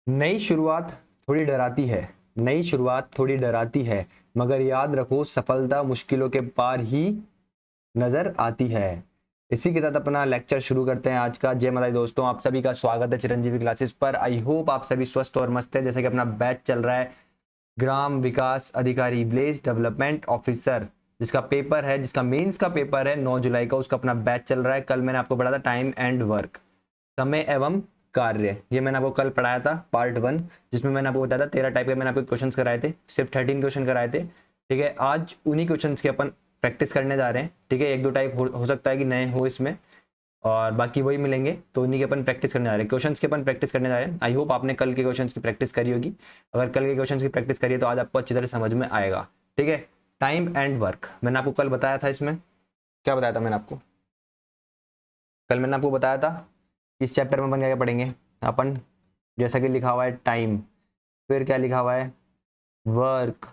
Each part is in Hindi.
नई शुरुआत थोड़ी डराती है, नई शुरुआत थोड़ी डराती है, मगर याद रखो सफलता मुश्किलों के पार ही नजर आती है। इसी के साथ अपना लेक्चर शुरू करते हैं आज का। जय माता दी दोस्तों, आप सभी का स्वागत है चिरंजीवी क्लासेस पर। आई होप आप सभी स्वस्थ और मस्त है। जैसे कि अपना बैच चल रहा है ग्राम विकास अधिकारी विलेज डेवलपमेंट ऑफिसर, जिसका पेपर है, जिसका मेंस का पेपर है 9 जुलाई का, उसका अपना बैच चल रहा है। कल मैंने आपको पढ़ा था टाइम एंड वर्क, समय एवं कार्य। ये मैंने आपको कल पढ़ाया था पार्ट 1, जिसमें मैंने आपको बताया था 13 टाइप के मैंने आपको क्वेश्चंस कराए थे, सिर्फ 13 क्वेश्चन कराए थे। ठीक है, आज उन्हीं क्वेश्चंस के अपन प्रैक्टिस करने जा रहे हैं। ठीक है, एक दो टाइप हो सकता है कि नए हो इसमें, और बाकी वही मिलेंगे, तो उन्हीं के अपन प्रैक्टिस करने जा रहे हैं, क्वेश्चंस के अपन प्रैक्टिस करने जा रहे हैं। आई होप आपने कल के क्वेश्चंस की प्रैक्टिस करी होगी। अगर कल के क्वेश्चंस की प्रैक्टिस करी है तो आज आपको अच्छी तरह समझ में आएगा। ठीक है, टाइम एंड वर्क मैंने आपको कल बताया था। इसमें क्या बताया था मैंने आपको? कल मैंने आपको बताया था इस चैप्टर में अपन क्या क्या पढ़ेंगे। अपन जैसा कि लिखा हुआ है टाइम, फिर क्या लिखा हुआ है वर्क,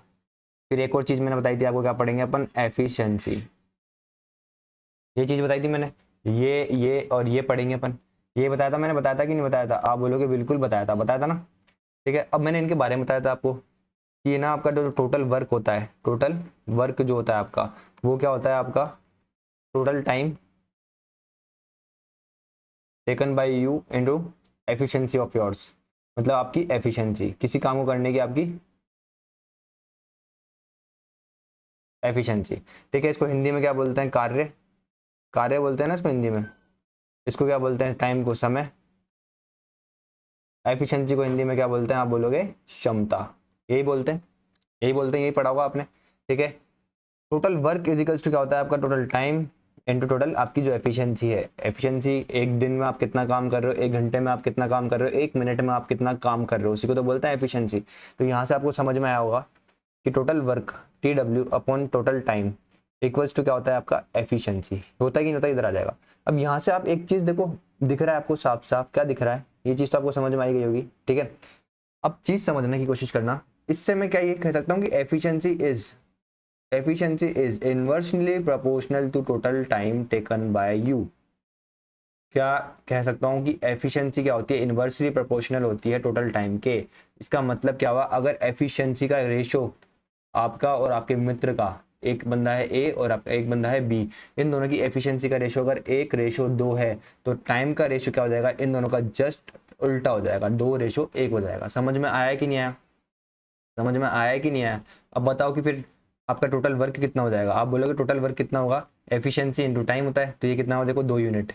फिर एक और चीज़ मैंने बताई थी आपको, क्या पढ़ेंगे अपन, एफिशिएंसी। ये चीज़ बताई थी मैंने, ये और ये पढ़ेंगे अपन। ये बताया था मैंने, बताया था कि नहीं बताया था? आप बोलोगे बिल्कुल बताया था ना। ठीक है, अब मैंने इनके बारे में बताया था आपको कि ये ना आपका जो टोटल वर्क होता है, टोटल वर्क जो होता है आपका, वो क्या होता है आपका, total time taken by you into efficiency of yours. मतलब आपकी एफिशिएंसी, किसी काम को करने की आपकी एफिशिएंसी। ठीक है, इसको हिंदी में क्या बोलते हैं? कार्य, कार्य बोलते हैं ना इसको हिंदी में। इसको क्या बोलते हैं? टाइम को समय। एफिशिएंसी को हिंदी में क्या बोलते हैं? आप बोलोगे क्षमता। यही बोलते हैं, यही बोलते हैं, यही पढ़ा होगा आपने। ठीक है, total work is equals to क्या होता है आपका, टोटल टाइम इनटू टोटल आपकी जो एफिशिएंसी है। एफिशिएंसी एक दिन में आप कितना काम कर रहे हो, एक घंटे में आप कितना काम कर रहे हो, एक मिनट में आप कितना काम कर रहे हो, उसी को तो बोलते हैं एफिशिएंसी। तो यहाँ से आपको समझ में आया होगा कि total work T W upon total time equals to क्या होता है आपका, एफिशिएंसी। होता है कि नहीं होता? इधर आ जाएगा। अब यहाँ से आप एक चीज देखो, दिख रहा है आपको साफ साफ, क्या दिख रहा है? ये चीज तो आपको समझ में आई गई होगी। ठीक है, अब चीज समझने की कोशिश करना। इससे मैं क्या ये कह सकता हूँ कि efficiency is inversely proportional to total time taken by you. क्या कह सकता हूँ कि एफिशिएंसी क्या होती है? इनवर्सली प्रोपोर्शनल होती है टोटल टाइम के। इसका मतलब क्या हुआ? अगर एफिशिएंसी का रेशो आपका और आपके मित्र का, एक बंदा है ए और आपका एक बंदा है बी, इन दोनों की एफिशिएंसी का रेशो अगर 1:2 है, तो टाइम का रेशो क्या हो जाएगा? इन दोनों का जस्ट उल्टा हो जाएगा, 2:1 हो जाएगा। समझ में आया कि नहीं आया? समझ में आया कि नहीं आया? अब बताओ कि फिर आपका टोटल वर्क कितना हो जाएगा। आप बोलोगे टोटल वर्क कितना होगा? एफिशिएंसी इंटू टाइम होता है, तो ये कितना होगा? देखो 2 यूनिट।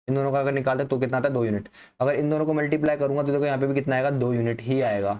इन दोनों का अगर निकालते तो कितना आता है? 2 यूनिट। अगर इन दोनों को मल्टीप्लाई करूंगा तो देखो यहाँ पे भी कितना आएगा? 2 यूनिट ही आएगा।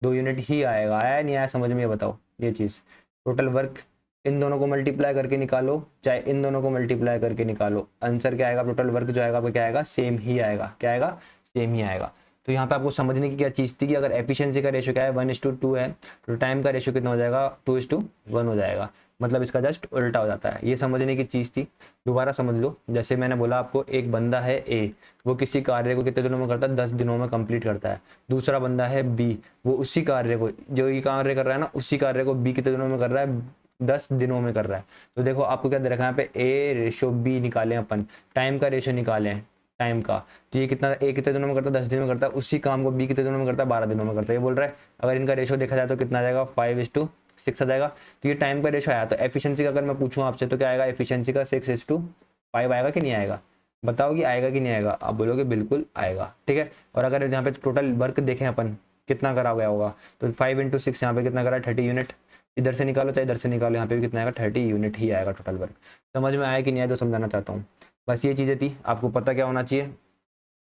2 यूनिट ही आएगा। आया नहीं आया समझ में? ये बताओ ये चीज़। टोटल वर्क इन दोनों को मल्टीप्लाई करके निकालो, चाहे इन दोनों को मल्टीप्लाई करके निकालो, आंसर क्या आएगा? टोटल वर्क जो आएगा वो क्या आएगा? सेम ही आएगा। क्या आएगा? सेम ही आएगा। तो यहाँ पे आपको समझने की क्या चीज़ थी कि अगर एफिशिएंसी का रेशो क्या है, 1:2 है, तो टाइम का रेशो कितना हो जाएगा? 2:1 हो जाएगा। मतलब इसका जस्ट उल्टा हो जाता है। ये समझने की चीज़ थी। दोबारा समझ लो, जैसे मैंने बोला आपको, एक बंदा है ए, वो किसी कार्य को कितने दिनों में करता है? 10 दिनों में कंप्लीट करता है। दूसरा बंदा है बी, वो उसी कार्य को, जो ये कार्य कर रहा है ना, उसी कार्य को बी कितने दिनों में कर रहा है? 10 दिनों में कर रहा है। तो देखो आपको क्या दे रखा है यहाँ पे, ए रेशो बी निकालें अपन, टाइम का रेशो निकालें टाइम का। तो ये कितना, ए कितने दिनों में करता है? 10 दिन में करता है। उसी काम को बी कितने दिनों में करता है? 12 दिनों में करता है। ये बोल रहा है अगर इनका रेशो देखा जाए तो कितना आ जाएगा? 5:6 आ जाएगा। तो ये टाइम का रेशो आया। तो एफिशिएंसी का अगर मैं पूछूं आपसे तो क्या आएगा? एफिशिएंसी का 6:5 आएगा कि नहीं आएगा? बताओ कि आएगा कि नहीं आएगा? आप बोलोगे बिल्कुल आएगा। ठीक है, और अगर यहाँ पे टोटल वर्क देखें अपन कितना करा गया होगा, तो 5 × 6 यहाँ पे कितना करा? 30 यूनिट। इधर से निकालो चाहे इधर से निकालो, यहाँ पे भी कितना आएगा? 30 यूनिट ही आएगा टोटल वर्क। समझ में आया कि नहीं आया? जो समझाना चाहता हूँ, बस ये चीज़ें थी। आपको पता क्या होना चाहिए?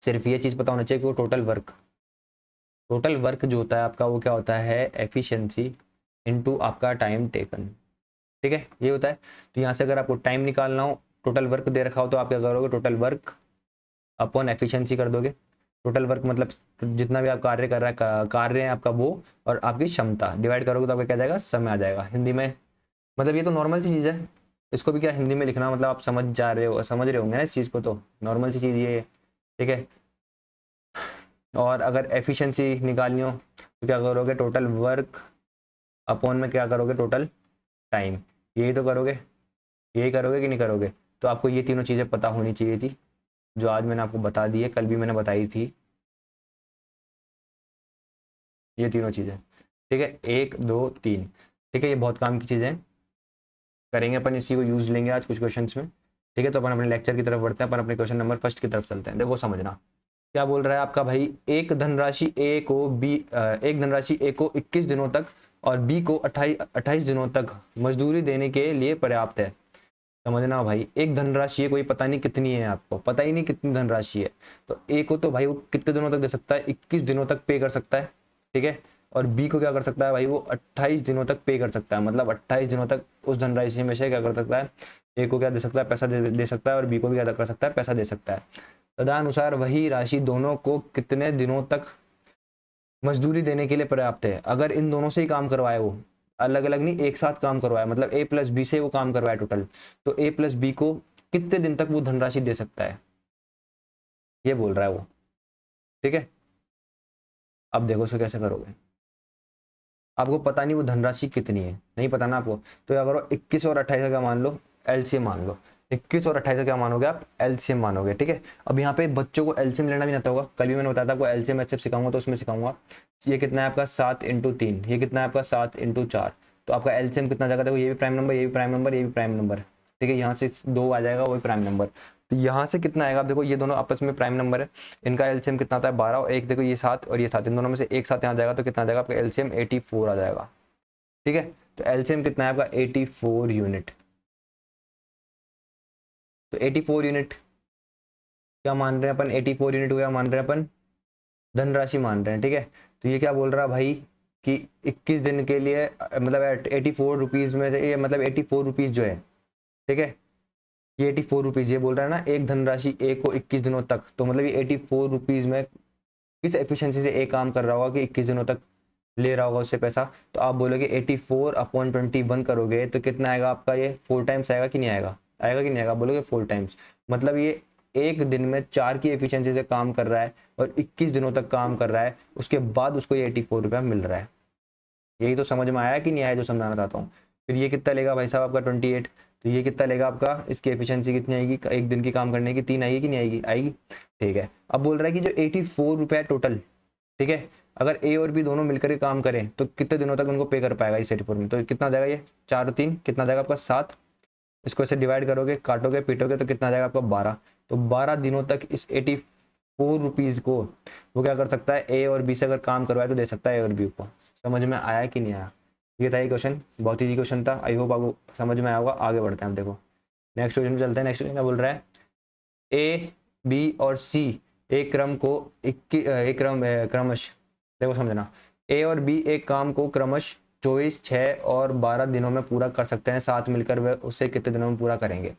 सिर्फ ये चीज़ पता होना चाहिए कि वो टोटल वर्क जो होता है आपका, वो क्या होता है? एफिशिएंसी इनटू आपका टाइम टेकन। ठीक है, ये होता है। तो यहाँ से अगर आपको टाइम निकालना हो, टोटल वर्क दे रखा हो, तो आप क्या करोगे? टोटल वर्क अपॉन एफिशिएंसी कर दोगे। टोटल वर्क मतलब जितना भी आप कार्य कर रहा है, कार्य है आपका वो, और आपकी क्षमता डिवाइड करोगे तो आपका क्या आ जाएगा? समय आ जाएगा। हिंदी में मतलब ये तो नॉर्मल सी चीज़ है, इसको भी क्या हिंदी में लिखना, मतलब आप समझ जा रहे हो, समझ रहे होंगे ना इस चीज़ को, तो नॉर्मल सी चीज़ ये है। ठीक है, और अगर एफिशिएंसी निकालनी हो तो क्या करोगे? टोटल वर्क अपॉन में क्या करोगे? Total time. यही तो करोगे, यही करोगे कि नहीं करोगे? तो आपको ये तीनों चीज़ें पता होनी चाहिए थी, जो आज मैंने आपको बता दी है, कल भी मैंने बताई थी। ये तीनों चीज़ें, ठीक है, 1 2 3, ठीक है, ये बहुत काम की चीज़ें करेंगे अपन, इसी को यूज लेंगे आज कुछ क्वेश्चंस में, ठीक है। तो अपन अपने लेक्चर की तरफ बढ़ते हैं, अपन अपने क्वेश्चन नंबर फर्स्ट की तरफ चलते हैं। देखो समझना क्या बोल रहा है आपका भाई, एक धनराशि ए को 21 दिनों तक और बी को 28 दिनों तक मजदूरी देने के लिए पर्याप्त है। समझना भाई, एक धनराशि है, कोई पता नहीं कितनी है, आपको पता ही नहीं कितनी धनराशि है, तो ए को तो भाई वो कितने दिनों तक दे सकता है, 21 दिनों तक पे कर सकता है, ठीक है। और बी को क्या कर सकता है भाई, वो 28 दिनों तक पे कर सकता है, मतलब 28 दिनों तक उस धनराशि में से क्या कर सकता है, ए को क्या दे सकता है, पैसा दे सकता है, और बी को भी क्या कर सकता है, पैसा दे सकता है। तदनुसार वही राशि दोनों को कितने दिनों तक मजदूरी देने के लिए पर्याप्त है। अगर इन दोनों से ही काम करवाए, वो अलग अलग नहीं, एक साथ काम करवाए, मतलब ए प्लस बी से वो काम करवाए टोटल, तो ए प्लस बी को कितने दिन तक वो धनराशि दे सकता है, ये बोल रहा है वो, ठीक है। अब देखो इसको कैसे करोगे, आपको पता नहीं वो धनराशि कितनी है, नहीं पता ना आपको, तो क्या करो, 21 और 28 का क्या मान लो, एलसीएम मान लो। 21 और 28 का क्या मानोगे आप, एलसीएम मानोगे, ठीक है। अब यहाँ पे बच्चों को एलसीएम लेना भी नहीं आता होगा, कल भी मैंने बताया था आपको, एलसीएम एचसीएफ सिखाऊंगा तो उसमें सिखाऊंगा। ये कितना है आपका 7 × 3, ये कितना है आपका 7 × 4, तो आपका एलसीएम कितना जाएगा, देखो ये भी प्राइम नंबर, ये भी प्राइम नंबर, ये भी प्राइम नंबर, ठीक है। यहाँ से 2 आ जाएगा, वही प्राइम नंबर, तो यहाँ से कितना आएगा, आप देखो ये दोनों आपस में प्राइम नंबर है, इनका एलसीएम कितना आता है 12, और एक देखो ये 7 और ये 7, इन दोनों में से एक साथ यहाँ जाएगा तो कितना आ जाएगा आपका एलसीएम 84 आ जाएगा, ठीक है। तो एलसीएम कितना है आपका 84 यूनिट, तो 84 यूनिट क्या मान रहे हैं अपन, 84 यूनिट को क्या मान रहे हैं अपन, धनराशि मान रहे हैं, ठीक है। तो ये क्या बोल रहा है भाई कि 21 दिन के लिए, मतलब 84 रुपीज में से, ये मतलब 84 रुपीज जो है, ठीक है, ये 84 रुपीज ये बोल रहा है ना, एक धनराशि ए को 21 दिनों तक, तो मतलब ये 84 रुपीज में किस एफिशिएंसी से ए काम कर रहा होगा कि 21 दिनों तक ले रहा होगा उससे पैसा, तो आप बोलोगे 84/21 करोगे तो कितना आएगा आपका, ये 4 टाइम्स आएगा कि नहीं आएगा, आएगा कि नहीं आएगा, बोलोगे 4 टाइम्स, मतलब ये एक दिन में 4 की एफिशिएंसी से काम कर रहा है और 21 दिनों तक काम कर रहा है, उसके बाद उसको ये 84 रुपया मिल रहा है। यही तो समझ में आया कि नहीं आया जो समझाना चाहता हूँ। फिर ये कितना लेगा भाई साहब आपका 28, तो ये कितना लेगा आपका, इसकी एफिशिएंसी कितनी आएगी एक दिन की काम करने की, 3 आएगी कि नहीं आएगी, आएगी, ठीक है। अब बोल रहा है कि जो 84 रुपया टोटल, ठीक है, अगर ए और बी दोनों मिलकर के काम करें तो कितने दिनों तक उनको पे कर पाएगा इस 84 में, तो कितना जाएगा ये 4 3 कितना जाएगा आपका 7, इसको ऐसे डिवाइड करोगे, काटोगे पीटोगे तो कितना जाएगा आपका 12, तो 12 दिनों तक इस 84 रुपीज को वो क्या कर सकता है, ए और बी से अगर काम करवाए तो दे सकता है ए और बी को। समझ में आया कि नहीं आया, ये था ये क्वेश्चन, बहुत ईजी क्वेश्चन था, आई होप आपको समझ में आया होगा। आगे बढ़ते हैं हम, देखो नेक्स्ट क्वेश्चन में चलते हैं। नेक्स्ट क्वेश्चन क्या बोल रहा है, ए बी और सी एक क्रम को एक क्रमश, देखो समझना, ए और बी एक काम को क्रमश 24 6 और 12 दिनों में पूरा कर सकते हैं, साथ मिलकर वे उसे कितने दिनों में पूरा करेंगे।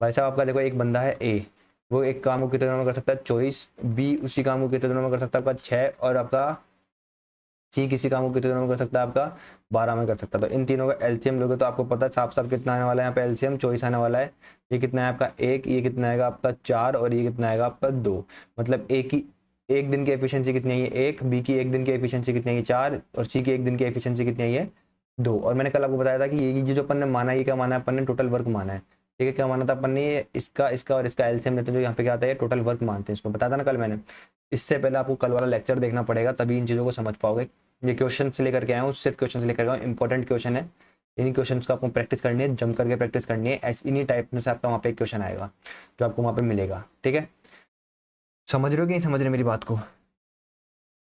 भाई साहब आपका देखो एक बंदा है ए, वो एक काम को कितने दिनों में कर सकता है 24, बी उसी काम को कितने दिनों में कर सकता है आपका 6, और आपका सी किसी काम को कितने दिनों में कर सकता है आपका 12 में कर सकता है। तो इन तीनों का एलसीएम लोगे तो आपको पता है साफ साफ कितना आने वाला है यहाँ पे, एलसीएम 24 आने वाला है, ये कितना है आपका 1, ये कितना आएगा आपका 4, और ये कितना आएगा आपका 2, मतलब ए की एक दिन की एफिशिएंसी कितनी है 1, बी की एक दिन की एफिशिएंसी कितनी है 4, और सी की एक दिन की एफिशिएंसी कितनी है 2। और मैंने कल आपको बताया था कि ये जो अपन ने माना, ये क्या माना है अपन ने, टोटल वर्क माना है, ठीक है। क्या माना था अपन ने, इसका इसका और इसका एलसीएम लेते हैं, जो यहाँ पे क्या आता है टोटल वर्क मानते हैं, इसको बताया था ना कल मैंने। इससे पहले आपको कल वाला लेक्चर देखना पड़ेगा, तभी इन चीज़ों को समझ पाओगे। ये क्वेश्चन से लेकर के आया हूँ, सिर्फ क्वेश्चन से लेकर आया हूँ, इंपॉर्टेंट क्वेश्चन है, इन्हीं क्वेश्चन को आपको प्रैक्टिस करनी है, जम करके प्रैक्टिस करनी है, ऐसे इन्हीं टाइप में से आपका वहाँ पे एक क्वेश्चन आएगा जो आपको वहाँ पे मिलेगा, ठीक है। समझ रहे हो कि नहीं समझ रहे मेरी बात को।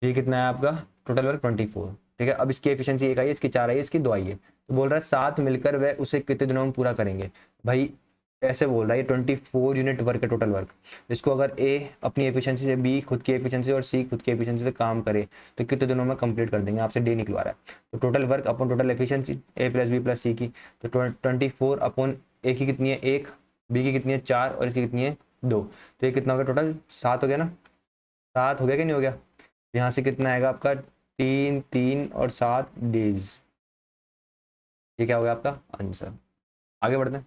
ये कितना है आपका टोटल वर्क 24, ठीक है। अब इसकी एफिशिएंसी 1 आई है, इसकी 4 आई है, इसकी 2 आई है, तो बोल रहा है साथ मिलकर वह उसे कितने दिनों में पूरा करेंगे। भाई ऐसे बोल रहा है, 24 यूनिट वर्क है टोटल वर्क, इसको अगर ए अपनी एफिशिएंसी से, बी खुद की एफिशिएंसी और सी खुद की एफिशिएंसी से काम करे तो कितने दिनों में कंप्लीट कर देंगे, आपसे डे निकलवा रहा है। तो total work upon total efficiency A plus B plus C की, तो 24 अपॉन ए की कितनी है 1, बी की कितनी है 4, और इसकी कितनी है 2, तो ये कितना हो गया टोटल 7 हो गया ना, 7 हो गया कि नहीं हो गया। यहाँ से कितना आएगा आपका 3 3 और 7 डेज, ये क्या हो गया आपका आंसर। आगे बढ़ते हैं,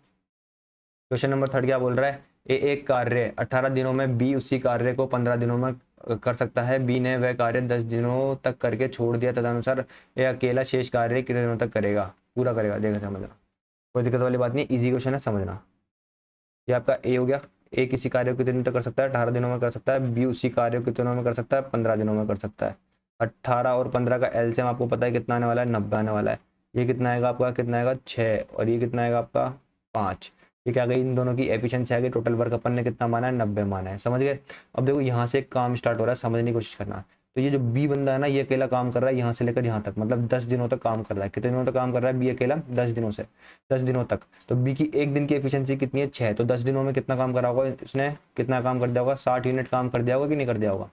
क्वेश्चन नंबर 3 क्या बोल रहा है, ए एक कार्य 18 दिनों में, बी उसी कार्य को 15 दिनों में कर सकता है, बी ने वह कार्य 10 दिनों तक करके छोड़ दिया, तदनुसार ये अकेला शेष कार्य कितने दिनों तक करेगा, पूरा करेगा। देखा समझना, कोई दिक्कत वाली बात नहीं, इजी क्वेश्चन है समझना। ये आपका ए हो गया, ए किसी कार्य को कितने दिनों तक कर सकता है 18 दिनों में कर सकता है, बी उसी कार्य को कितने दिनों में कर सकता है 15 दिनों में कर सकता है, 18 और 15 का एलसीएम आपको पता है कितना आने वाला है, 90 आने वाला है। ये कितना आएगा आपका, कितना आएगा 6, और ये कितना आएगा आपका 5। ये क्या गई, इन दोनों की एफिशिएंसी आ गई। टोटल वर्क अपन ने कितना माना है, 90 माना है। समझ गए। अब देखो यहाँ से काम स्टार्ट हो रहा है, समझने की कोशिश करना। तो ये जो बी बंदा है ना, ये अकेला काम कर रहा है यहाँ से लेकर यहाँ तक, मतलब 10 दिनों तक काम कर रहा है। कितने दिनों तक काम कर रहा है बी अकेला, 10 दिनों से, 10 दिनों तक। तो बी की एक दिन की एफिशिएंसी कितनी है, 6। तो 10 दिनों में कितना काम करा होगा उसने, कितना काम कर दिया होगा, 60 यूनिट काम कर दिया होगा कि नहीं कर दिया होगा।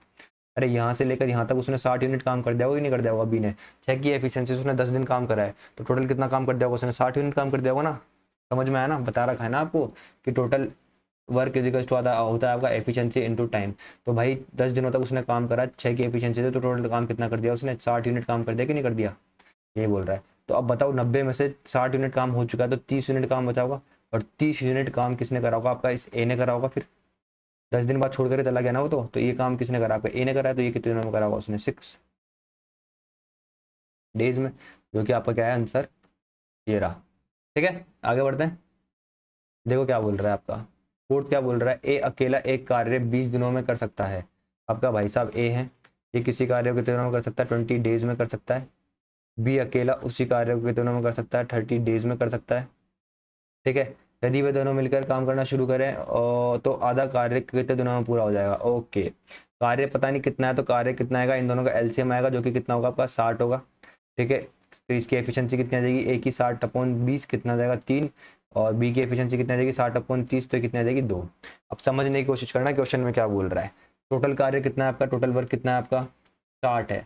अरे यहाँ से लेकर यहाँ तक उसने 60 यूनिट काम कर दिया होगा कि नहीं कर दिया होगा। बी ने 6 की एफिशिएंसी, उसने 10 दिन काम करा है, तो टोटल कितना काम कर दिया होगा उसने, 60 यूनिट काम कर दिया होगा ना। समझ में आया ना, बता रखा है ना आपको कि total work is equal to आधा होता है आपका एफिशिएंसी इनटू टाइम। तो भाई 10 दिनों तक उसने काम करा, 6 की एफिशिएंसी से, तो टोटल काम कितना कर दिया उसने, 60 यूनिट काम कर दिया कि नहीं कर दिया, ये बोल रहा है। तो अब बताओ 90 में से 60 यूनिट काम हो चुका है, तो 30 यूनिट काम बचा होगा। और 30 यूनिट काम किसने करा होगा आपका, इस ए ने करा होगा। फिर 10 दिन बाद छोड़ कर चला गया ना वो, तो ये काम किसने करा आपका, ए ने करा है। तो ये कितने दिनों में करा होगा उसने, 6 डेज में, जो कि आपका क्या है आंसर, ये रहा। ठीक है, आगे बढ़ते हैं। देखो क्या बोल रहा है आपका फोर्थ, क्या बोल रहा है, ए अकेला एक कार्य 20 दिनों में कर सकता है। आपका भाई साहब ए है, ये किसी कार्य को कितने दिनों में कर सकता है, 20 डेज में कर सकता है। बी अकेला उसी कार्य को कितने दिनों में कर सकता है, 30 डेज में कर सकता है। ठीक है, यदि वे दोनों मिलकर काम करना शुरू करें तो आधा कार्य कितने दिनों में पूरा हो जाएगा। ओके, कार्य पता नहीं कितना है, तो कार्य कितना आएगा, इन दोनों का एलसीएम आएगा, जो कि कितना होगा आपका 60 होगा। ठीक है, तो इसकी एफिशिएंसी कितनी आ जाएगी, ए की 60/20 कितना आ जाएगा 3, और बी की एफिशिएंसी कितनी आ जाएगी 60/30, तो कितनी आ जाएगी 2। अब समझने की कोशिश करना क्वेश्चन में क्या बोल रहा है। टोटल कार्य कितना है आपका, टोटल वर्क कितना है आपका, 60 है।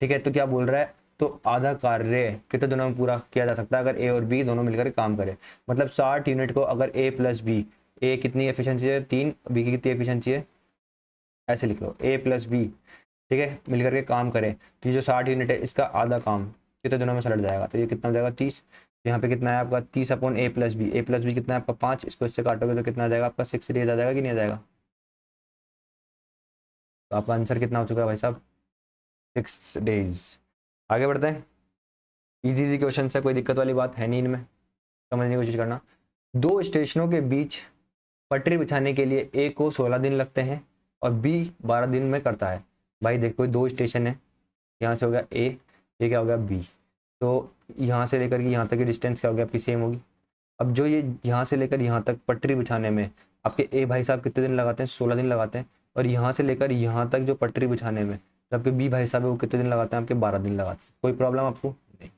ठीक है, तो क्या बोल रहा है, तो आधा कार्य कितने दिनों में पूरा किया जा सकता है अगर ए और बी दोनों मिलकर काम करें। मतलब 60 यूनिट को अगर ए प्लस बी, ए कितनी एफिशिएंसी है 3, बी की कितनी एफिशिएंसी है, ऐसे लिख लो ए प्लस बी, ठीक है, मिलकर के काम करें, तो ये जो 60 यूनिट है इसका आधा काम कितने दिनों में सलट जाएगा। तो ये कितना हो जाएगा 30। यहाँ पे कितना है आपका 30/A+B, A+B कितना है आपका 5, इसको इससे काटोगे तो कितना आ जाएगा आपका 6 डेज आ जाएगा कि नहीं आ जाएगा। तो आपका आंसर कितना हो चुका है भाई साहब, 6 डेज। आगे बढ़ते हैं। इजी इजी क्वेश्चन है, कोई दिक्कत वाली बात है नहीं इनमें, समझने की कोशिश करना। दो स्टेशनों के बीच पटरी बिछाने के लिए ए को 16 दिन लगते हैं और बी 12 दिन में करता है। भाई देखो दो स्टेशन है, यहाँ से हो गया ए, ये क्या हो गया बी, तो यहाँ से लेकर के यहाँ तक की डिस्टेंस क्या हो गया आपकी सेम होगी। अब जो ये यहाँ से लेकर यहाँ तक पटरी बिछाने में आपके ए भाई साहब कितने दिन लगाते हैं, 16 दिन लगाते हैं। और यहाँ से लेकर यहाँ तक जो पटरी बिछाने में आपके बी भाई साहब है वो कितने दिन लगाते हैं, आपके 12 दिन लगाते हैं। कोई प्रॉब्लम आपको नहीं।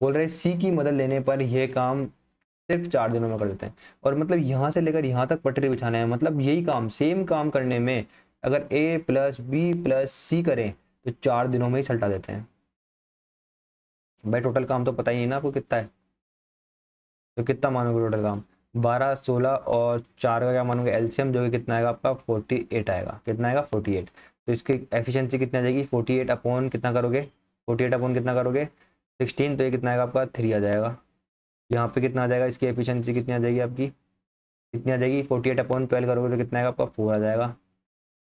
बोल रहे सी की मदद लेने पर यह काम सिर्फ 4 दिनों में कर देते हैं। और मतलब यहाँ से लेकर यहाँ तक पटरी बिछाना है, मतलब यही काम सेम काम करने में अगर ए प्लस बी प्लस सी करें तो 4 दिनों में ही सल्टा देते हैं। भाई टोटल काम तो पता ही नहीं ना आपको कितना है, तो कितना मानोगे टोटल काम, 12 16 और 4 का क्या मानोगे एलसीएम, जो कि कितना आएगा आपका 48 आएगा। कितना आएगा 48। तो इसकी एफिशिएंसी कितनी आ जाएगी 48 अपॉन कितना करोगे, 48 अपॉन कितना करोगे 16, तो ये कितना आएगा आपका 3 आ जाएगा। यहाँ पे कितना आ जाएगा, इसकी एफिशिएंसी कितनी आ जाएगी आपकी, कितनी आ जाएगी 48/12 करोगे तो कितना आएगा आपका 4 आ जाएगा।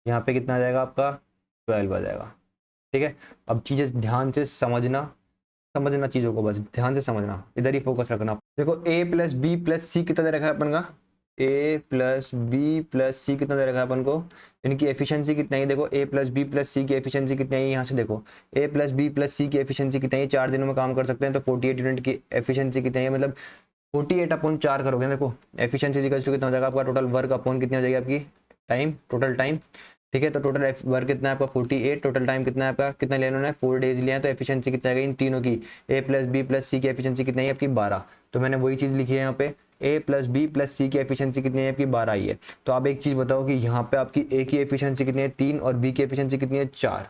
यहाँ पे कितना आ जाएगा आपका 12 आ जाएगा। ठीक है, अब चीज़ें ध्यान से समझना, समझना चीज़ों को, बस ध्यान से समझना, इधर ही फोकस रखना। देखो a प्लस बी प्लस सी कितना दे रखा है अपन का, a प्लस बी प्लस सी कितना दे रखा है अपन को, इनकी एफिशिएंसी कितना है देखो, a plus B plus C की एफिशिएंसी कितनी है यहाँ से देखो, a plus B plus C की एफिशिएंसी कितनी है, 4 दिनों में काम कर सकते हैं, तो 48 यूनिट की एफिशिएंसी कितनी है, मतलब 48/4 करोगे देखो, एफिशिएंसी इक्वल्स टू कितना हो जाएगा आपका टोटल वर्क अपॉन कितनी हो जाएगी आपकी टाइम, टोटल टाइम। ठीक है, तो टोटल वर्क कितना है आपका 48, टोटल टाइम कितना है आपका, कितना लिया उन्होंने 4 डेज लिया है, तो एफिशिएंसी कितना है इन तीनों की, a plus B plus C की एफिशिएंसी कितनी है आपकी 12। तो मैंने वही चीज़ लिखी है यहाँ पे, a plus B plus C की एफिशिएंसी कितनी है आपकी 12 आई है। तो आप एक चीज़ बताओ कि यहाँ पे आपकी a की एफिशिएंसी कितनी है 3 और b की एफिशिएंसी कितनी है 4।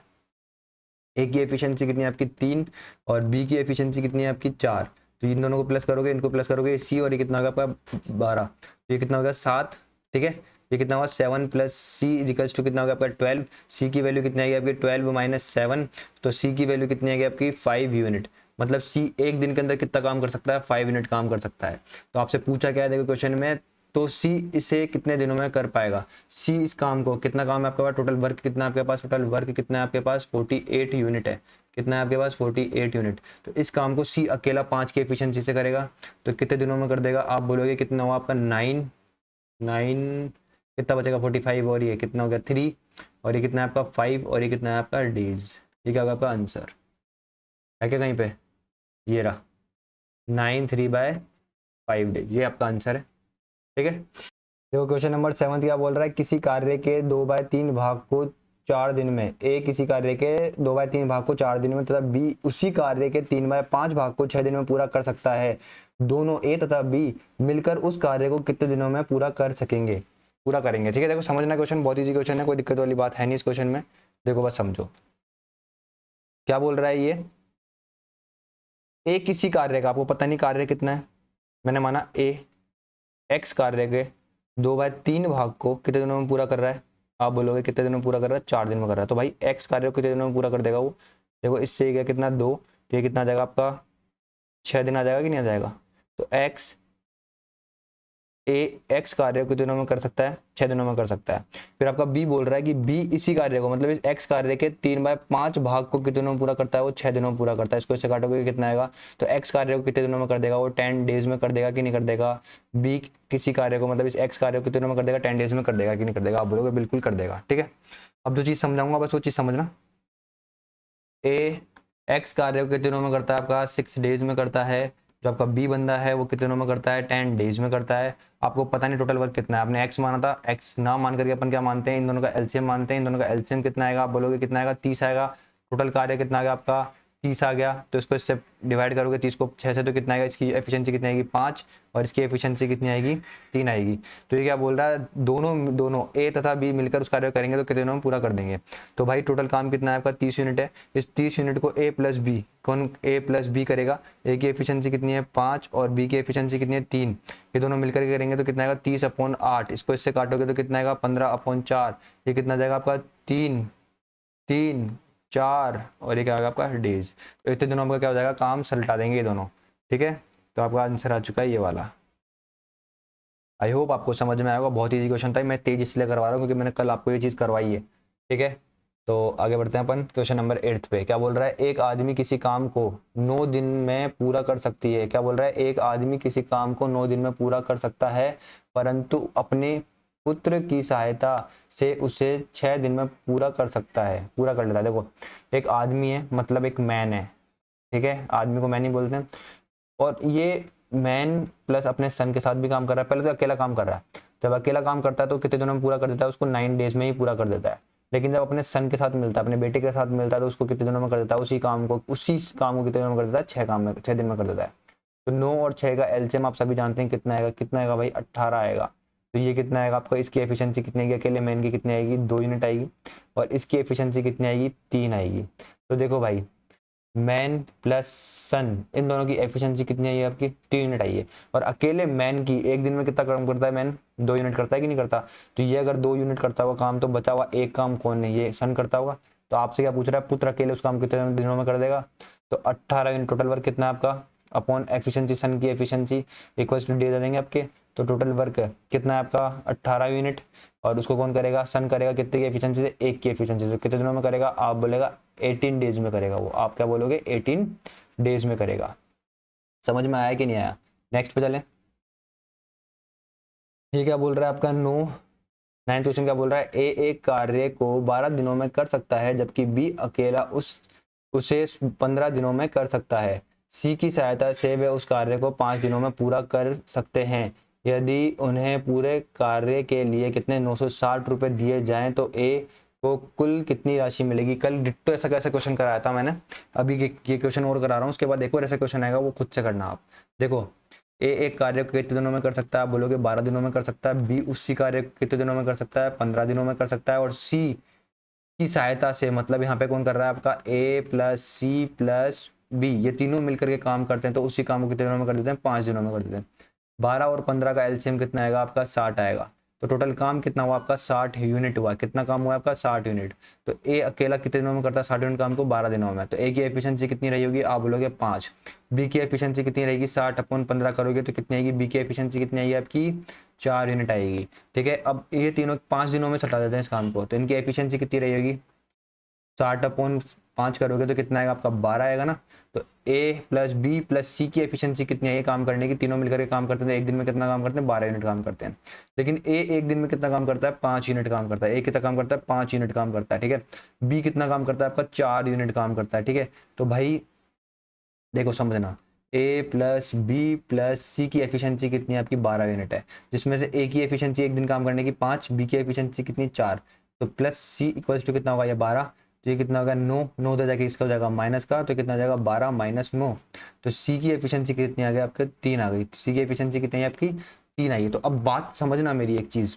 a की एफिशिएंसी कितनी है आपकी 3 और b की एफिशिएंसी कितनी है आपकी 4। तो इन दोनों को प्लस करोगे, इनको प्लस करोगे, सी और ये कितना होगा आपका 12, तो ये कितना होगा 7। ठीक है, ये कितना होगा 7 प्लस सी इक्वल्स टू कितना होगा आपका 12। सी की वैल्यू कितनी आएगी आपकी 12 माइनस 7, तो सी की वैल्यू कितनी आएगी आपकी 5 यूनिट। मतलब सी एक दिन के अंदर कितना काम कर सकता है, 5 यूनिट काम कर सकता है। तो आपसे पूछा क्या है देखो क्वेश्चन में, तो सी इसे कितने दिनों में कर पाएगा, सी इस काम को, कितना काम है आपके पास, टोटल वर्क कितना है आपके पास, टोटल वर्क कितना है आपके पास 48 यूनिट है। कितना है आपके पास 48 यूनिट। तो इस काम को सी अकेला 5 की एफिशिएंसी से करेगा, तो कितने दिनों में कर देगा, आप बोलोगे कितना हुआ आपका 9 कितना बचेगा 45, और ये कितना हो गया 3, और ये कितना है आपका 5, और ये कितना है आपका डेज। ये क्या होगा आपका आंसर, है क्या कहीं पे, ये रहा 93/5 डेज, ये आपका आंसर है। ठीक है, देखो क्वेश्चन नंबर 7 क्या बोल रहा है, किसी कार्य के 2/3 भाग को 4 दिन में, ए किसी कार्य के 2/3 भाग को 4 दिन में तथा बी उसी कार्य के 3/5 भाग को 6 दिन में पूरा कर सकता है, दोनों ए तथा बी मिलकर उस कार्य को कितने दिनों में पूरा कर सकेंगे, पूरा करेंगे। ठीक है, देखो समझना क्वेश्चन बहुत ईजी क्वेश्चन है, कोई दिक्कत वाली बात है नहीं इस क्वेश्चन में। देखो बस समझो क्या बोल रहा है ये, ए किसी कार्य का, आपको पता नहीं कार्य कितना है, मैंने माना ए एक्स कार्य के 2/3 भाग को कितने दिनों में पूरा कर रहा है, आप बोलोगे कितने दिनों में पूरा कर रहा है, 4 दिन में कर रहा है। तो भाई एक्स कार्य को कितने दिनों में पूरा कर देगा वो, देखो इससे ये गया कितना 2, तो ये कितना आ जाएगा आपका 6 दिन आ जाएगा कि नहीं आ जाएगा। तो एक्स एक्स कार्य को कितने दिनों में कर सकता है, 6 दिनों में कर सकता है। फिर आपका बी बोल रहा है कि बी इसी कार्य को, मतलब इस एक्स कार्य के 3/5 भाग को कितने दिनों में पूरा करता है, वो 6 दिनों में पूरा करता है। इसको इससे काटोगे कितना आएगा, तो एक्स कार्य को कितने दिनों में कर देगा वो 10 डेज में कर देगा कि नहीं कर देगा। बी किसी कार्य को, मतलब इस एक्स कार्य को कितने दिनों में कर देगा, 10 डेज में कर देगा कि नहीं कर देगा, आप बोलोगे बिल्कुल कर देगा। ठीक है, अब जो चीज़ समझाऊंगा बस वो चीज़ समझना, ए एक्स कार्य को कितने दिनों में करता है, आपका 6 डेज में करता है। जो आपका बी बंदा है वो कितने दिनों में करता है, 10 डेज में करता है। आपको पता नहीं टोटल वर्क कितना है, आपने एक्स माना था, एक्स ना मान करके अपन क्या मानते हैं, इन दोनों का एलसीएम मानते हैं। इन दोनों का एलसीएम कितना आएगा, आप बोलोगे कितना आएगा, 30 आएगा। टोटल कार्य कितना आ गया आपका 30 आ गया, तो इसको इससे डिवाइड करोगे 30 को 6 से, तो कितना आएगा, इसकी एफिशिएंसी कितनी आएगी 5, और इसकी एफिशिएंसी कितनी आएगी 3 आएगी। तो ये क्या बोल रहा है, दोनों दोनों ए तथा बी मिलकर उस कार्य को करेंगे तो कितने दिनों में पूरा कर देंगे। तो भाई टोटल काम कितना है आपका 30 यूनिट है, इस 30 यूनिट को ए प्लस बी, कौन ए प्लस बी करेगा, ए की एफिशिएंसी कितनी है 5 और बी की एफिशिएंसी कितनी है 3, ये दोनों मिलकर के करेंगे तो कितना आएगा 30/8, इसको इससे काटोगे तो कितना आएगा 15/4, ये कितना जाएगा आपका 3 3 4, और ये क्या आएगा आपका डेज। तो इतने दिनों में क्या हो जाएगा, काम सलटा देंगे ये दोनों। ठीक है, तो आपका आंसर आ चुका है ये वाला। आई होप आपको समझ में आएगा, बहुत ईजी क्वेश्चन था, मैं तेज इसलिए करवा रहा हूँ क्योंकि मैंने कल आपको ये चीज़ करवाई है। ठीक है, तो आगे बढ़ते हैं अपन क्वेश्चन नंबर 8 पे। क्या बोल रहा है, एक आदमी किसी काम को 9 दिन में पूरा कर सकती है। क्या बोल रहा है, एक आदमी किसी काम को 9 दिन में पूरा कर सकता है, परंतु अपने पुत्र की सहायता से उसे 6 दिन में पूरा कर सकता है, पूरा कर लेता है। देखो एक आदमी है, मतलब एक मैन है, ठीक है, आदमी को मैन ही बोलते हैं, और ये मैन प्लस अपने सन के साथ भी काम कर रहा है। पहले तो अकेला काम कर रहा है, जब अकेला काम करता है तो कितने दिनों में पूरा कर देता है, उसको 9 डेज में ही पूरा कर देता है। लेकिन जब अपने सन के साथ मिलता है, अपने बेटे के साथ मिलता है, तो उसको कितने दिनों में कर देता है, उसी काम को कितने दिनों में कर देता है, 6 दिन में कर देता है। तो 9 और 6 का एलसीएम आप सभी जानते हैं कितना आएगा, कितना आएगा भाई 18 आएगा। तो ये कितना आएगा आपका, इसकी एफिशिएंसी कितनी आएगी, अकेले मैन की कितनी आएगी 2 यूनिट आएगी, और इसकी एफिशिएंसी कितनी आएगी 3 आएगी। तो देखो भाई मैन प्लस सन, इन दोनों की एफिशिएंसी कितनी आई है आपकी 3 यूनिट आई है, और अकेले मैन की एक दिन में कितना काम करता है, मैन 2 यूनिट करता है कि नहीं करता। तो ये अगर 2 यूनिट करता हुआ काम, तो बचा हुआ एक काम कौन है, ये सन करता होगा। तो आपसे क्या पूछ रहा है, पुत्र अकेले उस काम कितने दिनों में कर देगा, तो 18 यूनिट टोटल वर्क कितना है आपका, अपॉन एफिशिएंसी सन की एफिशिएंसी इक्वल्स टू दे देंगे आपके। तो टोटल वर्क कितना है आपका 18 यूनिट, और उसको कौन करेगा, सन करेगा कितने की एफिशिएंसी से, 1 की एफिशिएंसी से। कितने दिनों में करेगा, आप बोलेगा 18 डेज में करेगा वो, आप क्या बोलोगे 18 डेज में करेगा। समझ में आया कि नहीं आया, नेक्स्ट पे चलें। ये क्या बोल रहा है आपका 9th क्वेश्चन क्या बोल रहा है, ए एक कार्य को 12 दिनों में कर सकता है, जबकि बी अकेला उसे 15 दिनों में कर सकता है। सी की सहायता से वे उस कार्य को 5 दिनों में पूरा कर सकते हैं। यदि उन्हें पूरे कार्य के लिए कितने 960 रुपये दिए जाएं, तो ए को कुल कितनी राशि मिलेगी। कल डिट्टो ऐसा कैसा क्वेश्चन कराया था मैंने, अभी ये क्वेश्चन और करा रहा हूँ, उसके बाद एक और ऐसा क्वेश्चन आएगा, वो खुद से करना आप। देखो ए एक कार्य को कितने दिनों में कर सकता है, आप बोलोगे 12 दिनों में कर सकता है। बी उसी कार्य को कितने दिनों में कर सकता है, 15 दिनों में कर सकता है। और सी की सहायता से, मतलब यहाँ पे कौन कर रहा है आपका ए प्लस सी प्लस बी, ये तीनों मिलकर के काम करते हैं, तो उसी काम को कितने दिनों में कर देते हैं, 5 दिनों में कर देते हैं। 12 और 15 का एलसीएम कितना आएगा आपका 60 आएगा। तो टोटल काम कितना हुआ आपका 60 यूनिट हुआ। कितना काम हुआ आपका 60 यूनिट। तो ए अकेला कितने दिनों में करता है 60 यूनिट काम को, 12 दिनों में। तो ए की एफिशिएंसी कितनी रही होगी, आप बोलोगे 5। बी की एफिशिएंसी कितनी रहेगी, 60/15 करोगे तो कितनी आएगी, बी की एफिशिएंसी कितनी आएगी आपकी 4 यूनिट आएगी। ठीक है, अब ये तीनों 5 दिनों में सटा देते हैं इस काम को, तो इनकी एफिशिएंसी कितनी रही होगी, 60/5 5 करोगे तो कितना आएगा आपका 12 आएगा ना। तो A plus B plus C की एफिशिएंसी कितनी है ये काम करने की, तीनों मिलकर के काम करते हैं, एक दिन में कितना काम करते हैं 12 यूनिट काम करते हैं। लेकिन ए एक दिन में कितना काम करता है 5 यूनिट काम करता है, ए कितना काम करता है 5 यूनिट काम करता है, ठीक है। बी कितना काम करता है आपका 4 यूनिट काम करता है, ठीक है। तो भाई देखो समझना, ए प्लस बी प्लस सी की एफिशिएंसी कितनी है आपकी 12 यूनिट है, जिसमें से ए की एफिशिएंसी एक दिन काम करने की 5, बी की एफिशिएंसी कितनी 4, तो प्लस सी इक्वल्स टू कितना होगा ये 12, तो ये कितना होगा 9, 9 उधर जाके इसका हो जाएगा माइनस का, तो कितना हो जाएगा 12 माइनस 9। तो सी की एफिशिएंसी कितनी आ गई आपके 3 आ गई, सी की एफिशिएंसी कितनी है आपकी 3 आई है। तो अब बात समझना मेरी एक चीज़,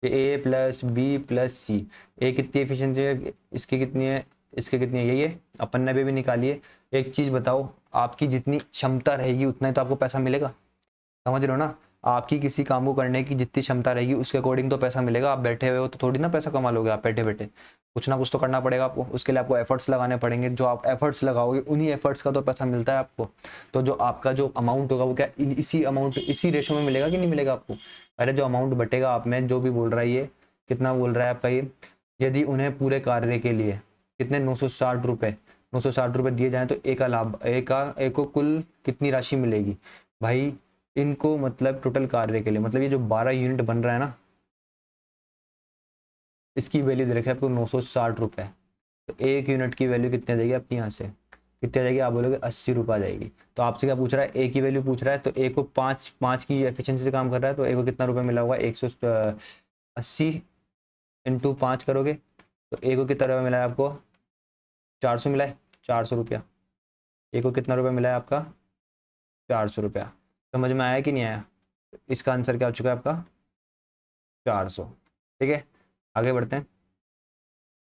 ए प्लस बी प्लस सी, ए कितनी एफिशिएंसी है, इसकी कितनी है, इसकी कितनी है, यही है, अपन ने भी निकालिए। एक चीज़ बताओ, आपकी जितनी क्षमता रहेगी उतना ही तो आपको पैसा मिलेगा, समझ रहे हो ना। आपकी किसी काम को करने की जितनी क्षमता रहेगी उसके अकॉर्डिंग तो पैसा मिलेगा। आप बैठे हुए हो तो थोड़ी ना पैसा कमा लोगे, आप बैठे बैठे कुछ ना कुछ तो करना पड़ेगा आपको, उसके लिए आपको एफर्ट्स लगाने पड़ेंगे, जो आप एफर्ट्स लगाओगे उन्हीं एफर्ट्स का तो पैसा मिलता है आपको। तो जो आपका जो अमाउंट होगा वो क्या इसी अमाउंट इसी रेशो में मिलेगा कि नहीं मिलेगा आपको। अरे जो अमाउंट बटेगा आप में, जो भी बोल रहा है ये कितना बोल रहा है आपका ये, यदि उन्हें पूरे कार्य के लिए कितने 960 रुपये 960 रुपये दिए जाएँ तो एक का लाभ एक को कुल कितनी राशि मिलेगी भाई इनको, मतलब टोटल कार्य के लिए, मतलब ये जो 12 यूनिट बन रहा है ना इसकी वैल्यू दे रखी है आपको 960 रुपये। तो एक यूनिट की वैल्यू कितनी आ जाएगी आपकी, यहाँ से कितनी आ जाएगी, आप बोलोगे 80 रुपये आ जाएगी। तो आपसे क्या पूछ रहा है, ए की वैल्यू पूछ रहा है, तो ए को 5 की एफिशिएंसी से काम कर रहा है, तो ए को कितना रुपये मिला होगा 180 इंटू 5 करोगे तो ए को कितना रुपये मिला है आपको 400 मिला है, 400 रुपया। ए को कितना रुपया मिला है आपका 400 रुपया। समझ में आया कि नहीं आया। इसका आंसर क्या हो चुका है आपका 400। ठीक है आगे बढ़ते हैं।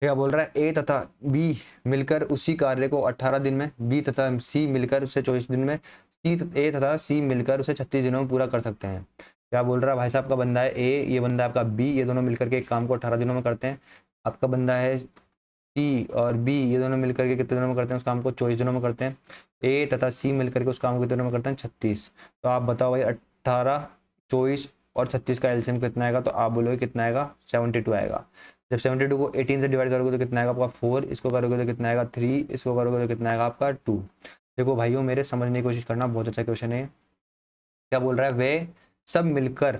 क्या बोल रहा है, ए तथा बी मिलकर उसी कार्य को 18 दिन में, बी तथा सी मिलकर उसे 24 दिन में, ए तथा सी मिलकर उसे 36 दिनों में पूरा कर सकते हैं। क्या बोल रहा है भाई साहब, का बंदा है ए, ये बंदा है आपका बी, ये दोनों मिलकर के एक काम को 18 दिनों में करते हैं। आपका बंदा है सी और बी, ये दोनों मिलकर के कितने दिनों में करते हैं उस काम को 24 दिनों में करते हैं। ए तथा सी मिलकर के उस काम को कितने दिनों में करते हैं 36। तो आप बताओ भाई 18, 24 और 36 का एलसीएम कितना आएगा, तो आप बोलोगे कितना आएगा 72 आएगा। जब 72 को 18 से डिवाइड करोगे तो कितना आएगा आपका 4, इसको करोगे तो कितना आएगा 3, इसको करोगे तो कितना आएगा आपका 2। देखो भाइयों मेरे समझने की कोशिश करना, बहुत अच्छा क्वेश्चन है। क्या बोल रहा है, वे सब मिलकर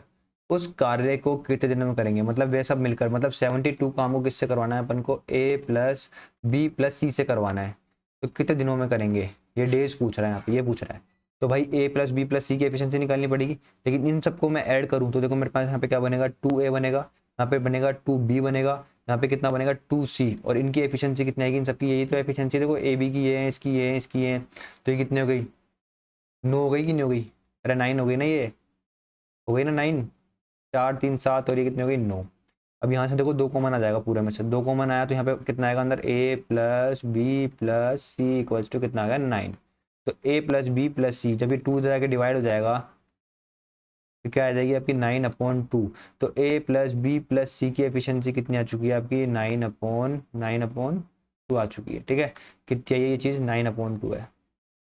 उस कार्य को कितने दिनों में करेंगे, मतलब वे सब मिलकर, मतलब 72 काम को किससे करवाना है अपन को, ए प्लस बी प्लस सी से करवाना है, तो कितने दिनों में करेंगे, ये डेज पूछ रहा है यहाँ पे, ये पूछ रहा है। तो भाई ए प्लस बी प्लस सी की एफिशिएंसी निकालनी पड़ेगी, लेकिन इन सबको मैं ऐड करूँ तो देखो मेरे पास यहाँ पे क्या बनेगा 2a बनेगा, यहाँ पे बनेगा 2b बनेगा, यहाँ पे कितना बनेगा 2c, और इनकी एफिशिएंसी कितनी आएगी इन सबकी, यही तो एफिशिएंसी देखो ए बी की ये है, इसकी ये है, इसकी ये है, तो ये कितनी हो गई 9 हो गई कि नहीं हो गई, अरे 9 हो गई ना, ये हो गई ना 9, 4 3 7 और ये कितनी हो गई 9। अब यहाँ से देखो 2 कॉमन आ जाएगा, पूरे में से 2 कॉमन आया तो यहाँ पे कितना आएगा अंदर, A plus B plus C equals to कितना आ गया 9। तो A plus B plus C जब ये 2 जाके डिवाइड हो जाएगा तो क्या आ जाएगी आपकी 9/2। तो A plus B plus C की एफिशिएंसी कितनी आ चुकी है आपकी 9/2 आ चुकी है। ठीक है कितनी है ये चीज़ 9/2 है।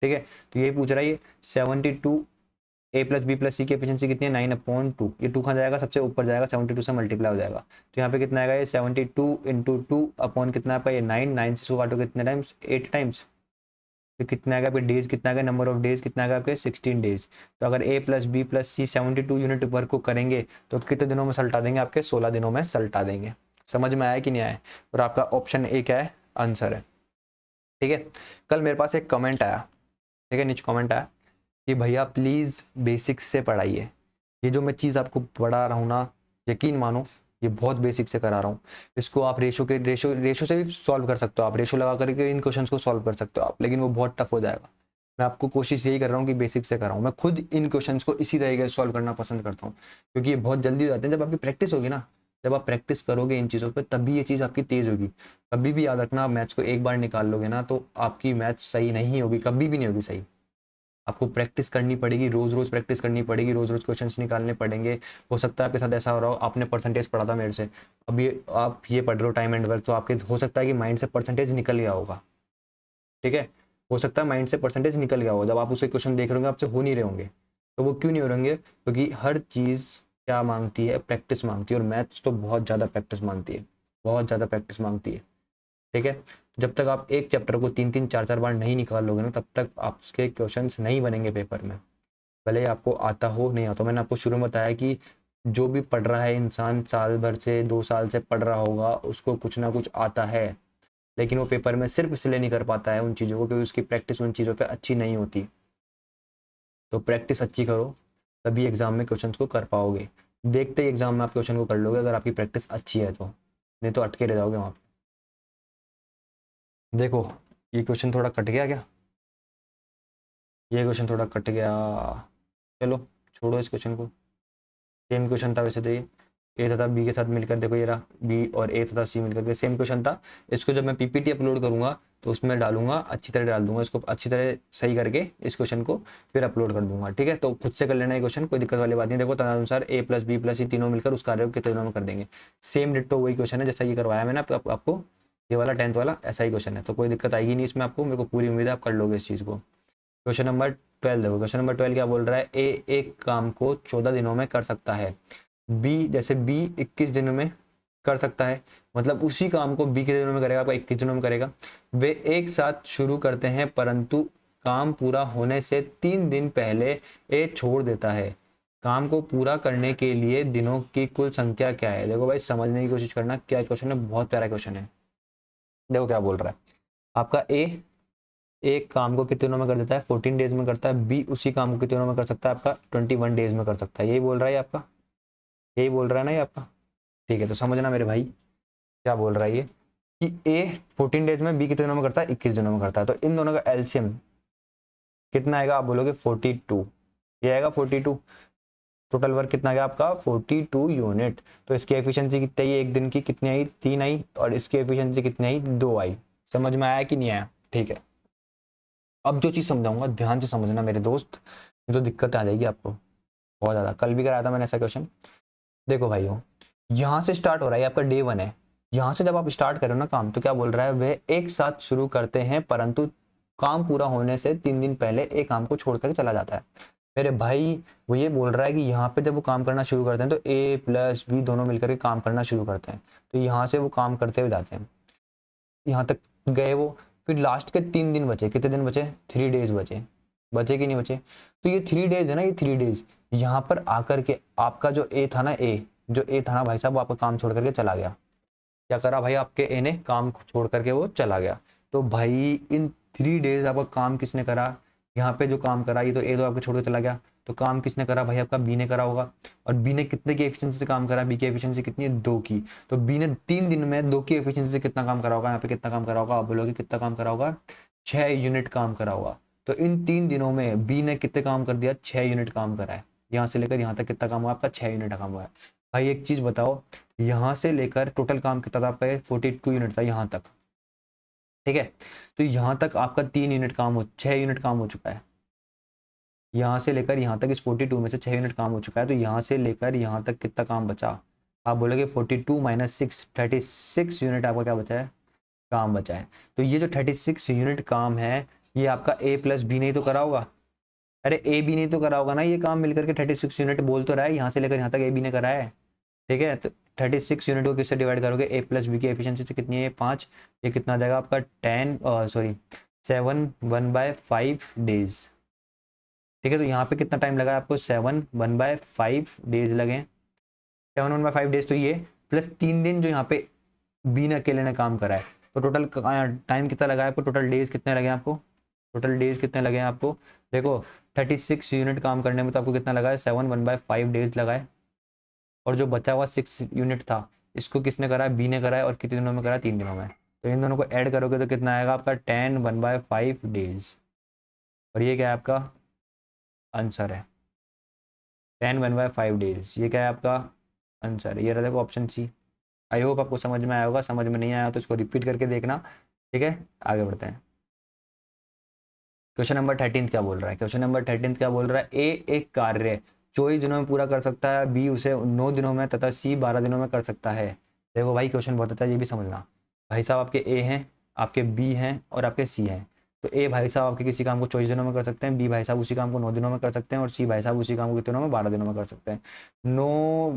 ठीक है तो ये पूछ रहा है ये 72, ए प्लस बी प्लस सी की एफिशिएंसी कितनी है 9/2, ये 2 कहाँ जाएगा सबसे ऊपर जाएगा 72 से मल्टीप्लाई हो जाएगा, तो यहाँ पे कितना आएगा ये 72 इंटू 2 अपॉन कितना आपका ये 9, 9 से इसको काटो कितने टाइम्स 8 टाइम्स, तो कितना आएगा आपके डेज, कितना आएगा नंबर ऑफ डेज, कितना आएगा आपके 16 डेज। तो अगर ए प्लस बी प्लस सी 72 यूनिट वर्क को करेंगे तो कितने दिनों में सल्टा देंगे, आपके 16 दिनों में सल्टा देंगे। समझ में आया कि नहीं आया, और आपका ऑप्शन ए क्या है आंसर है। ठीक है कल मेरे पास एक कमेंट आया, ठीक है नीचे कमेंट आया कि भैया प्लीज़ बेसिक्स से पढ़ाइए, ये जो मैं चीज़ आपको पढ़ा रहा हूँ ना यकीन मानो ये बहुत बेसिक से करा रहा हूँ, इसको आप रेशो से भी सॉल्व कर सकते हो, आप रेशो लगा करके इन क्वेश्चंस को सॉल्व कर सकते हो आप, लेकिन वो बहुत टफ हो जाएगा। मैं आपको कोशिश यही कर रहा हूँ कि बेसिक से कर रहा हूँ, मैं खुद इन क्वेश्चंस को इसी तरीके से सॉल्व करना पसंद करता हूँ क्योंकि ये बहुत जल्दी हो जाते हैं। जब आपकी प्रैक्टिस होगी ना, जब आप प्रैक्टिस करोगे इन चीज़ों पर तभी ये चीज़ आपकी तेज़ होगी। कभी भी याद रखना, आप मैथ्स को एक बार निकाल लोगे ना तो आपकी मैथ्स सही नहीं होगी, कभी भी नहीं होगी सही। आपको प्रैक्टिस करनी पड़ेगी, रोज रोज प्रैक्टिस करनी पड़ेगी, रोज रोज क्वेश्चंस निकालने पड़ेंगे। हो सकता है आपके साथ ऐसा हो रहा हो, आपने परसेंटेज पढ़ा था मेरे से, अभी आप ये पढ़ रहे हो टाइम एंड वर्क, तो आपके हो सकता है कि माइंड से परसेंटेज निकल गया होगा। ठीक है हो सकता है माइंड से परसेंटेज निकल गया होगा, जब आप उसके क्वेश्चन देख रहे होंगे आपसे हो नहीं रहे होंगे। तो वो क्यों नहीं हो रहेंगे, क्योंकि हर चीज़ क्या मांगती है, प्रैक्टिस मांगती है, और मैथ्स तो बहुत ज़्यादा प्रैक्टिस मांगती है, बहुत ज़्यादा प्रैक्टिस मांगती है। ठीक है जब तक आप एक चैप्टर को 3-3 4-4 बार नहीं निकाल लोगे ना, तब तक आपके क्वेश्चंस नहीं बनेंगे पेपर में, भले ही आपको आता हो नहीं आता। मैंने आपको शुरू में बताया कि जो भी पढ़ रहा है इंसान, साल भर से 2 साल से पढ़ रहा होगा, उसको कुछ ना कुछ आता है, लेकिन वो पेपर में सिर्फ इसलिए नहीं कर पाता है उन चीज़ों को क्योंकि उसकी प्रैक्टिस उन चीज़ों पे अच्छी नहीं होती। तो प्रैक्टिस अच्छी करो, तभी एग्जाम में क्वेश्चन को कर पाओगे। देखते ही एग्जाम में आप क्वेश्चन को कर लोगे अगर आपकी प्रैक्टिस अच्छी है तो, नहीं तो अटके रह जाओगे वहाँ पे। देखो ये क्वेश्चन थोड़ा कट गया क्या, ये क्वेश्चन थोड़ा कट गया, चलो छोड़ो इस क्वेश्चन को। सेम क्वेश्चन था वैसे तो ये, ए तथा बी के साथ मिलकर, देखो ये रहा बी और ए तथा सी मिलकर के सेम क्वेश्चन था। इसको जब मैं पीपीटी अपलोड करूंगा तो उसमें डालूंगा, अच्छी तरह डाल दूंगा इसको, अच्छी तरह सही करके इस क्वेश्चन को फिर अपलोड कर दूंगा, ठीक है। तो खुद से कर लेना ये क्वेश्चन, कोई दिक्कत वाली बात नहीं। देखो तदनुसार ए प्लस बी प्लस सी तीनों मिलकर उस कार्य को कितने दिनों में कर देंगे। सेम डिट्टो वही क्वेश्चन है जैसा ये करवाया मैंने आपको, ये वाला 10th वाला ऐसा ही क्वेश्चन है, तो कोई दिक्कत आएगी नहीं इसमें आपको, मेरे को पूरी उम्मीद है आप कर लोगे इस चीज़ को। क्वेश्चन नंबर 12 देखो, क्वेश्चन नंबर 12 क्या बोल रहा है, ए एक काम को 14 दिनों में कर सकता है, बी जैसे बी 21 दिनों में कर सकता है, मतलब उसी काम को बी कितने दिनों में करेगा, आपका 21 दिनों में करेगा। वे एक साथ शुरू करते हैं परंतु काम पूरा होने से 3 दिन पहले ए छोड़ देता है, काम को पूरा करने के लिए दिनों की कुल संख्या क्या है। देखो भाई समझने की कोशिश करना, क्या क्वेश्चन है, बहुत प्यारा क्वेश्चन है। देखो क्या बोल रहा है, आपका ए एक काम को कितने दिनों में कर देता है, 14 डेज में करता है, बी उसी काम को कितने दिनों में कर सकता है, आपका 21 डेज में कर सकता है, यही बोल रहा है आपका, यही बोल रहा है ना ये आपका, ठीक है। तो समझना मेरे भाई क्या बोल रहा है ये, कि ए 14 डेज में, बी कितने दिनों में करता है, 21 दिनों में करता है। तो इन दोनों का एलसीएम कितना आएगा, आप बोलोगे 42, ये आएगा 42। टोटल वर्क कितना गया आपका 42 यूनिट। तो इसकी एफिशिएंसी कितनी आई, एक दिन की कितनी आई, 3 आई, और इसकी एफिशिएंसी कितनी आई, 2 आई। समझ में आया कि नहीं आया, ठीक है। अब जो चीज़ समझाऊंगा ध्यान से समझना मेरे दोस्त, नहीं तो दिक्कत आ जाएगी आपको बहुत ज़्यादा। कल भी कराया था मैंने ऐसा क्वेश्चन। देखो भाइयों, यहाँ से स्टार्ट हो रहा है, आपका डे 1 है, यहाँ से जब आप स्टार्ट करो ना काम, तो क्या बोल रहा है, वे एक साथ शुरू करते हैं परंतु काम पूरा होने से 3 दिन पहले एक काम को छोड़ कर चला जाता है। मेरे भाई वो ये बोल रहा है कि यहाँ पे जब वो काम करना शुरू करते हैं तो ए प्लस बी दोनों मिलकर के काम करना शुरू करते हैं, तो यहाँ से वो काम करते हुए जाते हैं, यहाँ तक गए वो, फिर लास्ट के 3 दिन बचे, कितने दिन बचे, 3 डेज बचे, बचे कि नहीं बचे। तो ये 3 डेज है ना, ये 3 डेज यहाँ पर आकर के आपका जो ए था ना, ए जो ए था ना भाई साहब, वो आपका काम छोड़ करके चला गया। क्या करा भाई, आपके ए ने काम छोड़ करके वो चला गया। तो भाई इन 3 डेज आपका काम किसने करा, यहाँ पे जो काम करा, ये तो ए तो आपको छोड़ के चला गया, तो काम किसने करा भाई, आपका बी ने करा होगा। और बी ने कितने की एफिशिएंसी से काम करा, बी की एफिशिएंसी कितनी है, 2 की। तो बी ने 3 दिन में 2 की एफिशिएंसी से कितना काम करा होगा, यहाँ पे कितना काम करा होगा, आप बोलोगे कितना काम करा होगा, 6 यूनिट काम करा होगा। तो इन 3 दिनों में बी ने कितने काम कर दिया, 6 यूनिट काम करा है। यहाँ से लेकर यहाँ तक कितना काम हुआ आपका, 6 यूनिट काम हुआ है। भाई एक चीज बताओ, यहाँ से लेकर टोटल काम कितना था आपका, 42 यूनिट था यहाँ तक, ठीक है। तो यहाँ तक आपका 3 यूनिट काम हो, 6 यूनिट काम हो चुका है। यहाँ से लेकर यहाँ तक इस 42 में से 6 यूनिट काम हो चुका है, तो यहाँ से लेकर यहाँ तक कितना काम बचा, आप बोलोगे 42 माइनस 6, 36 यूनिट आपका क्या बचा है, काम बचा है। तो ये जो 36 यूनिट काम है, ये आपका ए प्लस बी नहीं तो करा होगा, अरे ए बी नहीं तो करा होगा ना, ये काम मिलकर के 36 यूनिट बोल तो रहा है, यहाँ से लेकर यहाँ तक ए बी ने करा है, ठीक है। तो 36 यूनिट को किससे डिवाइड करोगे, ए प्लस बी की एफिशिएंसी से कितनी है, 5, ये कितना आ जाएगा आपका 7 1/5 डेज, ठीक है। तो यहाँ पे कितना टाइम लगा आपको, 7 1/5 डेज लगे, 7 1/5 डेज। तो ये प्लस 3 दिन जो यहाँ पे बी ने अकेले ने काम करा है, तो टोटल टाइम कितना लगा है आपको, टोटल डेज कितने लगे आपको, टोटल डेज कितने लगे हैं आपको। देखो 36 यूनिट काम करने में तो आपको कितना लगा है, 7 1/5 डेज लगा है, और जो बचा हुआ 6 यूनिट था, इसको किसने करा है, बी ने करा है, और कितने दिनों में करा है, 3 दिनों में। तो इन दोनों को ऐड करोगे तो कितना आएगा आपका 10 1/5 डेज, और ये क्या है आपका आंसर है, 10 1/5 डेज, ये क्या है आपका आंसर है। ये रहा देखो ऑप्शन सी। आई होप आपको समझ में आया होगा, समझ में नहीं आया तो इसको रिपीट करके देखना, ठीक है। आगे बढ़ते हैं। क्वेश्चन नंबर 13 क्या बोल रहा है, क्वेश्चन नंबर 13 क्या बोल रहा है, ए एक कार्य 24 दिनों में पूरा कर सकता है, बी उसे 9 दिनों में तथा सी 12 दिनों में कर सकता है। देखो भाई क्वेश्चन बहुत अच्छा है, ये भी समझना। भाई साहब आपके ए हैं, आपके बी हैं और आपके सी हैं। तो ए भाई साहब आपके किसी काम को 24 दिनों में कर सकते हैं, बी भाई साहब उसी काम को 9 दिनों में कर सकते हैं, और सी भाई साहब उसी काम को कितने दिनों में, 12 दिनों में कर सकते हैं। 9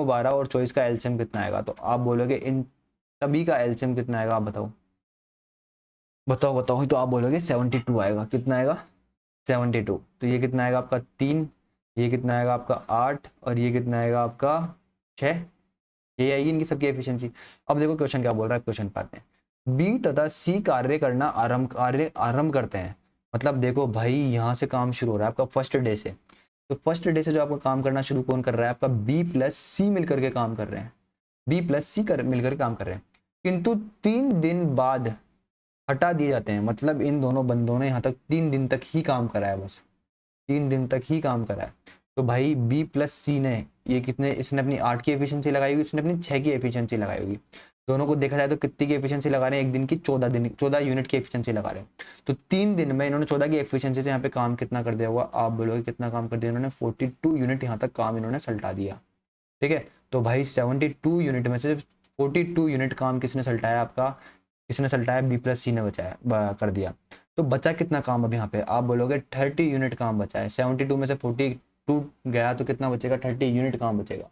12 और 24 का एलसीएम कितना आएगा, तो आप बोलोगे इन सभी का एलसीएम कितना आएगा आप बताओ, बताओ बताओ। तो आप बोलोगे 72 आएगा। कितना आएगा? 72। तो ये कितना आएगा आपका 3, ये कितना आएगा आपका 8, और ये कितना आएगा आपका 6। ये आएगी इनकी सबकी एफिशिएंसी। अब देखो क्वेश्चन क्या बोल रहा है, क्वेश्चन पाते हैं। बी तथा सी कार्य आरंभ करते हैं। मतलब देखो भाई, यहाँ से काम शुरू हो रहा है आपका फर्स्ट डे से। तो फर्स्ट डे से जो आपका काम करना शुरू कौन कर रहा है? आपका बी प्लस सी मिलकर के काम कर रहे हैं। बी प्लस सी मिलकर काम कर रहे हैं, किंतु 3 दिन बाद हटा दिए जाते हैं। मतलब इन दोनों बंदों ने यहाँ तक 3 दिन तक ही काम करा है, बस 3 दिन तक ही काम करा है। तो भाई बी प्लस सी ने ये कितने, इसने अपनी 8 की एफिशिएंसी लगाई होगी, इसने अपनी 6 की एफिशिएंसी लगाई होगी। दोनों को देखा जाए तो कितनी की एफिशिएंसी लगा रहे हैं? एक दिन की 14 यूनिट की एफिशिएंसी लगा रहे हैं। तो 3 दिन में इन्होंने 14 की एफिशिएंसी से यहाँ पे काम कितना कर दिया होगा? आप बोलोगे कितना काम कर दिया इन्होंने? 42 यूनिट यहाँ तक काम इन्होंने सल्टा दिया। ठीक है, तो भाई 72 यूनिट में से 42 यूनिट काम किसने सल्टाया? आपका किसने सल्टाया? बी प्लस सी ने कर दिया। तो बचा कितना काम अब यहाँ पे? आप बोलोगे 30 यूनिट काम बचा है। 72 में से 42 गया तो कितना बचेगा? 30 यूनिट काम बचेगा।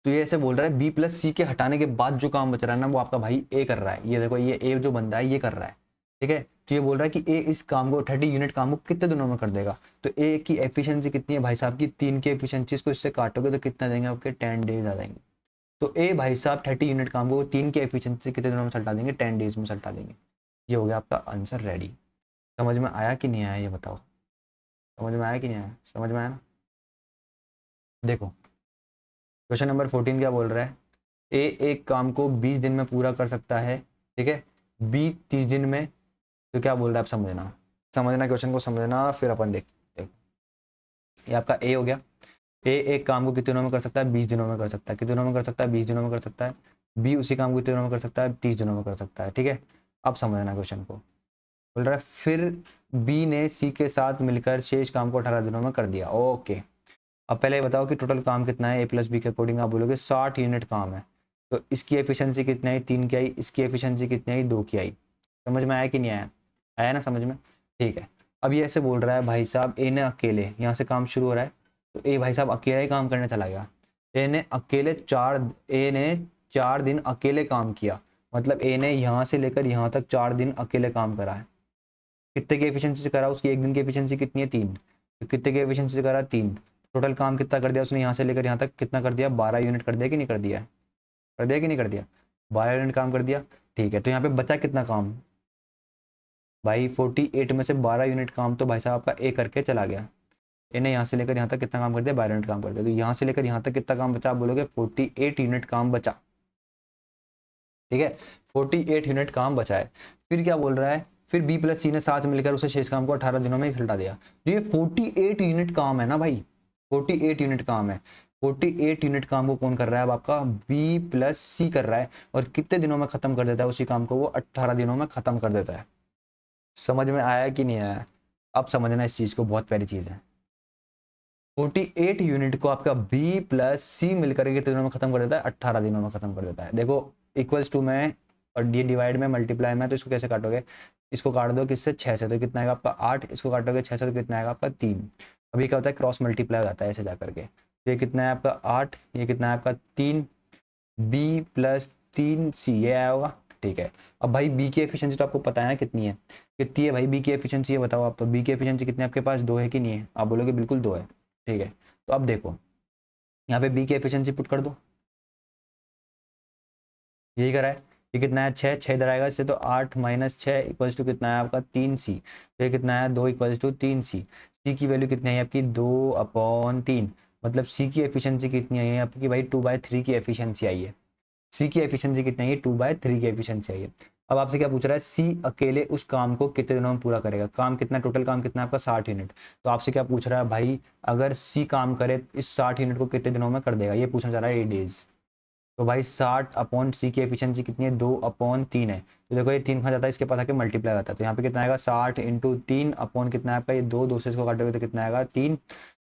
तो ये ऐसे बोल रहा है बी प्लस सी के हटाने के बाद जो काम बच रहा है ना, वो आपका भाई ए कर रहा है। ये देखो, ये ए जो बंदा है ये कर रहा है। ठीक है, तो ये बोल रहा है कि ए इस काम को 30 यूनिट काम को कितने दिनों में कर देगा? तो ए की एफिशिएंसी कितनी है भाई साहब की? 3 की एफिशिएंसी को इससे काटोगे तो कितना देंगे आपके? 10 डेज आ जाएंगे। तो ए भाई साहब 30 यूनिट काम को 3 की एफिशिएंसी कितने दिनों में सल्टा देंगे? 10 डेज में सल्टा देंगे। ये हो गया आपका आंसर रेडी। समझ में आया कि नहीं आया ये बताओ? समझ में आया कि नहीं आया? समझ में आया ना? देखो क्वेश्चन नंबर 14 क्या बोल रहा है? ए एक काम को 20 दिन में पूरा कर सकता है, ठीक है, बी 30 दिन में। तो क्या बोल रहा है आप समझना, समझना क्वेश्चन को समझना, फिर अपन देखते हैं। ये आपका ए हो गया। ए एक काम को कितने दिनों में कर सकता है? 20 दिनों में कर सकता है। कितने दिनों में कर सकता है? 20 दिनों में कर सकता है। बी उसी काम को कितने दिनों में कर सकता है? 30 दिनों में कर सकता है। ठीक है, अब समझना क्वेश्चन को। बोल रहा है फिर बी ने सी के साथ मिलकर शेष काम को 18 दिनों में कर दिया। ओके, अब पहले बताओ कि टोटल काम कितना है? ए प्लस बी के अकॉर्डिंग आप बोलोगे 60 यूनिट काम है। तो इसकी एफिशिएंसी कितनी आई? 3 की आई। इसकी एफिशिएंसी कितनी आई? 2 की आई। समझ में आया कि नहीं आया? आया ना समझ में? ठीक है, अब ये ऐसे बोल रहा है भाई साहब ए ने अकेले, यहाँ से काम शुरू हो रहा है, तो ए भाई साहब अकेला ही काम करने चला गया। ए ने 4 दिन अकेले काम किया। मतलब ए ने यहाँ से लेकर यहाँ तक 4 दिन अकेले काम करा है। कितने की एफिशिएंसी से करा? उसकी एक दिन की एफिशिएंसी कितनी है? 3। तो कितने की एफिशिएंसी से करा? 3। टोटल काम कितना कर दिया उसने? यहाँ से लेकर यहाँ तक कितना कर दिया? 12 यूनिट कर दिया कि नहीं कर दिया? कर दिया कि नहीं कर दिया? 12 यूनिट काम कर दिया। ठीक है, तो यहाँ पे बचा कितना काम भाई? 48 में से 12 यूनिट काम तो भाई साहब आपका ए करके चला गया। ए ने यहाँ से लेकर यहाँ तक कितना काम कर दिया? 12 यूनिट काम कर दिया। तो यहाँ से लेकर यहाँ तक कितना काम बचा? आप बोलोगे 48 यूनिट काम बचा। ठीक है, 48 यूनिट काम बचा है। फिर क्या बोल रहा है? फिर बी प्लस सी ने साथ मिलकर उसे शेष काम को 18 दिनों में सल्टा दिया। तो ये 48 यूनिट काम है ना भाई, 48 यूनिट काम है। 48 यूनिट काम को कौन कर रहा है? अब आपका बी प्लस सी कर रहा है। और कितने दिनों में खत्म कर देता है उसी काम को? वो 18 दिनों में खत्म कर देता है। समझ में आया कि नहीं आया? अब समझना इस चीज को, बहुत प्यारी चीज है। 48 यूनिट को आपका बी प्लस सी मिलकर के कितने दिनों में खत्म कर देता है? 18 दिनों में खत्म कर देता है। देखो इक्वल्स टू में और ये डिवाइड में मल्टीप्लाई में, तो इसको कैसे काटोगे? इसको काट दो किससे? 6 से, तो कितना आएगा आपका 8। इसको काटोगे 6 से तो कितना आएगा आपका 3। अभी क्या होता है? क्रॉस मल्टीप्लाई हो जाता है ऐसे जा करके। तो ये कितना है आपका 8, ये कितना है आपका 3, बी प्लस 3 सी, ये आया होगा। ठीक है, अब भाई बी की एफिशिएंसी तो आपको पता है ना कितनी है? कितनी है भाई बी की एफिशिएंसी? ये बताओ आप। तो बी की एफिशिएंसी कितनी है आपके पास? 2 है कि नहीं है? आप बोलोगे बिल्कुल 2 है। ठीक है, तो अब देखो यहाँ पे बी की एफिशिएंसी पुट कर दो। यही करा है। ये कितना है? 6। 6 इधर आएगा इससे, तो 8 माइनस 6 इक्वल्स टू कितना है आपका? 3 सी। तो ये कितना है? 2 इक्वल्स टू 3 सी। सी की वैल्यू कितनी है आपकी? 2/3। मतलब सी की एफिशिएंसी कितनी आई है आपकी भाई? 2/3 की एफिशिएंसी आई है। सी की एफिशिएंसी कितनी है? 2/3 की एफिशिएंसी आई है। अब आपसे क्या पूछ रहा है? सी अकेले उस काम को कितने दिनों में पूरा करेगा? काम कितना, टोटल काम कितना है आपका? 60 यूनिट। तो आपसे क्या पूछ रहा है भाई? अगर सी काम करे इस 60 यूनिट को कितने दिनों में कर देगा? ये पूछना चाह रहा है 8 डेज। तो भाई 60 अपॉन सी की एफिशिएंसी कितनी है? 2/3 है। तो देखो ये 3 खा जाता है, इसके पास आके मल्टीप्लाई होता है। तो यहाँ पे कितना आएगा? 60 इंटू 3 अपॉन कितना है आपका? ये 2 से इसको काटोगे तो कितना आएगा? 3।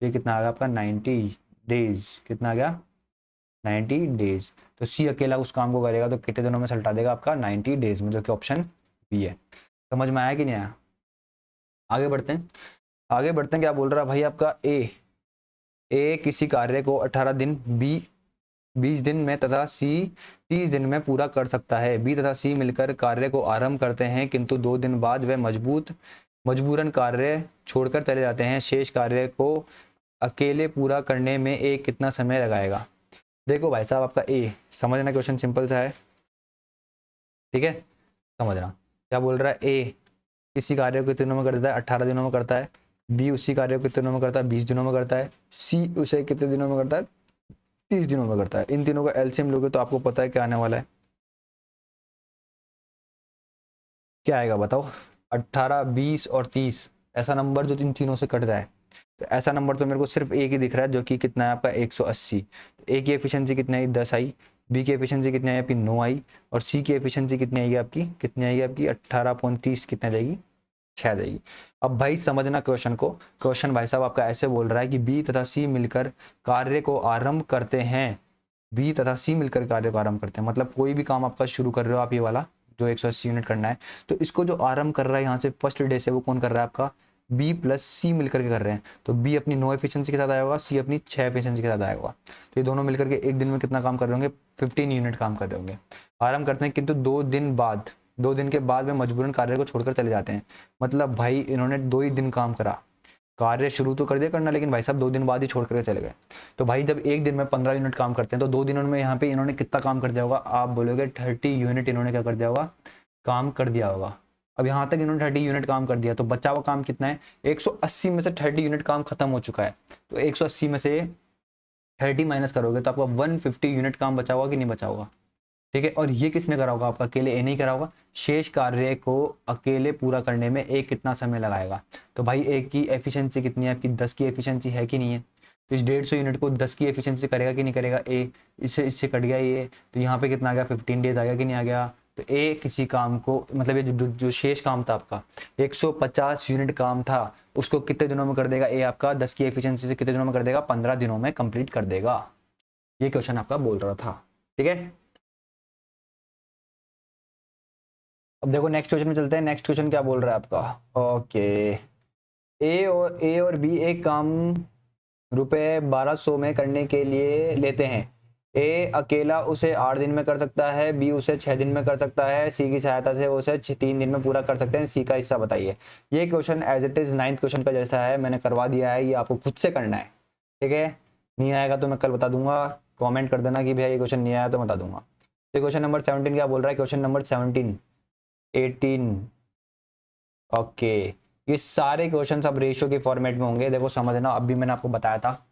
ये कितना आएगा आपका? 90 डेज। कितना आ गया? 90 डेज। तो सी अकेला उस काम को करेगा तो कितने दिनों में सल्टा देगा आपका? 90 डेज में, जो कि ऑप्शन बी है। समझ में आया कि नहीं आया? आगे बढ़ते हैं, आगे बढ़ते हैं। क्या बोल रहा है भाई आपका? ए किसी कार्य को 18 दिन बी 20 दिन में तथा सी 30 दिन में पूरा कर सकता है। बी तथा सी मिलकर कार्य को आरंभ करते हैं, किंतु 2 दिन बाद वे मजबूरन कार्य छोड़कर चले जाते हैं। शेष कार्य को अकेले पूरा करने में ए कितना समय लगाएगा। देखो भाई साहब, आपका ए समझना, क्वेश्चन सिंपल सा है, ठीक है, समझना क्या बोल रहा है। ए किसी कार्य को कितने दिनों में करता है, 18 दिनों में करता है। बी उसी कार्य को कितने दिनों में करता है, 20 दिनों में करता है। सी उसे कितने दिनों में करता है, 30 दिनों में करता है। इन तीनों का एलसीएम लोगे तो आपको पता है क्या आने वाला है, क्या आएगा बताओ। 18, 20 और 30, ऐसा नंबर जो इन तीनों से कट जाए, तो ऐसा नंबर तो मेरे को सिर्फ एक ही दिख रहा है, जो कि कितना है आपका 180। ए की एफिशिएंसी कितनी आई, 10 आई। बी की एफिशिएंसी कितनी आई आपकी, 9 आई। और सी की एफिशिएंसी कितनी आएगी आपकी, कितनी आएगी आपकी 18.30, कितना जाएगी, 6 जाएगी। अब भाई समझना क्वेश्चन को, क्वेश्चन भाई साहब आपका ऐसे बोल रहा है कि बी तथा सी मिलकर कार्य को आरंभ करते हैं। बी तथा सी मिलकर कार्य को आरंभ करते हैं, मतलब कोई भी काम आपका शुरू कर रहे हो आप, ये वाला जो 180 यूनिट करना है, तो इसको जो आरंभ कर रहा है यहाँ से फर्स्ट डे से, वो कौन कर रहा है आपका, बी प्लस सी मिलकर के कर रहे हैं। तो बी अपनी 9 एफिशिएंसी के साथ आया होगा, सी अपनी 6 एफिशिएंसी के साथ आया होगा। तो ये दोनों मिलकर के एक दिन में कितना काम कर रहे होंगे, 15 यूनिट काम कर रहे होंगे। आरंभ करते हैं, किंतु 2 दिन के बाद वे मजबूरन कार्य को छोड़कर चले जाते हैं। मतलब भाई इन्होंने 2 ही दिन काम करा, कार्य शुरू तो कर दिया करना, लेकिन भाई साहब 2 दिन बाद ही छोड़ करके चले गए। तो भाई जब एक दिन में 15 यूनिट काम करते हैं, तो 2 दिनों में यहाँ पे इन्होंने कितना काम कर दिया होगा, आप बोलोगे 30 यूनिट इन्होंने क्या कर दिया होगा, काम कर दिया होगा। अब यहाँ तक इन्होंने 30 यूनिट काम कर दिया, तो बचा हुआ काम कितना है, 180 में से 30 यूनिट काम खत्म हो चुका है। तो 180 में से 30 माइनस करोगे तो आपका 150 यूनिट काम बचा होगा कि नहीं बचा होगा, ठीक है। और ये किसने करा होगा, आपका अकेले ए नहीं करा होगा। शेष कार्य को अकेले पूरा करने में ए कितना समय लगाएगा। तो भाई ए की एफिशिएंसी कितनी है आपकी, 10 की एफिशिएंसी है कि नहीं है। तो इस 150 यूनिट को 10 की एफिशिएंसी करेगा कि नहीं करेगा ए, इससे कट गया ये, तो यहाँ पे कितना आ गया, 15 डेज आ गया कि नहीं आ गया। तो ए किसी काम को, मतलब ये जो शेष काम था आपका 150 यूनिट काम था, उसको कितने दिनों में कर देगा ए आपका, 10 की एफिशिएंसी से कितने दिनों में कर देगा, 15 दिनों में कंप्लीट कर देगा। ये क्वेश्चन आपका बोल रहा था, ठीक है। अब देखो नेक्स्ट क्वेश्चन में चलते हैं। नेक्स्ट क्वेश्चन क्या बोल रहा है आपका, ओके। ए और बी एक काम रुपए 1200 में करने के लिए लेते हैं। ए अकेला उसे 8 दिन में कर सकता है, बी उसे 6 दिन में कर सकता है, सी की सहायता से वो उसे 3 दिन में पूरा कर सकते हैं। सी का हिस्सा बताइए। ये question as it is 9th question का जैसा है, मैंने करवा दिया है, ये आपको खुद से करना है, ठीक है। नहीं आएगा तो मैं कल बता दूंगा, कॉमेंट कर देना कि भैया ये क्वेश्चन नहीं आया तो बता दूंगा। तो क्वेश्चन नंबर 17 क्या बोल रहा है, क्वेश्चन नंबर 17, 18, ओके। ये सारे क्वेश्चन अब रेशियो के फॉर्मेट में होंगे। देखो समझना, अभी मैंने आपको बताया था,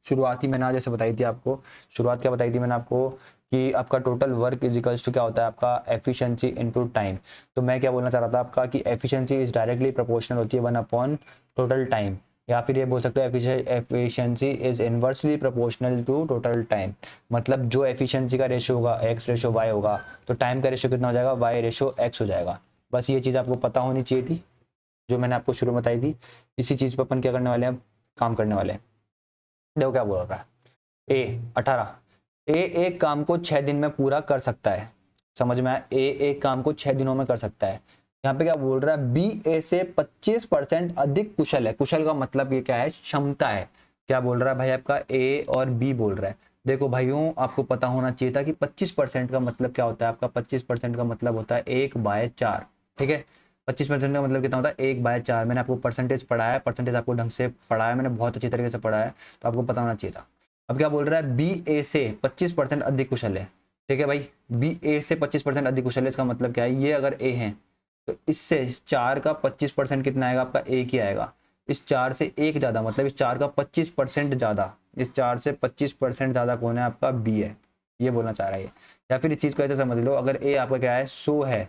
शुरुआत ही मैंने जैसे बताई थी आपको, शुरुआत क्या बताई थी मैंने आपको, कि आपका टोटल वर्क इजिकल्स टू क्या होता है आपका, एफिशिएंसी इनटू टाइम। तो मैं क्या बोलना चाह रहा था आपका, कि एफिशिएंसी इज डायरेक्टली प्रोपोर्शनल होती है 1 टोटल टाइम, या फिर ये बोल सकते हो efficiency is inversely proportional to total time. मतलब जो एफिशिएंसी का रेशियो होगा एक्स रेशियो वाई होगा, तो टाइम का रेशियो कितना हो जाएगा, वाई रेशियो एक्स हो जाएगा। बस ये चीज़ आपको पता होनी चाहिए थी, जो मैंने आपको शुरू में बताई थी। इसी चीज़ पर अपन क्या करने वाले हैं, काम करने वाले हैं। देखो क्या बोल रहा है, ए 18, ए एक काम को 6 दिन में पूरा कर सकता है। समझ में आया, ए एक काम को 6 दिनों में कर सकता है। यहाँ पे क्या बोल रहा है, बी ए से 25% अधिक कुशल है। कुशल का मतलब ये क्या है, क्षमता है। क्या बोल रहा है भाई आपका, ए और बी बोल रहा है। देखो भाइयों, आपको पता होना चाहिए था कि 25% का मतलब क्या होता है आपका, 25% का मतलब होता है 1/4, ठीक है। 25% का मतलब कितना होता है, 1/4। मैंने आपको परसेंटेज पढ़ाया है, परसेंटेज आपको ढंग से पढ़ाया, मैंने बहुत अच्छी तरीके से पढ़ाया है, तो आपको पता होना चाहिए था। अब क्या बोल रहा है, बी ए से 25% अधिक कुशल है, ठीक है भाई। बी ए से 25% अधिक कुशल है, इसका मतलब क्या है, ये अगर ए है तो इससे इस 4 का 25% कितना आएगा आपका, एक ही आएगा। इस 4 से एक ज्यादा, मतलब इस 4 का 25% ज्यादा, इस 4 से 25% ज्यादा कौन है आपका, बी है। ये बोलना चाह रहा है। या फिर इस चीज को ऐसे समझ लो, अगर ए आपका क्या है 100 है,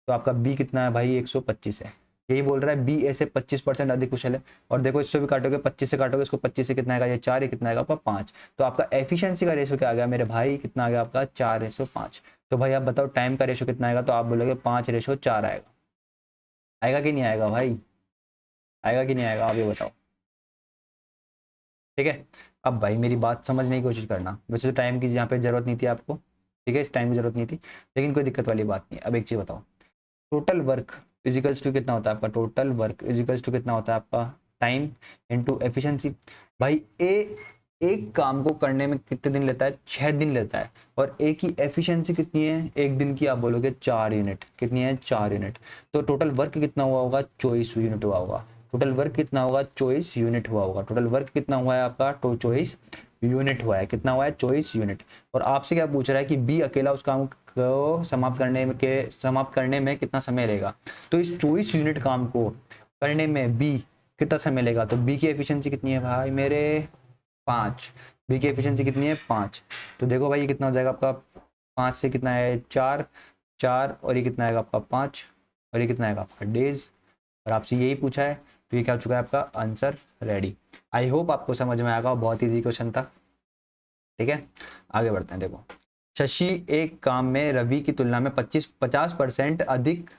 तो आपका बी कितना है भाई, 125 है। यही बोल रहा है, बी ए से 25% अधिक कुशल है। और देखो इससे भी काटोगे, 25 से काटोगे इसको, 25 से कितना आएगा, ये 4, ये कितना आएगा आपका 5। तो आपका एफिशिएंसी का रेशियो क्या आ गया मेरे भाई, कितना आ गया आपका 4:5। तो भाई आप बताओ टाइम का रेशियो कितना आएगा, तो आप बोलोगे 5:4 आएगा। आएगा कि नहीं आएगा भाई, आएगा कि नहीं आएगा, आप ये बताओ, ठीक है। अब भाई मेरी बात समझने की कोशिश करना। वैसे तो टाइम की यहाँ पे जरूरत नहीं थी आपको, ठीक है, इस टाइम की जरूरत नहीं थी, लेकिन कोई दिक्कत वाली बात नहीं है। अब एक चीज बताओ, टोटल वर्क इजिकल्स टू कितना होता है आपका, टोटल वर्क इजिकल्स टू कितना होता है आपका, टाइम इनटू एफिशिएंसी। भाई ए एक काम को करने में कितने दिन लेता है, 6 दिन लेता है, और ए की एफिशिएंसी कितनी है, एक दिन की आप बोलोगे 4 यूनिट, कितनी है 4 यूनिट। तो टोटल वर्क कितना हुआ होगा, 24 यूनिट हुआ होगा। टोटल वर्क कितना होगा, 24 यूनिट हुआ होगा। टोटल वर्क कितना हुआ है आपका, 24 यूनिट हुआ है। कितना हुआ है, 24 यूनिट। और आपसे क्या पूछ रहा है कि बी अकेला उस काम को समाप्त करने में कितना समय लेगा। तो इस 24 यूनिट काम को करने में बी कितना समय लेगा, तो बी की एफिशिएंसी कितनी है भाई मेरे, 5। बी की एफिशिएंसी कितनी है, 5। तो देखो भाई ये कितना हो जाएगा आपका, 5 से कितना है 4, 4 और ये कितना आएगा आपका 5, और ये कितना आएगा आपका डेज। और आपसे यही पूछा है, तो ये क्या हो चुका है आपका आंसर रेडी। आई होप आपको समझ में आएगा, बहुत ईजी क्वेश्चन था। ठीक है, आगे बढ़ते हैं। देखो, शशि एक काम में रवि की तुलना में 50% अधिक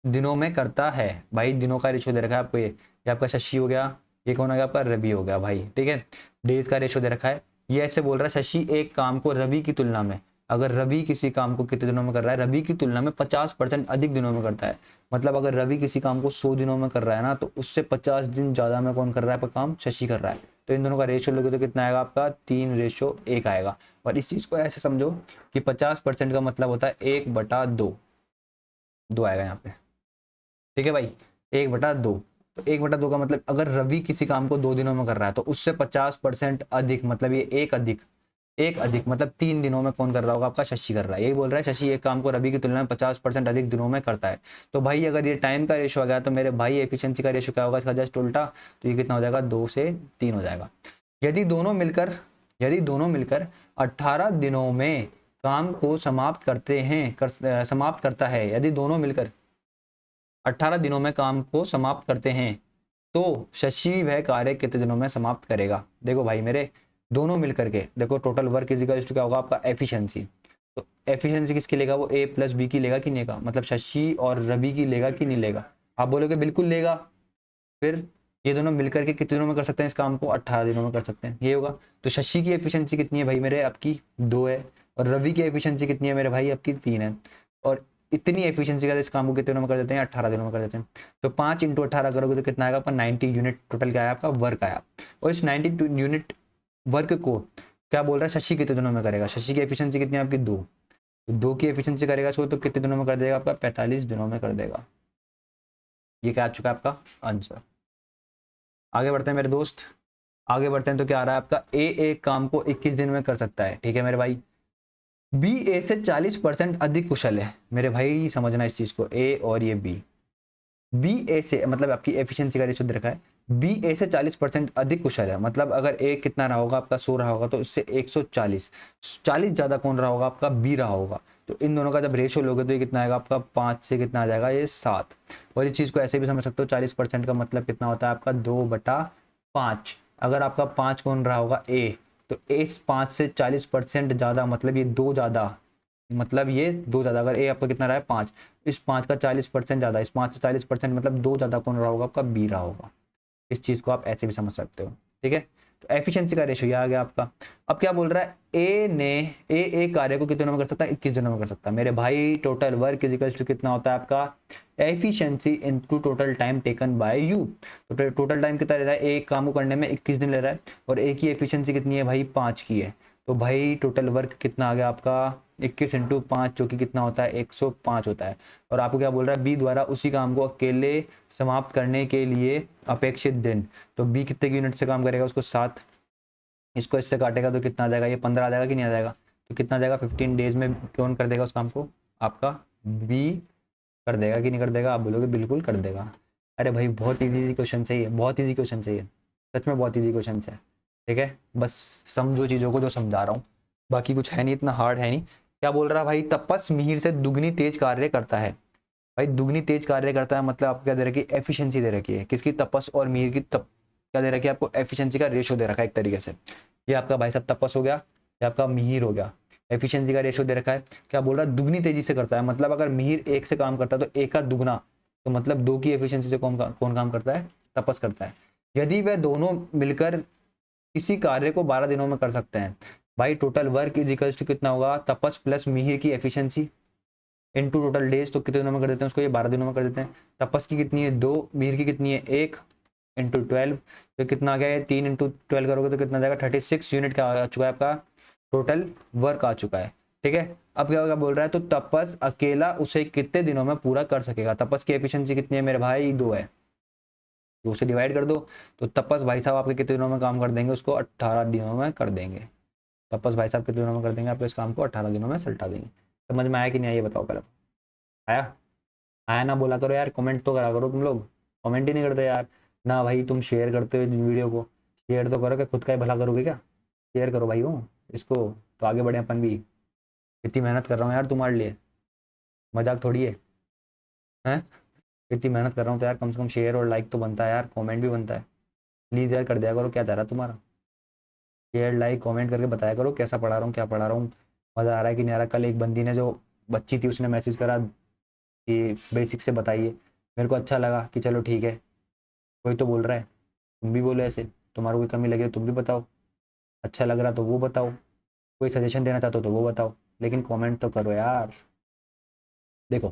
दिनों में करता है। भाई दिनों का रेशो दे रखा है आपको, ये आपका शशि हो गया, ये कौन हो गया आपका, रवि हो गया भाई। ठीक है, डेज का रेशो दे रखा है। ये ऐसे बोल रहा है शशि एक काम को रवि की तुलना में, अगर रवि किसी काम को कितने दिनों में कर रहा है, रवि की तुलना में 50% अधिक दिनों में करता है। मतलब अगर रवि किसी काम को 100 दिनों में कर रहा है ना, तो उससे 50 दिन ज्यादा में कौन कर रहा है काम, शशि कर रहा है। तो इन दोनों का रेशो लोगे तो कितना आएगा आपका, 3:1 आएगा। और इस चीज को ऐसे समझो कि 50% का मतलब होता है 1/2, 2 आएगा यहाँ पे। ठीक है भाई, 1/2। तो 1/2 का मतलब अगर रवि किसी काम को 2 दिनों में कर रहा है, तो उससे 50% अधिक, मतलब ये एक अधिक मतलब 3 दिनों में कौन कर रहा होगा, आपका शशि कर रहा है। यही बोल रहा है शशि एक काम को रवि की तुलना में 50% अधिक दिनों में करता है। तो भाई अगर ये टाइम का रेशो आ गया, तो मेरे भाई एफिशिएंसी का रेशो क्या होगा इसका, जस्ट उल्टा। तो ये कितना हो जाएगा, 2 से 3 हो जाएगा। यदि दोनों मिलकर 18 दिनों में काम को समाप्त करता है, यदि दोनों मिलकर 18 दिनों में काम को समाप्त करते हैं, तो शशि वह कार्य कितने दिनों में समाप्त करेगा। देखो भाई मेरे, दोनों मिलकर के देखो, total work is equal to क्या होगा आपका, एफिशिएंसी। तो एफिशिएंसी किसकी लेगा, वो ए प्लस बी की लेगा कि नहीं लेगा, मतलब शशि और रवि की लेगा कि नहीं लेगा। आप बोलोगे बिल्कुल लेगा। फिर ये दोनों मिलकर के कितने दिनों में कर सकते हैं इस काम को, 18 दिनों में कर सकते हैं, ये होगा। तो शशि की एफिशिएंसी कितनी है भाई मेरे, आपकी 2 है। और रवि की एफिशिएंसी कितनी है मेरे भाई, आपकी 3 है। और इतनी एफिशिएंसी का इस काम को कितने दिनों में कर देते हैं, 18 दिनों में कर देते हैं। तो 5 × 18 करोगे तो कितना आएगा आपका, 90 यूनिट टोटल क्या है आपका वर्क आया। और इस 90 यूनिट वर्क को क्या बोल रहा है, शशि कितने दिनों में करेगा। शशि की एफिशिएंसी कितनी है आपकी, 2। तो 2 की एफिशिएंसी करेगा इसको, तो कितने दिनों में कर देगा आपका, 45 दिनों में कर देगा। ये क्या आ चुका है आपका आंसर। आगे बढ़ते हैं मेरे दोस्त, आगे बढ़ते हैं। तो क्या आ रहा है आपका, ए एक काम को 21 दिन में कर सकता है। ठीक है मेरे भाई, बी ए से 40% अधिक कुशल है। मेरे भाई समझना इस चीज को, ए और ये बी ए से मतलब आपकी एफिशिएंसी का रेशो दे रखा है, बी ए से 40% अधिक कुशल है। मतलब अगर ए कितना रहा होगा आपका, 100 रहा होगा, तो इससे 140 ज्यादा कौन रहा होगा आपका, बी रहा होगा। तो इन दोनों का जब रेशो लोगे तो ये कितना आएगा आपका, 5 से कितना आ जाएगा, ये 7। और इस चीज को ऐसे भी समझ सकते हो, 40% का मतलब कितना होता है आपका, 2/5। अगर आपका 5 कौन रहा होगा, ए, तो इस 5 से 40% ज्यादा, मतलब ये 2 ज्यादा, मतलब ये 2 ज्यादा। अगर ए आपका कितना रहा है, 5, इस 5 का 40% ज्यादा, इस 5 से 40% मतलब 2 ज्यादा कौन रहा होगा आपका, बी रहा होगा। इस चीज को आप ऐसे भी समझ सकते हो। ठीक है, तो एफिशिएंसी का रेशो ये आ गया आपका। अब क्या बोल रहा है, ए कार्य को कितने दिनों में कर सकता है, 21 दिनों में कर सकता है। मेरे भाई total work is equal to कितना होता है आपका, efficiency into total time taken by you. तो टोटल टाइम कितना ले रहा है, एक काम को करने में 21 दिन ले रहा है, और ए की एफिशिएंसी कितनी है भाई, 5 की है। तो भाई टोटल वर्क कितना आ गया आपका, 21 × 5, जो कि कितना होता है, 105 होता है। और आपको क्या बोल रहा है, बी द्वारा उसी काम को अकेले समाप्त करने के लिए अपेक्षित दिन। तो बी कितने की यूनिट से काम करेगा, उसको 7, इसको इससे काटेगा तो कितना आ जाएगा, ये 15 आ जाएगा कि नहीं आ जाएगा। तो कितना आ जाएगा, 15 डेज में कौन कर देगा उस काम को, आपका बी कर देगा कि नहीं कर देगा। आप बोलोगे बिल्कुल कर देगा। अरे भाई बहुत इजी क्वेश्चन चाहिए, बहुत इजी क्वेश्चन चाहिए, सच में बहुत इजी क्वेश्चन है। ठीक है, बस समझो चीज़ों को जो समझा रहा हूँ, बाकी कुछ है नहीं, इतना हार्ड है नहीं। क्या बोल रहा है भाई, तपस मिहिर से दुगनी तेज कार्य करता है। भाई दुगनी तेज कार्य करता है मतलब आपको क्या दे रखी है, एफिशिएंसी दे रखी है। किसकी, तपस और मिहिर की। क्या दे रखी है आपको, एफिशिएंसी का रेशो दे रखा है एक तरीके से। ये आपका भाई साहब तपस हो गया, ये आपका मिहिर हो गया। एफिशिएंसी का रेशो दे रखा है, क्या बोल रहा है, दुगनी तेजी से करता है। मतलब अगर मिहिर 1 से काम करता है तो 1 का दुगना, तो मतलब 2 की एफिशिएंसी से कौन काम करता है, तपस करता है। यदि वह दोनों मिलकर किसी कार्य को 12 दिनों में कर सकते हैं। भाई total work is equals to कितना होगा, तपस प्लस मिहिर की एफिशिएंसी इनटू टोटल डेज। तो कितने दिनों में कर देते हैं उसको, ये 12 दिनों में कर देते हैं। तपस की कितनी है, 2, मिहिर की कितनी है, 1, इंटू 12, तो कितना आ गया, 3 इंटू 12 करोगे तो कितना जाएगा, 36 यूनिट का आ चुका है आपका टोटल वर्क आ चुका है। ठीक है, अब क्या बोल रहा है, तो तपस अकेला उसे कितने दिनों में पूरा कर सकेगा। तपस की एफिशिएंसी कितनी है मेरे भाई, 2 है, 2 से डिवाइड कर दो, तो तपस भाई साहब आपके कितने दिनों में काम कर देंगे, उसको 18 दिनों में कर देंगे। तपस भाई साहब कितने दिनों में कर देंगे आपके इस काम को, 18 दिनों में सल्टा देंगे। समझ में आया कि नहीं आया ये बताओ पहले। आया, आया ना, बोला करो यार, कमेंट तो करा करो तुम लोग, कमेंट ही नहीं करते यार ना भाई। तुम शेयर करते हो वीडियो को, शेयर तो करो, क्या खुद का ही भला करोगे क्या, शेयर करो भाई हो इसको, तो आगे बढ़े अपन भी। इतनी मेहनत कर रहा हूँ यार तुम्हारे लिए, मजाक थोड़ी है, हैं। इतनी मेहनत कर रहा हूँ तो यार कम से कम शेयर और लाइक तो बनता है यार, कमेंट भी बनता है। प्लीज़ यार कर दिया करो, क्या चाह रहा है तुम्हारा, शेयर लाइक कमेंट करके बताया करो कैसा पढ़ा रहा हूँ, क्या पढ़ा रहा हूँ, मज़ा आ रहा है कि नहीं आ रहा। कल एक बंदी ने, जो बच्ची थी, उसने मैसेज करा कि बेसिक से बताइए, मेरे को अच्छा लगा कि चलो ठीक है, कोई तो बोल रहा है, तुम भी बोलो ऐसे, तुम्हारा कोई कमी लगे तो तुम भी बताओ, अच्छा लग रहा तो वो बताओ, कोई सजेशन देना चाहते हो तो वो बताओ, लेकिन कमेंट तो करो यार। देखो,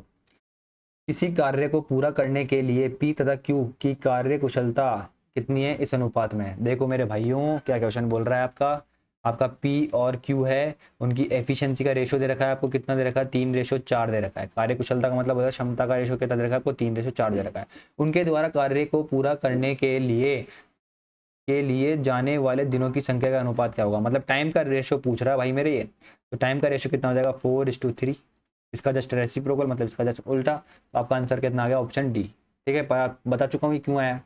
किसी कार्य को पूरा करने के लिए पी तथा क्यू की कार्य कुशलता कितनी है इस अनुपात में। देखो मेरे भाइयों, क्या क्वेश्चन बोल रहा है आपका, आपका पी और क्यू है, उनकी एफिशिएंसी का रेशियो दे रखा है आपको, कितना दे रखा है, 3:4 दे रखा है। कार्य कुशलता का मतलब होता है क्षमता का रेशियो कितना दे रखा है आपको, 3:4 दे रखा है। उनके द्वारा कार्य को पूरा करने के लिए जाने वाले दिनों की संख्या का अनुपात क्या होगा, मतलब टाइम का रेशियो पूछ रहा है भाई मेरे ये। तो टाइम का रेशियो कितना हो जाएगा, 4:3। इसका जस्ट रेसिप्रोकल, मतलब इसका जस्ट उल्टा। तो आपका आंसर कितना आ गया, ऑप्शन डी। ठीक है, बता चुका हूँ क्यों आया,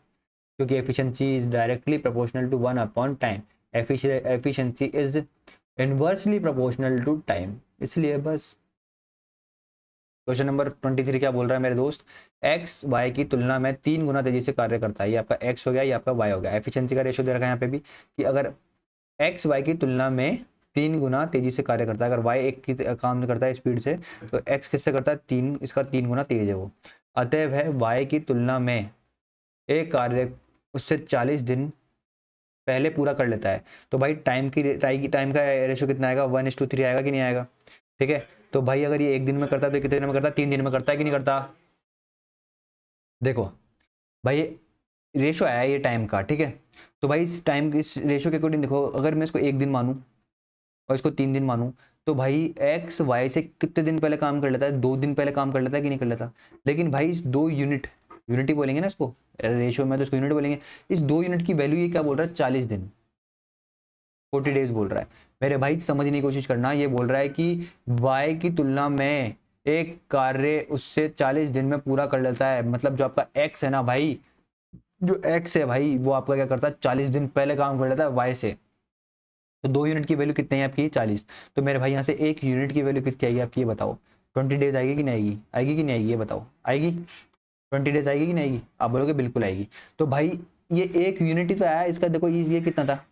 क्योंकि efficiency is directly proportional to 1/टाइम। Efficiency is inversely proportional to time, इसलिए बस। क्वेश्चन नंबर 23 क्या बोल रहा है मेरे दोस्त, एक्स वाई की तुलना में 3 गुना तेजी से कार्य करता है। ये आपका एक्स हो गया, ये आपका वाई हो गया। एफिशिएंसी का रेशियो दे रखा है यहाँ पे भी, कि अगर एक्स वाई की तुलना में 3 गुना तेजी से कार्य करता है, अगर वाई एक की काम करता है स्पीड से, तो एक्स किससे करता है, 3, इसका 3 गुना तेज है वो। अतएव है वाई की तुलना में एक कार्य उससे 40 दिन पहले पूरा कर लेता है। तो भाई टाइम का रेशियो कितना आएगा, 1:3 आएगा कि नहीं आएगा। ठीक है, तो भाई अगर ये 1 दिन में करता है तो कितने दिन में करता है, 3 दिन में करता है कि नहीं करता। देखो भाई, रेशो आया ये टाइम का, ठीक है। तो भाई इस टाइम इस रेशो के अकॉर्डिंग देखो, अगर मैं इसको 1 दिन मानूं और इसको 3 दिन मानूं, तो भाई एक्स वाई से कितने दिन पहले काम कर लेता है, 2 दिन पहले काम कर लेता है कि नहीं कर लेता। लेकिन भाई इस 2 यूनिट, यूनिट ही बोलेंगे ना इसको, रेशियो में तो इसको यूनिट बोलेंगे। इस 2 यूनिट की वैल्यू ये क्या बोल रहा है, 40 दिन, 40 डेज बोल रहा है। मेरे भाई समझने की कोशिश करना, ये बोल रहा है कि वाई की तुलना में एक कार्य उससे 40 दिन में पूरा कर लेता है, मतलब जो आपका एक्स है ना भाई, जो एक्स है भाई, वो आपका क्या करता है, 40 दिन पहले काम कर लेता है वाई से। तो 2 यूनिट की वैल्यू कितनी है आपकी, 40। तो मेरे भाई यहाँ से 1 यूनिट की वैल्यू कितनी आएगी आपकी, ये बताओ। 20 डेज आएगी कि नहीं आएगी, आएगी कि नहीं आएगी, ये बताओ। आएगी, 20 डेज आएगी कि नहीं आएगी, आप बोलोगे बिल्कुल आएगी। तो भाई ये 1 यूनिट ही तो आया इसका, देखो ये कितना था,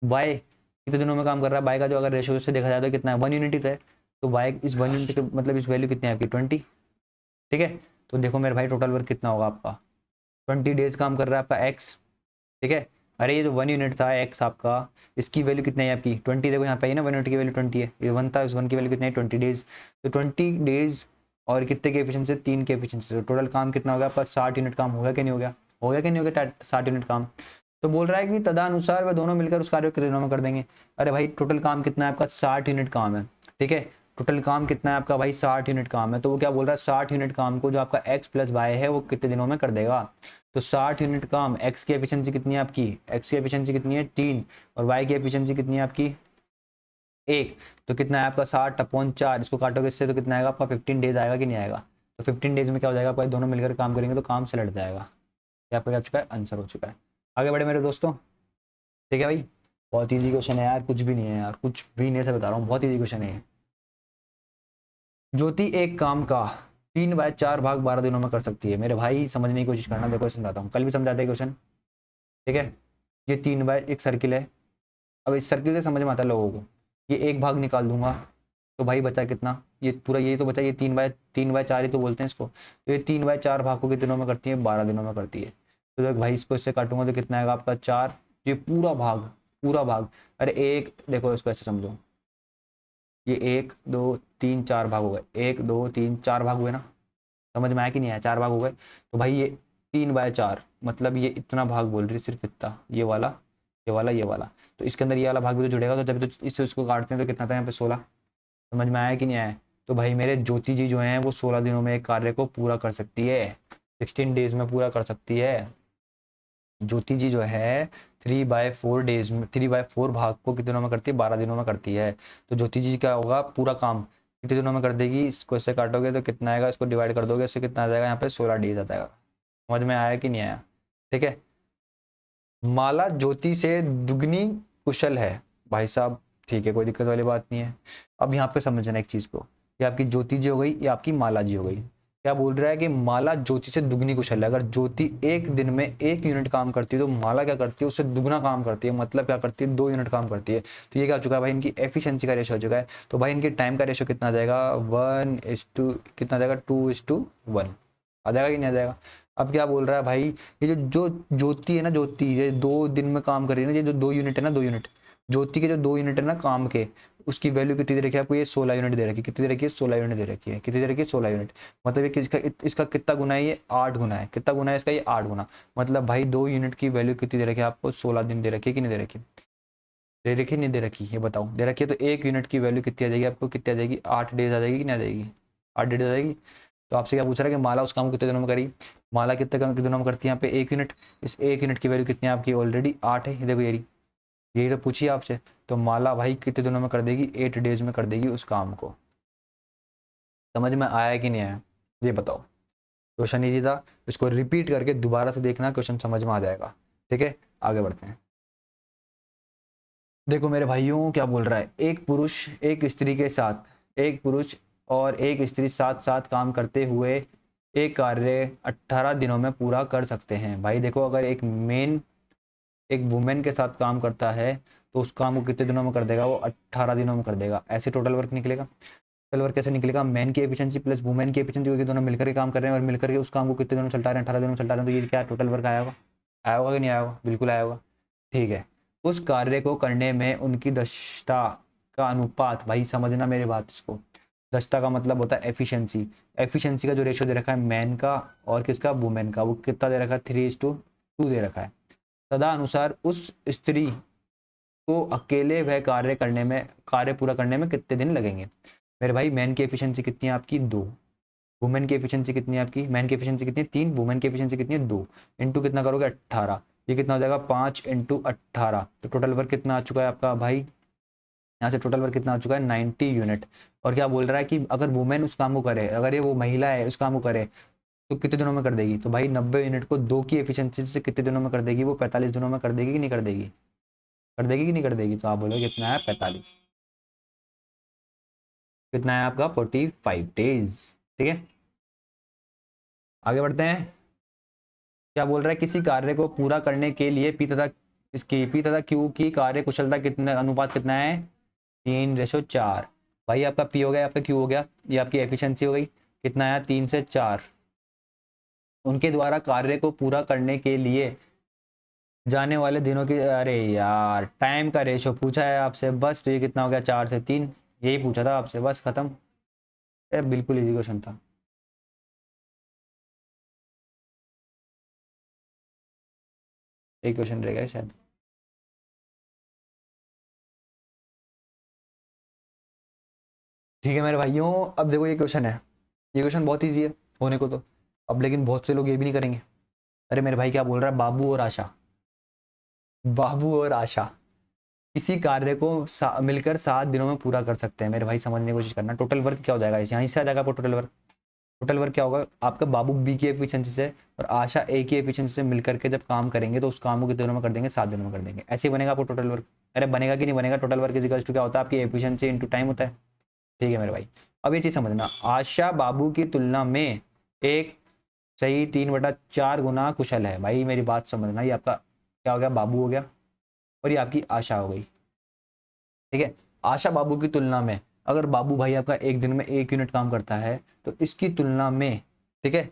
वाई कितने दिनों में काम कर रहा है, वाई का जो अगर रेशियो से देखा जाए तो कितना है, 1 यूनिट ही तो है। तो वाई इस 1 यूनिट के मतलब इस वैल्यू कितनी है आपकी, 20। ठीक है, तो देखो मेरे भाई टोटल वर्क कितना होगा आपका, 20 डेज काम कर रहा है आपका एक्स। ठीक है, अरे ये जो 1 यूनिट था एक्स आपका, इसकी वैल्यू कितनी है आपकी, 20। देखो यहाँ पे है ना 1 यूनिट की वैल्यू 20 है, ये 1 था, इस 1 की वैल्यू कितनी है, 20 डेज। तो 20 डेज और कितने के एफिशिएंसी, 3 के एफिशिएंसी, तो टोटल काम कितना हो गया आपका, 60 यूनिट काम हो गया कि नहीं हो गया, हो गया कि नहीं हो गया 60 यूनिट काम। तो बोल रहा है कि तदनुसार वह दोनों मिलकर उस कार्य को कितने दिनों में कर देंगे। अरे भाई टोटल काम कितना है आपका, 60 यूनिट काम है। ठीक है, टोटल काम कितना है आपका भाई, 60 यूनिट काम है। तो वो क्या बोल रहा है, 60 यूनिट काम को जो आपका एक्स प्लस वाई है वो कितने दिनों में कर देगा। तो 60 यूनिट काम, एक्स की एफिशिएंसी कितनी है आपकी, एक्स की एफिशिएंसी कितनी है 3, और वाई की एफिशिएंसी कितनी है आपकी 1। तो कितना है आपका 60/4, इसको काटोगे इससे तो कितना आएगा आपका 15 डेज आएगा कि नहीं आएगा। तो 15 डेज में क्या हो जाएगा आपका, दोनों मिलकर काम करेंगे तो काम से लड़ जाएगा। ये आपका क्या चुका है, आंसर हो चुका है। आगे बढ़े मेरे दोस्तों, ठीक है भाई, बहुत ईजी क्वेश्चन है यार, कुछ भी नहीं है यार, कुछ भी नहीं, से बता रहा हूँ, बहुत ईजी क्वेश्चन है। ज्योति एक काम का 3/4 भाग 12 दिनों में कर सकती है। मेरे भाई समझने की कोशिश करना, देखो समझाता हूँ, कल भी समझाते हैं क्वेश्चन। ठीक है, ये 3/1 सर्किल है। अब इस सर्किल से समझ में आता है लोगों को, ये एक भाग निकाल दूंगा तो भाई बचा कितना, ये पूरा यही तो बचा, ये 3/4 ही तो बोलते हैं इसको। तो ये 3/4 भाग को कितने दिनों में करती है, 12 दिनों में करती है। तो देख भाई इसको इससे काटूंगा तो कितना आएगा आपका 4, ये पूरा भाग, पूरा भाग। अरे एक देखो इसको ऐसे समझो, ये 1 2 3 4 भाग हो गए, 1 2 3 4 भाग हुए ना, समझ में आया कि नहीं आया, 4 भाग हो गए। तो भाई ये 3/4, मतलब ये इतना भाग बोल रही है, सिर्फ इतना, ये वाला ये वाला ये वाला। तो इसके अंदर ये वाला भाग भी तो जुड़ेगा, तो जब तो इससे उसको काटते हैं तो कितना था यहाँ पे 16। समझ में आया कि नहीं आया? तो भाई मेरे ज्योति जी जो हैं वो 16 दिनों में एक कार्य को पूरा कर सकती है, 16 डेज में पूरा कर सकती है। ज्योति जी जो है 3/4 डेज में, 3/4 भाग को कितने दिनों में करती है? 12 दिनों में करती है। तो ज्योति जी क्या होगा, पूरा काम कितने दिनों में कर देगी? इसको इससे काटोगे तो कितना आएगा, इसको डिवाइड कर दोगे इससे कितना आ जाएगा, यहाँ पे 16 डेज आ जाएगा। समझ में आया कि नहीं आया? ठीक है। माला ज्योति से दुगनी कुशल है भाई साहब, ठीक है, कोई दिक्कत वाली बात नहीं है। अब यहाँ पे समझना एक चीज को, ये आपकी ज्योति जी हो गई, ये आपकी माला जी हो गई। क्या बोल रहा है कि माला ज्योति से दुगनी कुशल है। अगर ज्योति एक दिन में 1 यूनिट काम करती है तो माला क्या करती है, उससे दुगना काम करती है, मतलब क्या करती है, 2 यूनिट काम करती है। तो ये क्या हो चुका है भाई, इनकी एफिशिएंसी का रेशो हो चुका है। तो भाई इनके टाइम का रेशो कितना आ जाएगा, 1:2, कितना आ जाएगा, 2:1 आ जाएगा कि नहीं आ जाएगा? अब क्या बोल रहा है भाई, ये जो ज्योति है ना, ज्योति ये 2 दिन में काम कर रही है ना, ये जो 2 यूनिट है ना, 2 यूनिट ज्योति के जो 2 यूनिट है ना काम के, उसकी वैल्यू कितनी दे रखी है आपको, ये 16 यूनिट दे रखी है। कितनी दे रखी है? 16 यूनिट दे रखी है। कितनी दे रखी है? 16 यूनिट। मतलब ये किसका, इसका कितना गुना है, ये 8 गुना है। कितना गुना है इसका? ये 8 गुना। मतलब भाई 2 यूनिट की वैल्यू कितनी दे रखी है आपको, 16 दिन दे रखी है कि नहीं दे रखी? दे रखी नहीं दे रखी, ये बताओ। दे रखी है तो 1 यूनिट की वैल्यू कितनी आ जाएगी आपको, कितनी आ जाएगी, 8 डेज आ जाएगी कि नहीं आ जाएगी? 8 डेज आ जाएगी। तो आपसे क्या पूछ रहा है कि माला उस काम को कितने दिनों में करी? माला कितने दिनों में करती है? यहाँ पे 1 यूनिट। इस 1 यूनिट की वैल्यू कितनी है आपकी, ऑलरेडी 8 है। देखो यही तो पूछिए आपसे। तो माला भाई कितने दिनों में कर देगी? 8 डेज में कर देगी उस काम को। समझ में आया कि नहीं आया, ये बताओ। क्वेश्चन इजी था, इसको रिपीट करके दोबारा से देखना, क्वेश्चन समझ में आ जाएगा। ठीक है, आगे बढ़ते हैं। देखो मेरे भाइयों क्या बोल रहा है, एक पुरुष एक स्त्री के साथ, एक पुरुष और एक स्त्री साथ साथ काम करते हुए एक कार्य 18 दिनों में पूरा कर सकते हैं। भाई देखो, अगर एक वुमेन के साथ काम करता है तो उस काम को कितने दिनों में कर देगा, वो 18 दिनों में कर देगा। ऐसे टोटल वर्क निकलेगा। टोटल वर्क कैसे निकलेगा, मैन की एफिशिएंसी प्लस वुमेन की एफिशिएंसी, क्योंकि दोनों मिलकर के काम कर रहे हैं और मिलकर के उस काम को कितने दिनों में चलता रहे हैं, 18 दिनों में चलता रहे हैं। तो ये क्या टोटल वर्क आया होगा? आया होगा कि नहीं आया होगा? बिल्कुल आया होगा। ठीक है, उस कार्य को करने में उनकी दक्षता का अनुपात, भाई समझना मेरी बात इसको, दक्षता का मतलब होता है एफिशिएंसी। एफिशिएंसी का जो रेशियो दे रखा है मैन का और किसका, वुमेन का, वो कितना दे रखा है, 3:2 दे रखा है। तदा अनुसार उस स्त्री को अकेले वह कार्य पूरा करने में कितने दिन लगेंगे? मेरे भाई मैन की एफिशिएंसी कितनी है आपकी, 2। वुमेन की एफिशिएंसी कितनी है आपकी, मैन की एफिशिएंसी कितनी है, 3। वुमेन की एफिशिएंसी कितनी है, 2। इंटू कितना करोगे, 18। ये कितना हो जाएगा, 5 × 18। तो टोटल वर्क कितना आ चुका है आपका भाई, यहाँ से टोटल वर्क कितना आ चुका है, 90 यूनिट। और क्या बोल रहा है कि अगर वुमेन उस काम को करे, अगर ये वो महिला है उस काम को करे, तो कितने दिनों में कर देगी? तो भाई 90 यूनिट को 2 की एफिशिएंसी से कितने दिनों में कर देगी, वो 45 दिनों में कर देगी कि नहीं कर देगी? कर देगी कि नहीं कर देगी? तो आप बोलोगे कितना है, 45। कितना है आपका, 45 डेज। ठीक है, आगे बढ़ते हैं। क्या बोल रहा है, किसी कार्य को पूरा करने के लिए पी तथा क्यू की कार्य कुशलता कितना, अनुपात कितना है, 3:4। भाई आपका पी हो गया, आपका क्यू हो गया, ये आपकी एफिशिएंसी हो गई। कितना आया, 3:4। उनके द्वारा कार्य को पूरा करने के लिए जाने वाले दिनों की, अरे यार टाइम का रेशो पूछा है आपसे बस। तो ये कितना हो गया, 4:3, यही पूछा था आपसे, बस खत्म। बिल्कुल इजी क्वेश्चन था। एक क्वेश्चन रह गया शायद। ठीक है मेरे भाइयों, अब देखो ये क्वेश्चन है, ये क्वेश्चन बहुत इजी है होने को तो। अब लेकिन बहुत से लोग ये भी नहीं करेंगे। अरे मेरे भाई क्या बोल रहा है, बाबू और आशा, बाबू और आशा इसी कार्य को मिलकर 7 दिनों में पूरा कर सकते हैं। मेरे भाई समझने की कोशिश करना, टोटल वर्क क्या हो जाएगा, इस यहाँ से आ जाएगा आपको टोटल वर्क। टोटल वर्क क्या होगा आपका, बाबू बी की एफिशिएंसी से और आशा ए की एफिशिएंसी से मिलकर के जब काम करेंगे तो उस काम को कितने दिनों में कर देंगे, 7 दिनों में कर देंगे। ऐसे ही बनेगा आपको टोटल वर्क। अरे बनेगा कि नहीं बनेगा, टोटल वर्क इज टू क्या होता है, आपकी एफिशिएंसी इनटू टाइम होता है। ठीक है मेरे भाई, अब ये चीज समझना, आशा बाबू की तुलना में एक सही 3/4 गुना कुशल है। भाई मेरी बात समझना, ये आपका क्या हो गया, बाबू हो गया और ये आपकी आशा हो गई। ठीक है, आशा बाबू की तुलना में, अगर बाबू भाई आपका एक दिन में 1 यूनिट काम करता है तो इसकी तुलना में, ठीक है,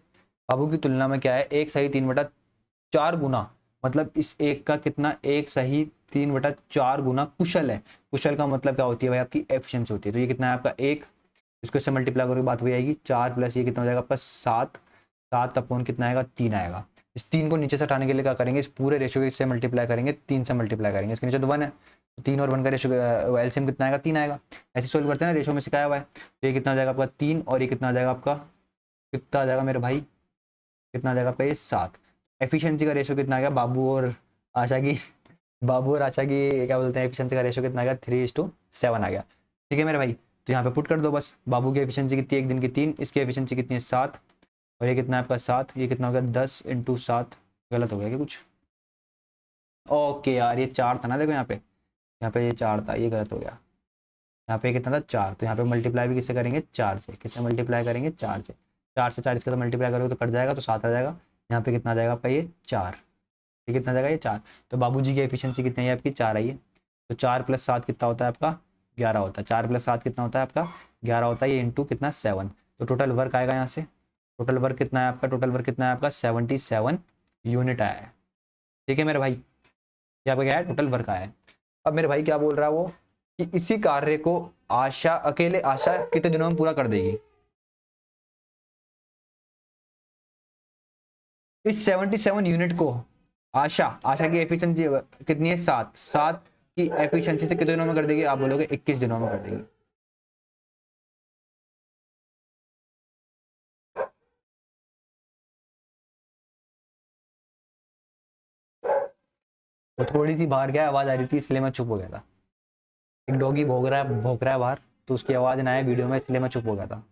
बाबू की तुलना में क्या है, एक सही 3/4 गुना, मतलब इस एक का कितना, एक सही 3/4 गुना कुशल है। कुशल का मतलब क्या होती है भाई, आपकी एफिशिएंसी होती है। तो ये कितना है आपका, एक, इसको इससे मल्टीप्लाई करोगे बात हो जाएगी 4 प्लस ये कितना हो जाएगा आपका 7, 7 अपॉन कितना आएगा, 3 आएगा। इस 3 को नीचे से हटाने के लिए क्या करेंगे, इस पूरे रेशियो से मल्टीप्लाई करेंगे, 3 से मल्टीप्लाई करेंगे, इसके नीचे तो 1 है, तो 3 और 1 का रेशियो एलसीएम कितना आएगा, 3 आएगा। ऐसे सोल्व करते हैं ना, रेशियो में सिखाया हुआ है। तो ये कितना आ जाएगा आपका 3, और ये कितना आ जाएगा आपका, कितना आ जाएगा मेरे भाई, कितना आ जाएगा आपका ये 7। एफिशिएंसी का रेशियो कितना आ गया बाबू और आशा की, बाबू और आशा की क्या बोलते हैं, एफिशिएंसी का रेशियो कितना आ गया, 3:7 आ गया। ठीक है मेरे भाई, तो यहाँ पे पुट कर दो बस। बाबू की एफिशिएंसी कितनी है, एक दिन की 3, इसकी एफिशिएंसी कितनी है 7, और ये कितना है आपका 7, ये कितना हो गया 10 × 7, गलत हो गया क्या कुछ, ओके यार ये 4 था ना, देखो यहाँ पे ये 4 था, ये गलत हो गया। यहाँ पे कितना था 4, तो यहाँ पे मल्टीप्लाई भी किससे करेंगे, 4 से। किससे मल्टीप्लाई करेंगे, 4 से। 4 से 4 इसका तो मल्टीप्लाई करोगे तो कट जाएगा, तो 7 आ जाएगा। यहाँ पे कितना आ जाएगा आपका ये 4, ये कितना आ जाएगा ये 4। तो बाबूजी की एफिशिएंसी कितनी है आपकी, 4 आई है। तो 4 + 7 कितना होता है आपका, 11 होता है। 4 + 7 कितना होता है आपका, 11 होता है। ये इंटू कितना 7, तो टोटल वर्क आएगा यहाँ से। टोटल वर्क कितना है आपका, टोटल वर्क कितना है आपका 77 यूनिट आया है। ठीक है मेरे भाई, ये आपका क्या है, टोटल वर्क आया है। अब मेरे भाई क्या बोल रहा है वो, कि इसी कार्य को आशा अकेले, आशा कितने दिनों में पूरा कर देगी। इस 77 यूनिट को आशा, आशा की एफिशिएंसी कितनी है 7, 7 की एफिशिएंसी से कितने दिनों में कर देगी, आप बोलोगे 21 दिनों में कर देगी। वो थोड़ी सी बाहर गया, आवाज आ रही थी इसलिए मैं चुप हो गया था। एक डॉगी भौंक रहा है बाहर, तो उसकी आवाज ना आए वीडियो में, इसलिए मैं चुप हो गया था।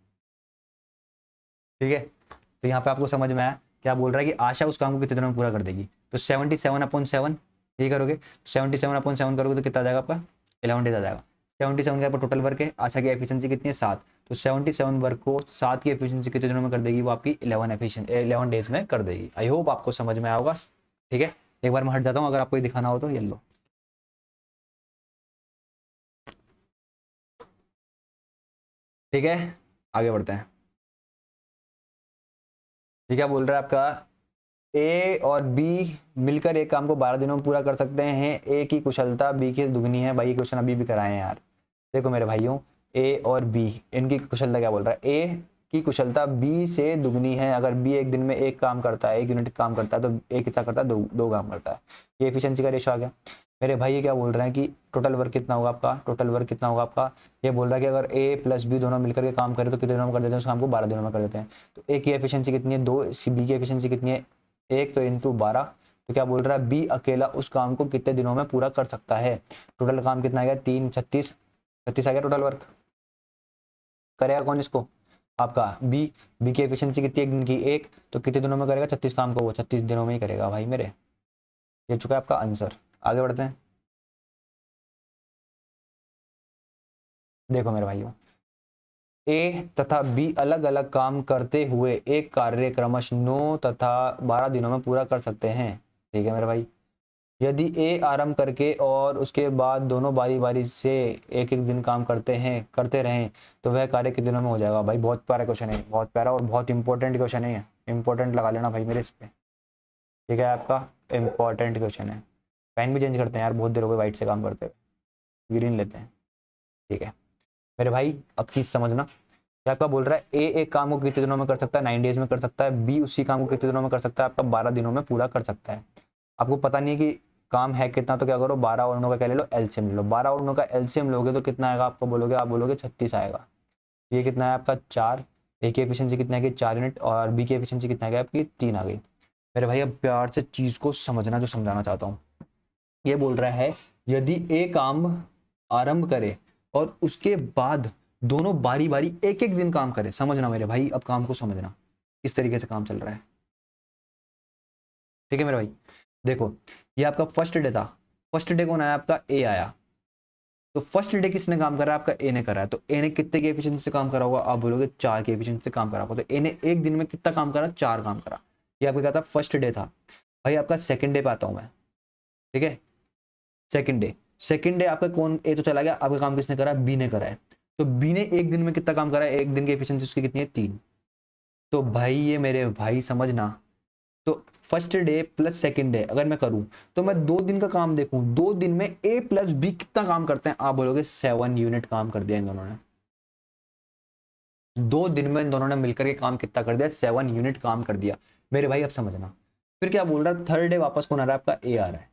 ठीक है, तो यहाँ पे आपको समझ में आया क्या बोल रहा है, कि आशा उस काम को कितने दिनों में पूरा कर देगी। तो 77/7 ये करोगे, 77/7 करोगे तो कितना आ जाएगा आपका, 11 डेज आ जाएगा। 77 का टोटल वर्क है, आशा की एफिशिएंसी कितनी है 7, तो 77 वर्क को 7 की एफिशिएंसी कितने दिनों में कर देगी, वो आपकी 11 डेज में कर देगी। आई होप आपको समझ में आया होगा। ठीक है, एक बार मैं हट जाता हूँ, अगर आपको ये दिखाना हो तो ये लो। ठीक है, आगे बढ़ते हैं। ये क्या बोल रहा है आपका, ए और बी मिलकर एक काम को 12 दिनों में पूरा कर सकते हैं। ए की कुशलता बी की दुगनी है। भाई ये क्वेश्चन अभी भी कराए हैं यार। देखो मेरे भाइयों, ए और बी, इनकी कुशलता क्या बोल रहा है, ए की कुशलता बी से दुगनी है। अगर बी एक दिन में एक काम करता है, 1 यूनिट काम करता है, तो ए कितना करता है, दो काम करता है। ये एफिशिएंसी का रेशो आ गया। मेरे भाई ये क्या बोल रहे हैं कि टोटल वर्क कितना होगा आपका, टोटल वर्क कितना होगा आपका, ये बोल रहा है कि अगर ए प्लस बी दोनों मिलकर के काम करें तो कितने दिनों में कर देते हैं, उस काम को 12 दिनों में कर देते हैं। तो ए की एफिशिएंसी कितनी है 2, बी की एफिशिएंसी कितनी है 1, तो इंटू 12। तो क्या बोल रहा है, बी अकेला उस काम को कितने दिनों में पूरा कर सकता है। टोटल काम कितना आ गया 3, 36, 36 आ गया टोटल वर्क। करेगा कौन इसको, आपका बी। बी की एफिशिएंसी कितनी है, एक दिन की 1, तो कितने दिनों में करेगा 36 काम को, वो 36 दिनों में ही करेगा भाई मेरे। ये चुका है आपका आंसर। आगे बढ़ते हैं। देखो मेरे भाइयों, ए तथा बी अलग अलग काम करते हुए एक कार्य क्रमश 9 तथा 12 दिनों में पूरा कर सकते हैं। ठीक है मेरे भाई, यदि ए आरंभ करके और उसके बाद दोनों बारी बारी से एक एक दिन काम करते रहें तो वह कार्य कितने दिनों में हो जाएगा। भाई बहुत प्यारा क्वेश्चन है, बहुत प्यारा और बहुत इंपॉर्टेंट क्वेश्चन है। इंपॉर्टेंट लगा लेना भाई मेरे इस पे। ठीक है, आपका इंपॉर्टेंट क्वेश्चन है। पेन भी चेंज करते हैं यार, बहुत देर हो गई वाइट से काम करते हुए, ग्रीन लेते हैं। ठीक है मेरे भाई, अब चीज समझना क्या आपका बोल रहा है, ए एक काम को कितने दिनों में कर सकता है, 9 डेज में कर सकता है। बी उसी काम को कितने दिनों में कर सकता है, आपका 12 दिनों में पूरा कर सकता है। आपको पता नहीं है कि काम है कितना, तो क्या करो 12 और 9 का क्या ले लो, एलसीएम ले लो। 12 और 9 का एलसीएम लोगे तो कितना आएगा, आपको बोलोगे, आप बोलोगे 36 आएगा। ये कितना है आपका 4। ए की एफिशिएंसी कितना है 4 यूनिट, और बी की एफिशिएंसी कितना है आपकी 3 आ गई। मेरे भाई अब प्यार से चीज को समझना, जो समझाना चाहता हूँ। ये बोल रहा है, यदि ए काम आरंभ करे और उसके बाद दोनों बारी बारी एक एक दिन काम करे। समझना मेरे भाई, अब काम को समझना किस तरीके से काम चल रहा है। ठीक है मेरे भाई, देखो ये आपका फर्स्ट डे था। फर्स्ट डे कौन आया, आपका ए आया। तो फर्स्ट डे किसने काम करा, आपका ए ने करा है। तो ए ने कितने की एफिशिएंसी से काम करा होगा, आप बोलोगे 4 की एफिशिएंसी से काम करा होगा। तो ए ने एक दिन में कितना काम करा, 4 काम करा। ये आपका क्या था, फर्स्ट डे था। भाई आपका सेकंड डे पे आता हूं मैं। ठीक है, सेकंड डे आपका कौन, ए तो चला गया, आपका काम किसने करा, बी ने करा है। तो बी ने एक दिन में कितना काम करा है, एक दिन की एफिशिएंसी उसकी कितनी है 3। तो भाई ये मेरे भाई समझना, तो first debt plus second day अगर मैं करूं तो मैं 2 दिन का काम देखूं, 2 दिन में ए प्लस बी कितना काम करते हैं, आप बोलोगे 7 यूनिट काम कर दिया इन दोनों ने। 2 दिन में इन दोनों ने मिलकर के काम कितना कर दिया, 7 यूनिट काम कर दिया। मेरे भाई अब समझना, फिर क्या बोल रहा है, थर्ड डे वापस कौन आ रहा है आपका, ए आ रहा है।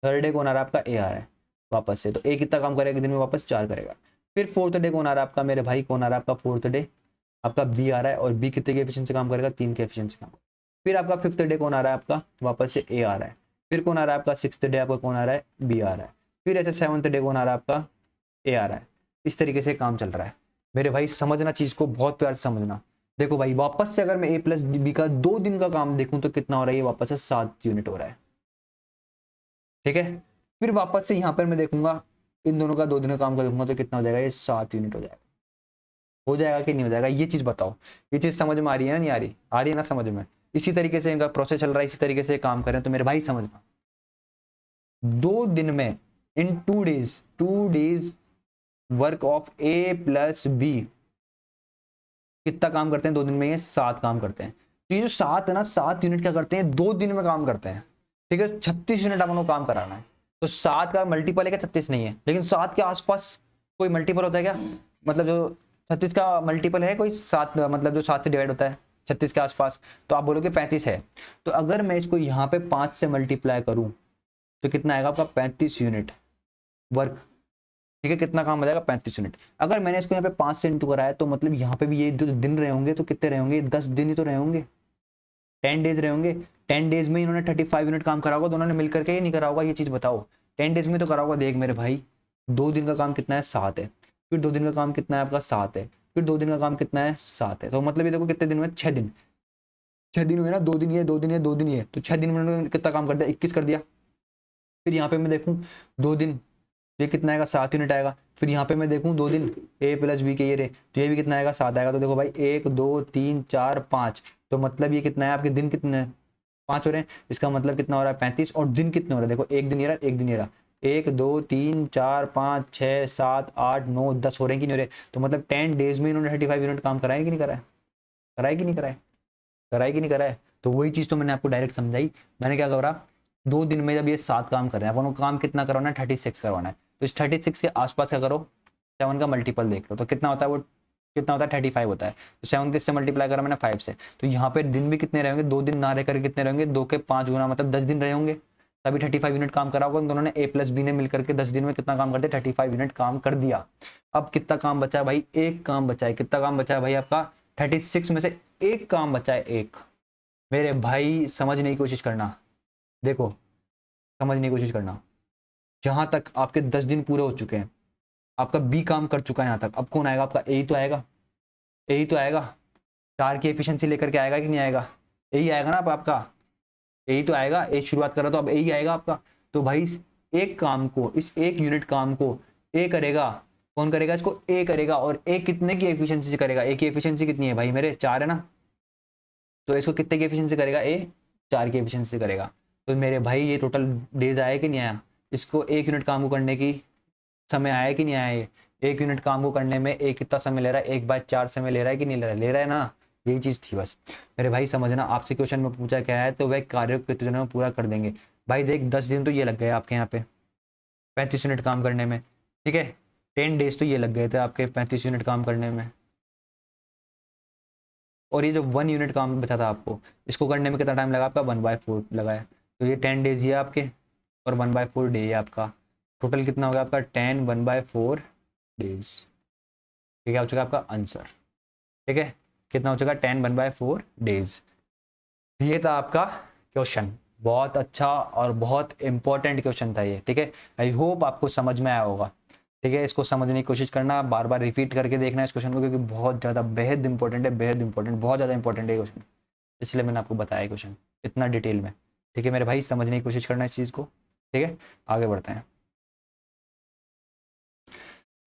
थर्ड डे कौन आ रहा है आपका, ए आ रहा है वापस से, तो ए कितना काम करेगा दिन में, वापस 4 करेगा। फिर फोर्थ डे कौन आ रहा है आपका मेरे भाई, कौन आ रहा है आपका फोर्थ डे, आपका बी आ रहा है, और बी कितने की एफिशिएंसी काम करेगा, 3 की एफिशिएंसी काम। फिर आपका फिफ्थ डे कौन आ रहा है आपका, वापस से ए आ रहा है। फिर कौन आ रहा है आपका सिक्स्थ डे, आपका कौन आ रहा है, बी आ रहा है। फिर ऐसे सेवंथ डे कौन आ रहा है आपका, ए आ रहा है। इस तरीके से काम चल रहा है मेरे भाई, समझना चीज को, बहुत प्यार से समझना। देखो भाई, वापस से अगर मैं ए प्लस बी का 2 दिन का काम देखूं तो कितना हो रहा है, ये वापस से 7 यूनिट हो रहा है, ठीक है। फिर वापस से यहाँ पर मैं देखूंगा, इन दोनों का 2 दिन का काम का देखूंगा तो कितना हो जाएगा, ये 7 यूनिट हो जाएगा कि नहीं हो जाएगा, ये चीज बताओ। ये चीज समझ में आ रही है ना, नहीं आ रही है ना समझ में। इसी तरीके से इनका प्रोसेस चल रहा है, इसी तरीके से काम करें तो मेरे भाई समझना, 2 दिन में, in 2 days work of A plus B कितना काम करते हैं 2 दिन में, ये 7 काम करते हैं। तो ये जो 7 है ना, 7 यूनिट क्या करते हैं, 2 दिन में काम करते हैं, ठीक है। 36 यूनिट अपन को काम कराना है, तो 7 का मल्टीपल है क्या, 36 नहीं है, लेकिन 7 के आसपास कोई मल्टीपल होता है क्या, मतलब जो 36 का मल्टीपल है कोई 7, मतलब जो 7 से डिवाइड होता है 36 के आसपास, तो आप बोलोगे 35 है। तो अगर मैं इसको यहाँ पे 5 से मल्टीप्लाई करूँ तो कितना आएगा आपका, 35 यूनिट वर्क, ठीक है। कितना काम हो जाएगा, 35 यूनिट। अगर मैंने इसको यहाँ पे 5 से इंटू कराया तो मतलब यहाँ पे भी ये जो दिन रहे होंगे तो कितने रहे होंगे, 10 दिन ही तो रहे होंगे, 10 डेज रहे होंगे। 10 डेज में इन्होंने 35 यूनिट काम करा होगा, दोनों ने मिलकर के ही नहीं करा होगा, ये चीज बताओ। 10 डेज में तो करा होगा। देख मेरे भाई, 2 दिन का काम कितना है, 7 है। फिर 2 दिन का काम कितना है आपका, 7 है। फिर 2 दिन का काम कितना है, 7 है। तो मतलब ये देखो कितने दिन में, 6 दिन। 6 दिन हुए ना, 2 दिन ये, 2 दिन ये, 2 दिन ये, तो 6 दिन में उन्होंने कितना काम कर दिया, 21 कर दिया। फिर यहाँ पे मैं देखूँ 2 दिन, ये कितना आएगा, 7 यूनिट आएगा। फिर यहाँ पे मैं देखूँ 2 दिन ए प्लस बी के ये रहे, तो ये भी कितना आएगा, 7 आएगा। तो देखो भाई 1 2 3 4 5, तो मतलब ये कितना है आपके दिन कितने हैं, 5 हो रहे हैं। इसका मतलब कितना हो रहा है, 35। और दिन कितने हो रहे हैं, देखो एक दिन ये रहा, एक दिन ये रहा, 1 2 3 4 5 6 7 8 9 10 हो रहे हैं कि नहीं हो रहे। तो मतलब 10 डेज में इन्होंने 35 यूनिट काम कराए कि नहीं कराए, कराए कि नहीं कराए, कराए कि नहीं कराए। तो वही चीज तो मैंने आपको डायरेक्ट समझाई। मैंने क्या करा, 2 दिन में जब ये 7 काम कर रहे हैं, अपन को काम कितना करवाना है, 36 करवाना है। तो इस 36 के आसपास क्या करो, 7 का मल्टीपल देख लो, तो कितना होता है वो, कितना होता है, 35 होता है। तो 7 किससे मल्टीप्लाई करा मैंने, 5 से। तो यहाँ पे दिन भी कितने रहेंगे, 2 दिन ना रह करके कितने रहेंगे, 2 के 5 गुना, मतलब 10 दिन रहे होंगे, तभी 35 यूनिट काम करा होगा। दोनों ने ए प्लस बी ने मिलकर के 10 दिन में कितना काम करते, 35 यूनिट काम कर दिया। अब कितना काम बचा है भाई, एक काम बचा है। कितना काम बचा है भाई आपका, 36 में से एक काम बचा है, एक। मेरे भाई समझने की कोशिश करना, देखो समझने की कोशिश करना। जहां तक आपके 10 दिन पूरे हो चुके हैं, आपका बी काम कर चुका है यहाँ तक, अब कौन आएगा आपका, ए ही तो आएगा, ए ही तो आएगा। 4 की एफिशिएंसी लेकर के आएगा कि नहीं आएगा, ए ही आएगा ना अब आपका, ए ही तो आएगा। ए शुरुआत करा तो अब ए ही आएगा आपका। तो भाई इस एक काम को, इस एक यूनिट काम को ए करेगा, कौन करेगा इसको, ए करेगा। और ए कितने की एफिशिएंसी से करेगा, ए की एफिशिएंसी कितनी है भाई मेरे, 4 है ना। तो इसको कितने की एफिशिएंसी करेगा, ए 4 की एफिशिएंसी करेगा। तो मेरे भाई ये टोटल डेज आया कि नहीं आया, इसको 1 यूनिट काम को करने की समय आया कि नहीं आया। ये 1 यूनिट काम को करने में एक कितना समय ले रहा है, 1/4 समय ले रहा है कि नहीं ले रहा है, ले रहा है ना। यही चीज थी बस मेरे भाई, समझना। आपसे क्वेश्चन में पूछा क्या है, तो वह कार्य को कितने दिनों में पूरा कर देंगे। भाई देख 10 दिन तो ये लग गए आपके यहाँ पे 35 यूनिट काम करने में, ठीक है। 10 डेज तो ये लग गए थे आपके 35 यूनिट काम करने में। और ये जो 1 यूनिट काम बचा था आपको, इसको करने में कितना टाइम लगा आपका, 1/4 लगा है। तो ये 10 डेज ये आपके, और 1/4 डे ये आपका। टोटल कितना हो गया आपका, 10 1/4 डेज। ठीक है, हो चुका आपका आंसर। ठीक है, कितना हो चुका, 10 1/4 डेज। ये था आपका क्वेश्चन, बहुत अच्छा और बहुत इंपॉर्टेंट क्वेश्चन था ये। ठीक है, आई होप आपको समझ में आया होगा। ठीक है, इसको समझने की कोशिश करना, बार बार रिपीट करके देखना इस क्वेश्चन को, क्योंकि बहुत ज़्यादा बेहद इंपॉर्टेंट है, बेहद इंपॉर्टेंट, बहुत ज़्यादा इंपॉर्टेंट है क्वेश्चन, इसलिए मैंने आपको बताया क्वेश्चन इतना डिटेल में। ठीक है मेरे भाई, समझने की कोशिश करना इस चीज़ को। ठीक है, आगे बढ़ते हैं।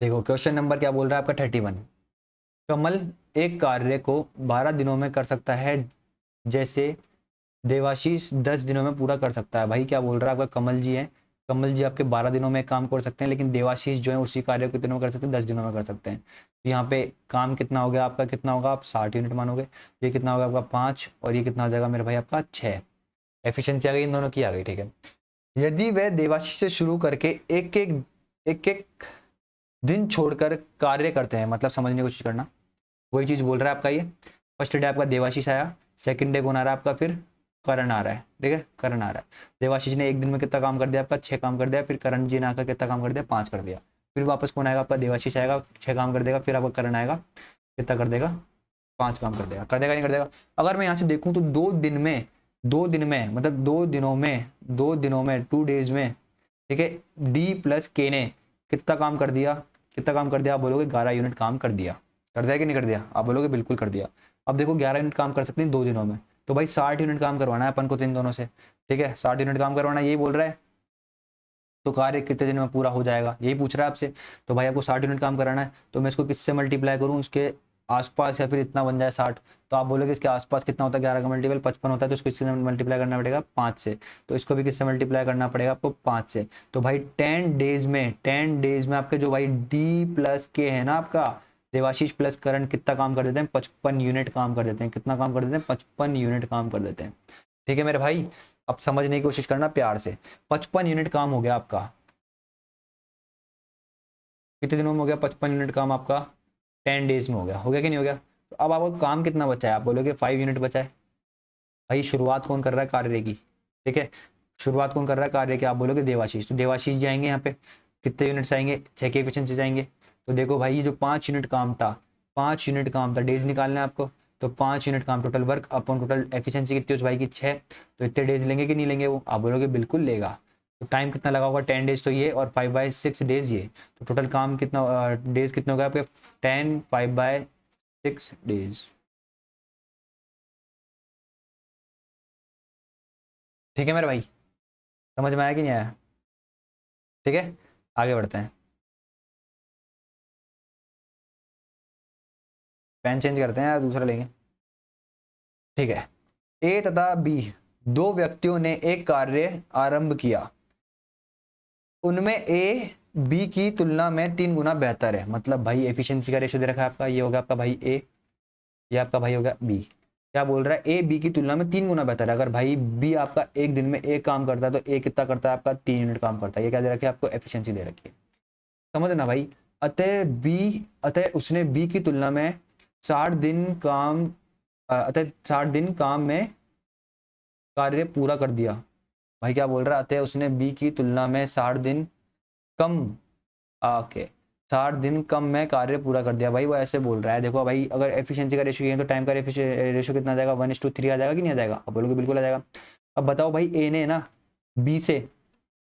देखो क्वेश्चन नंबर क्या बोल रहा है आपका 31। कमल एक कार्य को 12 दिनों में कर सकता है, जैसे देवाशीष 10 दिनों में पूरा कर सकता है। भाई क्या बोल रहा है आपका, कमल जी है, कमल जी आपके 12 दिनों में काम कर सकते हैं, लेकिन देवाशीष जो है उसी कार्य को कितने में कर सकते हैं, 10 दिनों में कर सकते हैं। तो यहाँ पे काम कितना हो गया आपका, कितना होगा, आप 60 यूनिट मानोगे। ये कितना होगा आपका 5, और ये कितना हो जाएगा मेरे भाई आपका 6। एफिशिएंसी आ गई इन दोनों की, आ गई। ठीक है, यदि वह देवाशीष से शुरू करके एक दिन छोड़कर कार्य करते हैं, मतलब समझने की कोशिश करना, वही चीज बोल रहा है आपका। ये फर्स्ट डे आपका देवाशीष आया, सेकंड डे कौन आ रहा है आपका, फिर करण आ रहा है, ठीक है, करण आ रहा है। देवाशीष ने एक दिन में कितना काम कर दिया आपका, 6 काम कर दिया। फिर करण जी ने आकर कितना काम कर दिया, 5 कर दिया। फिर वापस कौन आएगा आपका, देवाशीष आएगा, 6 काम कर देगा। फिर आपका करण आएगा, कितना कर देगा, 5 काम कर देगा नहीं कर देगा। अगर मैं यहाँ से देखूँ तो 2 दिन में मतलब 2 दिनों में 2 डेज में, ठीक है, डी प्लस के ने कितना काम कर दिया, कितना काम कर दिया, आप बोलोगे 11 यूनिट काम कर दिया। कर दिया कि नहीं कर दिया, आप बोलोगे बिल्कुल कर दिया। अब देखो 11 यूनिट काम कर सकते हैं 2 दिनों में, तो भाई 60 यूनिट काम करवाना है अपन को इन दोनों से, ठीक है, 60 यूनिट काम करवाना यही बोल रहा है। तो कार्य कितने दिन में पूरा हो जाएगा, यही पूछ रहा है आपसे। तो भाई आपको 60 यूनिट काम कराना है, तो मैं इसको किससे मल्टीप्लाई करूँ, उसके आसपास, या फिर इतना बन जाए 60। तो आप बोलोगे इसके आसपास कितना होता है, 11 का मल्टीपल 55 होता है, तो इसको किससे मल्टीप्लाई करना पड़ेगा, 5 से। तो इसको भी किससे मल्टीप्लाई करना पड़ेगा आपको, 5 से। तो भाई 10 डेज में आपके जो भाई डी प्लस के है ना आपका, देवाशीष प्लस करण कितना काम कर देते हैं, 55 यूनिट काम कर देते हैं। कितना काम कर देते हैं, 55 यूनिट काम कर देते हैं, ठीक है मेरे भाई। अब समझने की कोशिश करना प्यार से। 55 यूनिट काम हो गया आपका, कितने दिनों में हो गया 55 यूनिट काम आपका, 10 डेज में हो गया कि नहीं हो गया। तो अब आपका काम कितना बचा है, आप बोलोगे 5 यूनिट बचा है। भाई शुरुआत कौन कर रहा है, कार्य की, ठीक है, शुरुआत कौन कर रहा है, कार्य की, आप बोलोगे देवाशीष। तो देवाशीष जाएंगे यहाँ पे, कितने यूनिट्स आएंगे, 6 के एफिशिएंसी जाएंगे। तो देखो भाई ये जो 5 यूनिट काम था, 5 यूनिट काम था, डेज निकालना है आपको। तो 5 यूनिट काम total work upon total efficiency कितनी हो भाई की 6। तो इतने डेज लेंगे कि नहीं लेंगे वो, आप बोलोगे बिल्कुल लेगा। तो टाइम कितना लगा होगा, 10 डेज तो ये, और 5/6 डेज ये। तो टोटल काम कितना, डेज कितने हो गए आपके, 10 5/6 डेज, ठीक है मेरे भाई। समझ में आया कि नहीं आया, ठीक है, आगे बढ़ते हैं। पेन चेंज करते हैं या दूसरा लेंगे, ठीक है। ए तथा बी, दो व्यक्तियों ने एक कार्य आरंभ किया, उनमें ए बी की तुलना में 3 गुना बेहतर है। मतलब भाई एफिशिएंसी का रेशियो दे रखा है आपका, ये होगा आपका भाई ए, ये आपका भाई होगा बी। क्या बोल रहा है, ए बी की तुलना में 3 गुना बेहतर है। अगर भाई बी आपका एक दिन में एक काम करता है, तो ए कितना करता है आपका, 3 यूनिट काम करता है। ये क्या दे रखी है आपको, एफिशिएंसी दे रखी है, समझ ना भाई। अतः उसने बी की तुलना में 60 दिन काम, अतः 60 दिन काम में कार्य पूरा कर दिया। भाई क्या बोल रहा है, अतः उसने बी की तुलना में 60 दिन कम, ओके, 60 दिन कम में कार्य पूरा कर दिया। भाई वो ऐसे बोल रहा है, देखो भाई अगर एफिशिएंसी का रेशियो है तो टाइम का रेशियो कितना आ जाएगा, 1:3 आ जाएगा कि नहीं आ जाएगा, आप बोलोगे बिल्कुल आ जाएगा। अब बताओ भाई ए ने ना बी से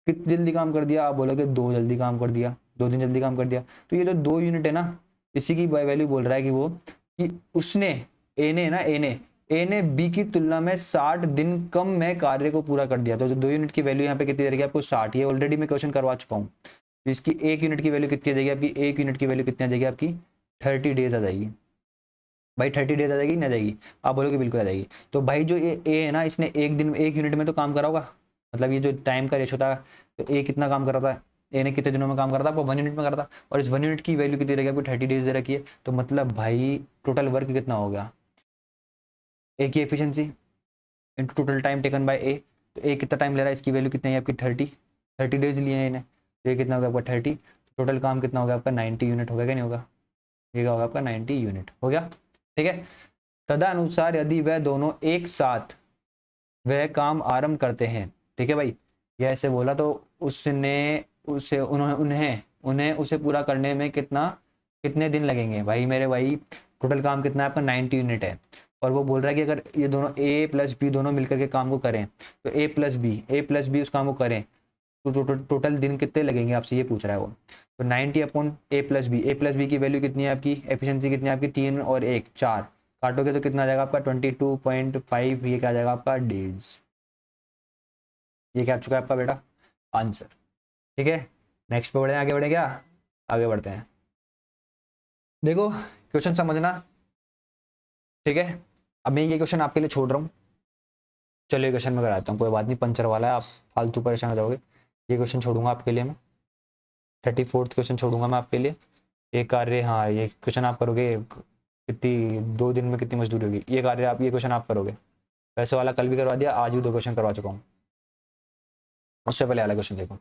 कितनी जल्दी काम कर दिया, आप बोलोगे 2 जल्दी काम कर दिया, 2 दिन जल्दी काम कर दिया। तो ये जो 2 यूनिट है ना, इसी की वैल्यू बोल रहा है कि वो, कि उसने, ए ने ना, ए ने बी की तुलना में 60 दिन कम में कार्य को पूरा कर दिया। तो जो 2 यूनिट की वैल्यू यहाँ पे कितनी देगी आपको, 60। ये ऑलरेडी मैं क्वेश्चन करवा चुका हूँ। तो इसकी 1 यूनिट की वैल्यू कितनी आ जाएगी आपकी, 1 यूनिट की वैल्यू कितनी आ जाएगी आपकी, 30 डेज आ जाएगी। भाई 30 डेज आ जाएगी ना, जाएगी, आप बोलोगे बिल्कुल आ जाएगी। तो भाई जो ये ए है ना, इसने एक दिन में 1 यूनिट में तो काम करा होगा, मतलब ये जो टाइम का रेशो था, तो ए कितना काम कर रहा था, ए ने कितने दिनों में काम करा था, आपको 1 यूनिट में करा था। और इस 1 यूनिट की वैल्यू कितनी रहेगी आपको, 30 डेज दे रखी है। तो मतलब भाई टोटल वर्क कितना हो गया, ए की efficiency into total time taken by A. तो ए कितना टाइम ले रहा है, इसकी वैल्यू कितनी है आपकी, 30 डेज लिए हैं इन्हें। तो ये कितना होगा आपका 30, टोटल काम कितना होगा आपका 90 यूनिट होगा, क्या नहीं होगा, ये होगा आपका 90 यूनिट हो गया, ठीक है। तदनुसार यदि वह दोनों एक साथ वह काम आरंभ करते हैं, ठीक है भाई, ये ऐसे बोला, तो उसने उसे उन्हें उसे पूरा करने में कितने दिन लगेंगे। भाई मेरे भाई टोटल काम कितना है आपका, 90 यूनिट है। और वो बोल रहा है कि अगर ये दोनों ए प्लस बी दोनों मिलकर के काम को करें, तो ए प्लस बी उस काम को करें, तो टोटल दिन कितने लगेंगे, आपसे ये पूछ रहा है वो। तो 90 अपॉन ए प्लस बी की वैल्यू कितनी है आपकी, एफिशिएंसी कितनी है आपकी, 3 और 1 4, काटोगे तो कितना आ जाएगा आपका 22.5, ये क्या आ जाएगा आपका डेज। ये क्या आ चुका है आपका बेटा आंसर, ठीक है। नेक्स्ट पे बढ़े, आगे बढ़े क्या, आगे बढ़ते हैं। देखो क्वेश्चन समझना, ठीक है। अब मैं ये क्वेश्चन आपके लिए छोड़ रहा हूँ, चलिए क्वेश्चन में कराता हूँ, कोई बात नहीं, पंचर वाला है, आप फालतू परेशान हो जाओगे। ये क्वेश्चन छोड़ूंगा आपके लिए मैं, 34वां क्वेश्चन छोड़ूंगा मैं आपके लिए। ये कार्य, हाँ ये क्वेश्चन आप करोगे, कितनी 2 दिन में कितनी मजदूरी होगी, ये कार्य आप, ये क्वेश्चन आप करोगे। वैसे वाला कल भी करवा दिया, आज भी 2 क्वेश्चन करवा चुका हूँ। उससे पहले वाला क्वेश्चन देखो,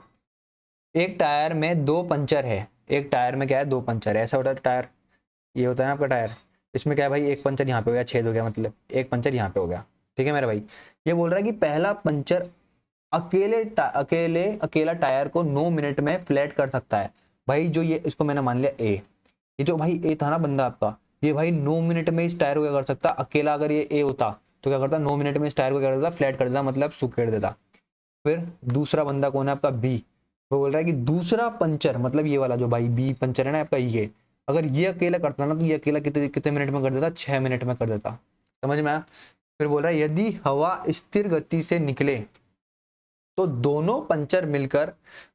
एक टायर में 2 पंचर है, एक टायर में क्या है, 2 पंचर है, ऐसा होता है टायर, ये होता है ना आपका टायर। इसमें क्या है भाई, एक पंचर यहाँ पे हो गया, छेद हो गया, मतलब एक पंचर यहाँ पे हो गया, ठीक है मेरे भाई। ये बोल रहा है कि पहला पंचर अकेला टायर को 9 मिनट में फ्लैट कर सकता है। भाई जो ये इसको मैंने मान लिया ए, ये जो भाई ए था ना बंदा आपका, ये भाई 9 मिनट में इस टायर को क्या कर सकता, अकेला अगर ये ए होता तो क्या करता, 9 मिनट में इस टायर को क्या करता, फ्लैट कर देता, मतलब सुखेड़ देता। फिर दूसरा बंदा कौन है आपका बी, वो बोल रहा है कि दूसरा पंचर, मतलब ये वाला जो भाई बी पंचर है ना आपका, ये अगर ये अकेला करता ना तो ये अकेला कितने कितने मिनट में कर देता, 6 मिनट में कर देता। समझ में आया। फिर बोल रहा है यदि हवा स्थिर गति से निकले तो दोनों पंचर मिलकर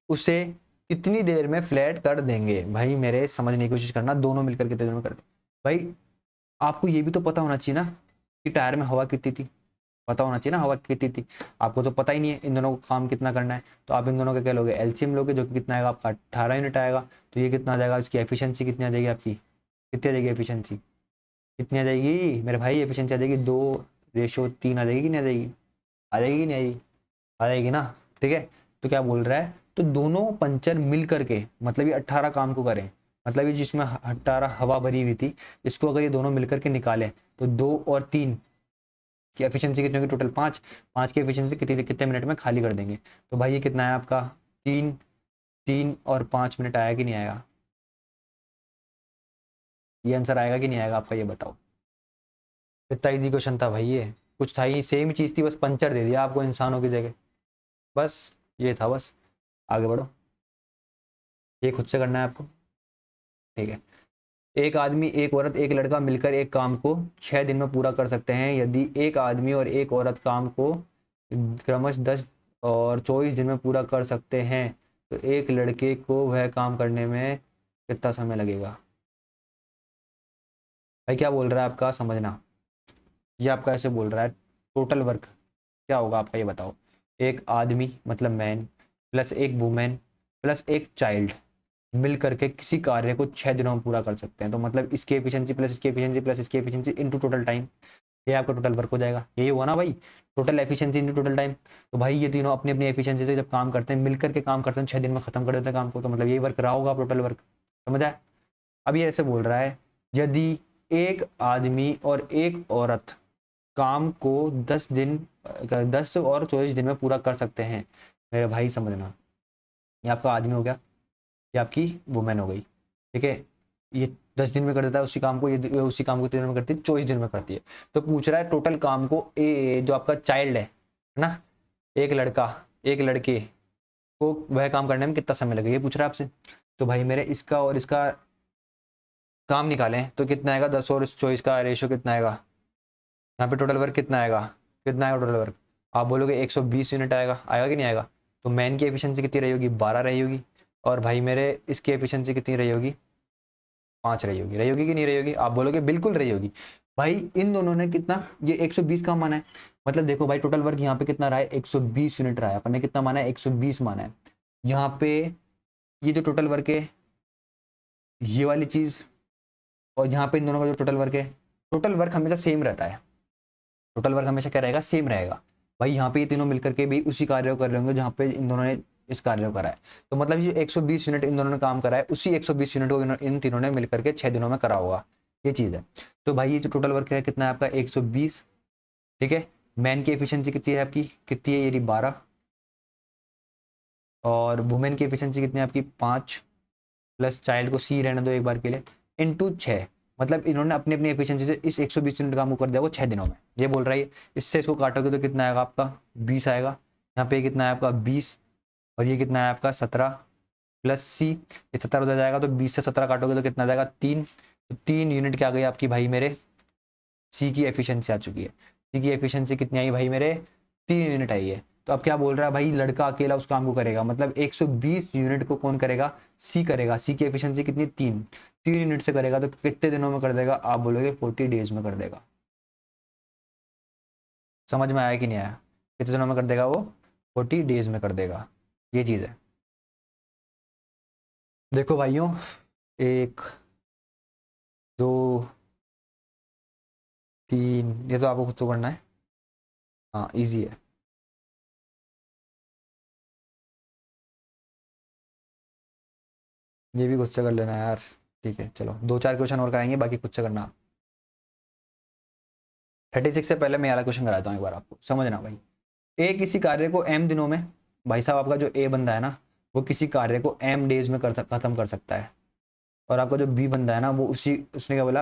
उसे कितनी देर में फ्लैट कर देंगे। भाई मेरे समझने की कोशिश करना, दोनों मिलकर कितनी देर में कर देंगे। भाई आपको ये भी तो पता होना चाहिए ना कि टायर में हवा कितनी थी, पता होना चाहिए ना हवा कितनी थी। आपको तो पता ही नहीं है इन दोनों को काम कितना करना है, तो आप इन दोनों का क्या लोगे, एलसीएम लोगे, जो कि कितना आएगा आपका 18 यूनिट आएगा। तो ये कितना आ जाएगा, इसकी एफिशिएंसी कितनी आ जाएगी आपकी, कितनी आ जाएगी एफिशिएंसी, कितनी आ जाएगी मेरे भाई, एफिशिएंसी आ जाएगी 2:3 आ जाएगी कि नहीं आ जाएगी, आ जाएगी कि नहीं आएगी, आ जाएगी ना। ठीक है। तो क्या बोल रहा है, तो दोनों पंचर मिल करके, मतलब ये 18 काम को करें, मतलब ये जिसमें 18 हवा भरी हुई थी, इसको अगर ये दोनों मिलकर के निकालें तो 2 और 3 की एफिशिएंसी कितनी होगी, टोटल 5, 5 की एफिशिएंसी कितने कितने मिनट में खाली कर देंगे। तो भाई ये कितना है आपका, 3, 3 और 5 मिनट आया कि नहीं आएगा, ये आंसर आएगा कि नहीं आएगा आपका, ये बताओ। कितना इजी क्वेश्चन था भाई, ये कुछ था ही, सेम चीज थी, बस पंचर दे दिया आपको इंसानों की जगह, बस ये था बस। आगे बढ़ो, ये खुद से करना है आपको। ठीक है। एक आदमी, एक औरत, एक लड़का मिलकर एक काम को 6 दिन में पूरा कर सकते हैं। यदि एक आदमी और एक औरत काम को क्रमश 10 और 24 दिन में पूरा कर सकते हैं तो एक लड़के को वह काम करने में कितना समय लगेगा। भाई क्या बोल रहा है आपका, समझना, ये आपका ऐसे बोल रहा है टोटल वर्क क्या होगा आपका, ये बताओ। एक आदमी मतलब मैन प्लस एक वुमेन प्लस एक चाइल्ड मिल करके किसी कार्य को 6 दिनों में पूरा कर सकते हैं। तो मतलब इसकी एफिशिएंसी प्लस इसकी एफिशिएंसी प्लस इसकी एफिशिएंसी इनटू टोटल टाइम, ये आपका टोटल वर्क हो जाएगा। यही हुआ ना भाई, total efficiency into total time. तो भाई ये तीनों अपनी अपनी एफिशिएंसी से जब काम करते हैं, मिलकर के काम करते हैं, 6 दिन में खत्म कर देते हैं काम को, तो मतलब यही वर्क रहा होगा टोटल वर्क। समझ आया। अब ये ऐसे बोल रहा है, यदि एक आदमी और एक औरत काम को 10 और 24 दिन में पूरा कर सकते हैं, मेरे भाई समझना, ये आपका आदमी हो गया, ये आपकी वुमेन हो गई। ठीक है। ये 10 दिन में कर देता है उसी काम को, ये उसी काम को कितने दिन में करती है, 24 दिन में करती है। तो पूछ रहा है टोटल काम को, ए जो आपका चाइल्ड है ना, एक लड़का एक लड़के को वह काम करने में कितना समय लगेगा, ये पूछ रहा है आपसे। तो भाई मेरे इसका और इसका काम निकालें तो कितना आएगा, 10 और 24 का रेशियो कितना आएगा, यहाँ पे टोटल वर्क कितना आएगा, कितना आएगा टोटल वर्क, आप बोलोगे 120 यूनिट आएगा, आएगा कि नहीं आएगा। तो मैन की एफिशिएंसी कितनी रही होगी, 12 रही होगी, और भाई मेरे इसकी एफिशिएंसी कितनी रही होगी, 5 रही होगी कि नहीं रही होगी, आप बोलोगे बिल्कुल रही होगी। भाई इन दोनों ने कितना, ये 120 का माना है, मतलब देखो भाई टोटल वर्क यहाँ पे कितना रहा है, 120 यूनिट रहा है, अपन ने कितना माना है, 120 माना है। यहाँ पे ये जो टोटल वर्क है, ये वाली चीज, और यहाँ पे इन दोनों का जो टोटल वर्क है, टोटल वर्क हमेशा सेम रहता है, टोटल वर्क हमेशा क्या रहेगा, सेम रहेगा। भाई यहाँ पे ये तीनों मिलकर के भी उसी कार्य को कर रहे होंगे जहाँ पे इन दोनों ने इस कार्य को करा है। तो मतलब ये 120 यूनिट इन दोनों ने काम करा है, उसी 120 यूनिट को इन तीनों ने मिलकर के 6 दिनों में करा होगा, ये चीज़ है। तो भाई ये जो टोटल वर्क है कितना है आपका, 120। ठीक है। मैन की एफिशिएंसी कितनी है आपकी, कितनी है, ये 12, और वुमेन की एफिशिएंसी कितनी है आपकी, 5, प्लस चाइल्ड को सी रहने दो एक बार के लिए, इंटू 6। मतलब इन्होंने अपनी अपनी एफिशिएंसी से इस 120 यूनिट काम को कर दिया वो 6 दिनों में, ये बोल रहा है। इससे इसको काटोगे तो कितना आएगा आपका, 20 आएगा। यहाँ पे कितना है आपका 20, और ये कितना है आपका 17, प्लस सी, ये 17 हो जाएगा, तो 20 से 17 काटोगे तो कितना आ जाएगा, 3। तो 3 यूनिट क्या आ गई आपकी भाई मेरे, सी की एफिशिएंसी आ चुकी है। सी की एफिशिएंसी कितनी आई भाई मेरे, 3 यूनिट आई है। तो अब क्या बोल रहा है भाई, लड़का अकेला उस काम को करेगा, मतलब 120 यूनिट को कौन करेगा, सी करेगा। सी की एफिशिएंसी कितनी, 3 यूनिट से करेगा, तो कितने दिनों में कर देगा, आप बोलोगे 40 डेज में कर देगा। समझ में आया कि नहीं आया, कितने दिनों में कर देगा वो, 40 डेज में कर देगा, ये चीज़ है। देखो भाइयों, 1, 2, 3, ये तो आपको खुद तो करना है, हाँ इजी है। ये भी खुद से कर लेना यार। ठीक है चलो, 2-4 क्वेश्चन और कराएंगे, बाकी खुद से करना। 36 से पहले मैं वाला क्वेश्चन कराता हूँ एक बार, आपको समझना भाई। ए किसी कार्य को m दिनों में, भाई साहब आपका जो ए बंदा है ना वो किसी कार्य को m डेज में खत्म कर सकता है, और आपका जो बी बंदा है ना वो उसने क्या बोला,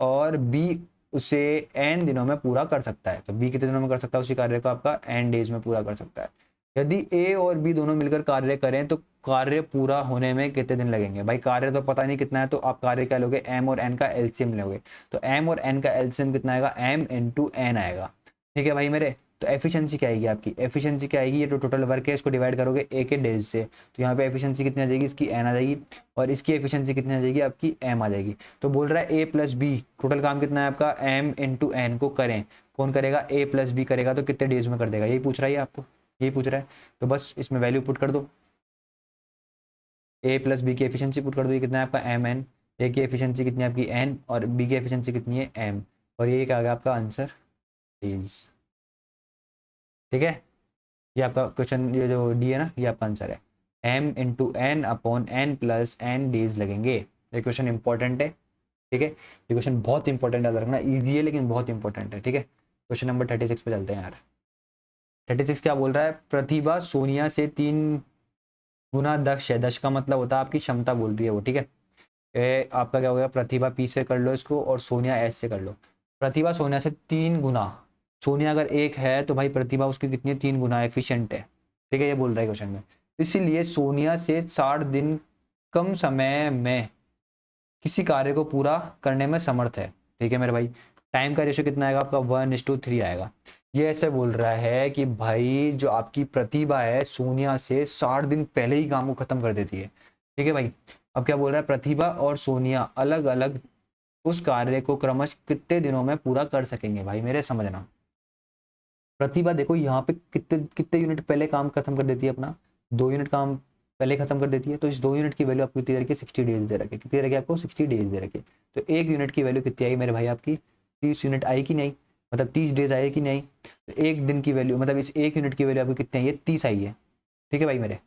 और बी उसे n दिनों में पूरा कर सकता है। तो बी कितने दिनों में कर सकता है उसी कार्य को, आपका n डेज में पूरा कर सकता है। यदि ए और बी दोनों मिलकर कार्य करें तो कार्य पूरा होने में कितने दिन लगेंगे। भाई कार्य तो पता नहीं कितना है, तो आप कार्य क्या लोगे, m और n का एलसीएम लोगे। तो m और n का एलसीएम कितना आएगा, m इंटू n आएगा। ठीक है भाई मेरे। तो एफिशिएंसी क्या आएगी आपकी, एफिशिएंसी क्या आएगी, ये जो टोटल वर्क है इसको डिवाइड करोगे ए के डेज से, तो यहाँ पे एफिशिएंसी कितनी आ जाएगी, इसकी n आ जाएगी, और इसकी एफिशिएंसी कितनी आ जाएगी, आपकी m आ जाएगी। तो बोल रहा है a प्लस बी, टोटल काम कितना है आपका, m इंटू n को करें, कौन करेगा, a प्लस बी करेगा, तो कितने डेज में कर देगा, यही पूछ रहा है आपको, यही पूछ रहा है। तो बस इसमें वैल्यू पुट कर दो, a प्लस बी की एफिशिएंसी पुट कर दो, ये कितना है आपका एम एन, ए की एफिशिएंसी कितनी है आपकी n, और बी की एफिशिएंसी कितनी है m, और ये क्या आ गया आपका आंसर डेज। ठीक है, ये आपका क्वेश्चन, ये जो डी है ना ये आपका आंसर है, m into n upon n plus n days लगेंगे। ये क्वेश्चन इंपॉर्टेंट है। ठीक है, ये क्वेश्चन बहुत इंपॉर्टेंट है, रखना ईजी है लेकिन बहुत इंपॉर्टेंट है। ठीक है, क्वेश्चन नंबर 36 पे चलते हैं यार। 36 क्या बोल रहा है, प्रतिभा सोनिया से 3 गुना दक्ष है। दक्ष का मतलब होता है आपकी क्षमता बोल रही है वो। ठीक है, आपका क्या हो गया, प्रतिभा पी से कर लो इसको, और सोनिया एस से कर लो। प्रतिभा सोनिया से 3 गुना, सोनिया अगर 1 है तो भाई प्रतिभा उसकी कितनी है, 3 गुना एफिशिएंट है। ठीक है, ये बोल रहा है क्वेश्चन में। इसीलिए सोनिया से 60 दिन कम समय में किसी कार्य को पूरा करने में समर्थ है। ठीक है मेरे भाई, टाइम का रेशियो कितना आएगा आपका, 1:3 आएगा। ये ऐसे बोल रहा है कि भाई जो आपकी प्रतिभा है सोनिया से 60 दिन पहले ही काम को खत्म कर देती है। ठीक है भाई, अब क्या बोल रहा है, प्रतिभा और सोनिया अलग अलग उस कार्य को क्रमश कितने दिनों में पूरा कर सकेंगे। भाई मेरे समझना, प्रतिभा देखो यहाँ पे कितने कितने यूनिट पहले काम खत्म कर देती है अपना, 2 यूनिट काम पहले खत्म कर देती है। तो इस 2 यूनिट की वैल्यू आपको कितनी दे रखी है, 60 डेज दे रखी है। कितनी दे रखी है आपको, 60 डेज दे रखी है। तो 1 यूनिट की वैल्यू कितनी आई मेरे भाई, आपकी 30 यूनिट आई कि नहीं, मतलब 30 डेज आए कि नहीं। तो 1 दिन की वैल्यू, मतलब इस 1 यूनिट की वैल्यू आपकी कितनी आई है, 30 आई है। ठीक है भाई मेरे,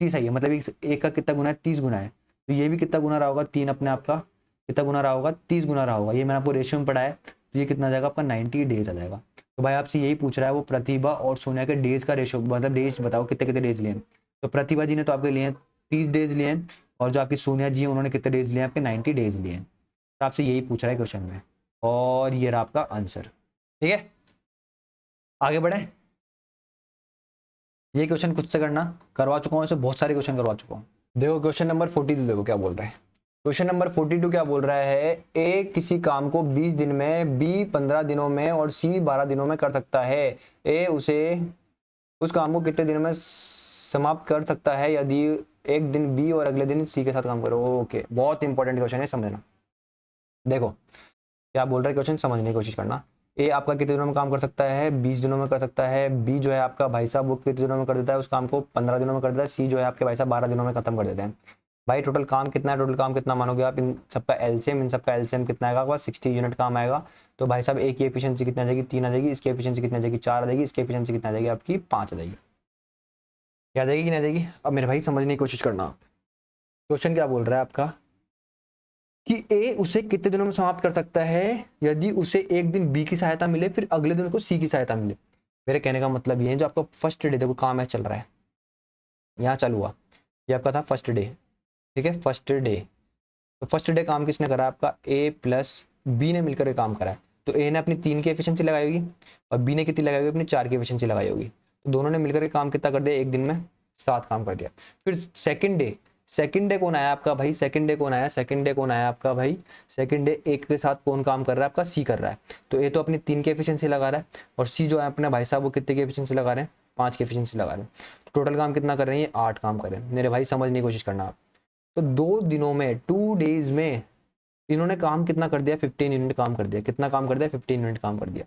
30 आई है, मतलब इस 1 का कितना गुना है, 30 गुना है। तो ये भी कितना गुना रहा होगा, 3 अपने आप का कितना गुना रहा होगा, 30 गुना रहा होगा। ये मैंने आपको रेशियो में पढ़ा है। तो ये कितना आ जाएगा आपका, 90 डेज आ जाएगा। तो भाई आपसे यही पूछ रहा है वो प्रतिभा और सोनिया के डेज का रेशियो, मतलब डेज बताओ कितने कितने डेज लिए। तो प्रतिभा जी ने तो आपके लिए 30 डेज लिए हैं, और जो आपकी सोनिया जी है उन्होंने कितने डेज लिए, आपके 90 डेज लिए हैं। तो आपसे यही पूछ रहा है क्वेश्चन में, और ये रहा आपका आंसर। ठीक है, आगे बढ़े। ये क्वेश्चन खुद से करना, करवा चुका हूँ ऐसे बहुत सारे क्वेश्चन करवा चुका हूँ। देखो क्वेश्चन नंबर 42 देखो क्या बोल रहा है। क्वेश्चन नंबर 42 क्या बोल रहा है, ए किसी काम को 20 दिन में, बी 15 दिनों में और सी 12 दिनों में कर सकता है। ए उस काम को कितने दिनों में समाप्त कर सकता है यदि एक दिन बी और अगले दिन सी के साथ काम करो। ओके, बहुत इंपॉर्टेंट क्वेश्चन है, समझना। देखो क्या बोल रहा है क्वेश्चन, समझने की कोशिश करना। ए आपका कितने दिनों में काम कर सकता है, 20 दिनों में कर सकता है। बी जो है आपका भाई साहब वो कितने दिनों में कर देता है, उस काम को 15 दिनों में कर देता है। सी जो है आपके भाई साहब 12 दिनों में खत्म कर देते हैं। भाई टोटल काम कितना है, टोटल काम कितना मानोगे आप, इन सबका एलसीएम, इन सबका एलसीएम कितना आएगा आपका, 60 यूनिट काम आएगा। तो भाई साहब ए की एफिशिएंसी कितनी आ जाएगी, 3 आ जाएगी। इसकी एफिशिएंसी कितनी आ जाएगी, 4 आ जाएगी। इसकी एफिशिएंसी कितनी आ जाएगी आपकी, 5 आ जाएगी। क्या आ जाएगी कि नहीं आ जाएगी। अब मेरे भाई समझने की कोशिश करना, क्वेश्चन क्या बोल रहा है आपका कि ए उसे कितने दिनों में समाप्त कर सकता है यदि उसे एक दिन बी की सहायता मिले, फिर अगले दिन को सी की सहायता मिले। मेरे कहने का मतलब ये है, जो आपका फर्स्ट डे देखो काम है चल रहा है, यहाँ चालू हुआ, ये आपका था फर्स्ट डे। ठीक है, फर्स्ट डे। तो फर्स्ट डे काम किसने करा, आपका ए प्लस बी ने मिलकर काम करा है। तो ए ने अपनी 3 की एफिशिएंसी लगाई होगी, और बी ने कितनी लगाई होगी, अपनी 4 की एफिशिएंसी लगाई होगी। तो दोनों ने मिलकर काम कितना कर दिया, एक दिन में 7 काम कर दिया। फिर सेकंड डे कौन आया आपका भाई, सेकंड डे कौन आया आपका भाई, सेकंड डे एक के साथ कौन काम कर रहा है, आपका सी कर रहा है। तो ए तो अपनी 3 की एफिशिएंसी लगा रहा है, और सी जो है अपने भाई साहब वो कितने की एफिशिएंसी लगा रहे हैं, 5 की एफिशिएंसी लगा रहे हैं। तो टोटल काम कितना कर रहे हैं, 8 काम कर रहे हैं। मेरे भाई समझने की कोशिश करना आप। तो 2 दिनों में, 2 डेज में इन्होंने काम कितना कर दिया, 15 यूनिट काम कर दिया। कितना काम कर दिया, 15 यूनिट काम कर दिया।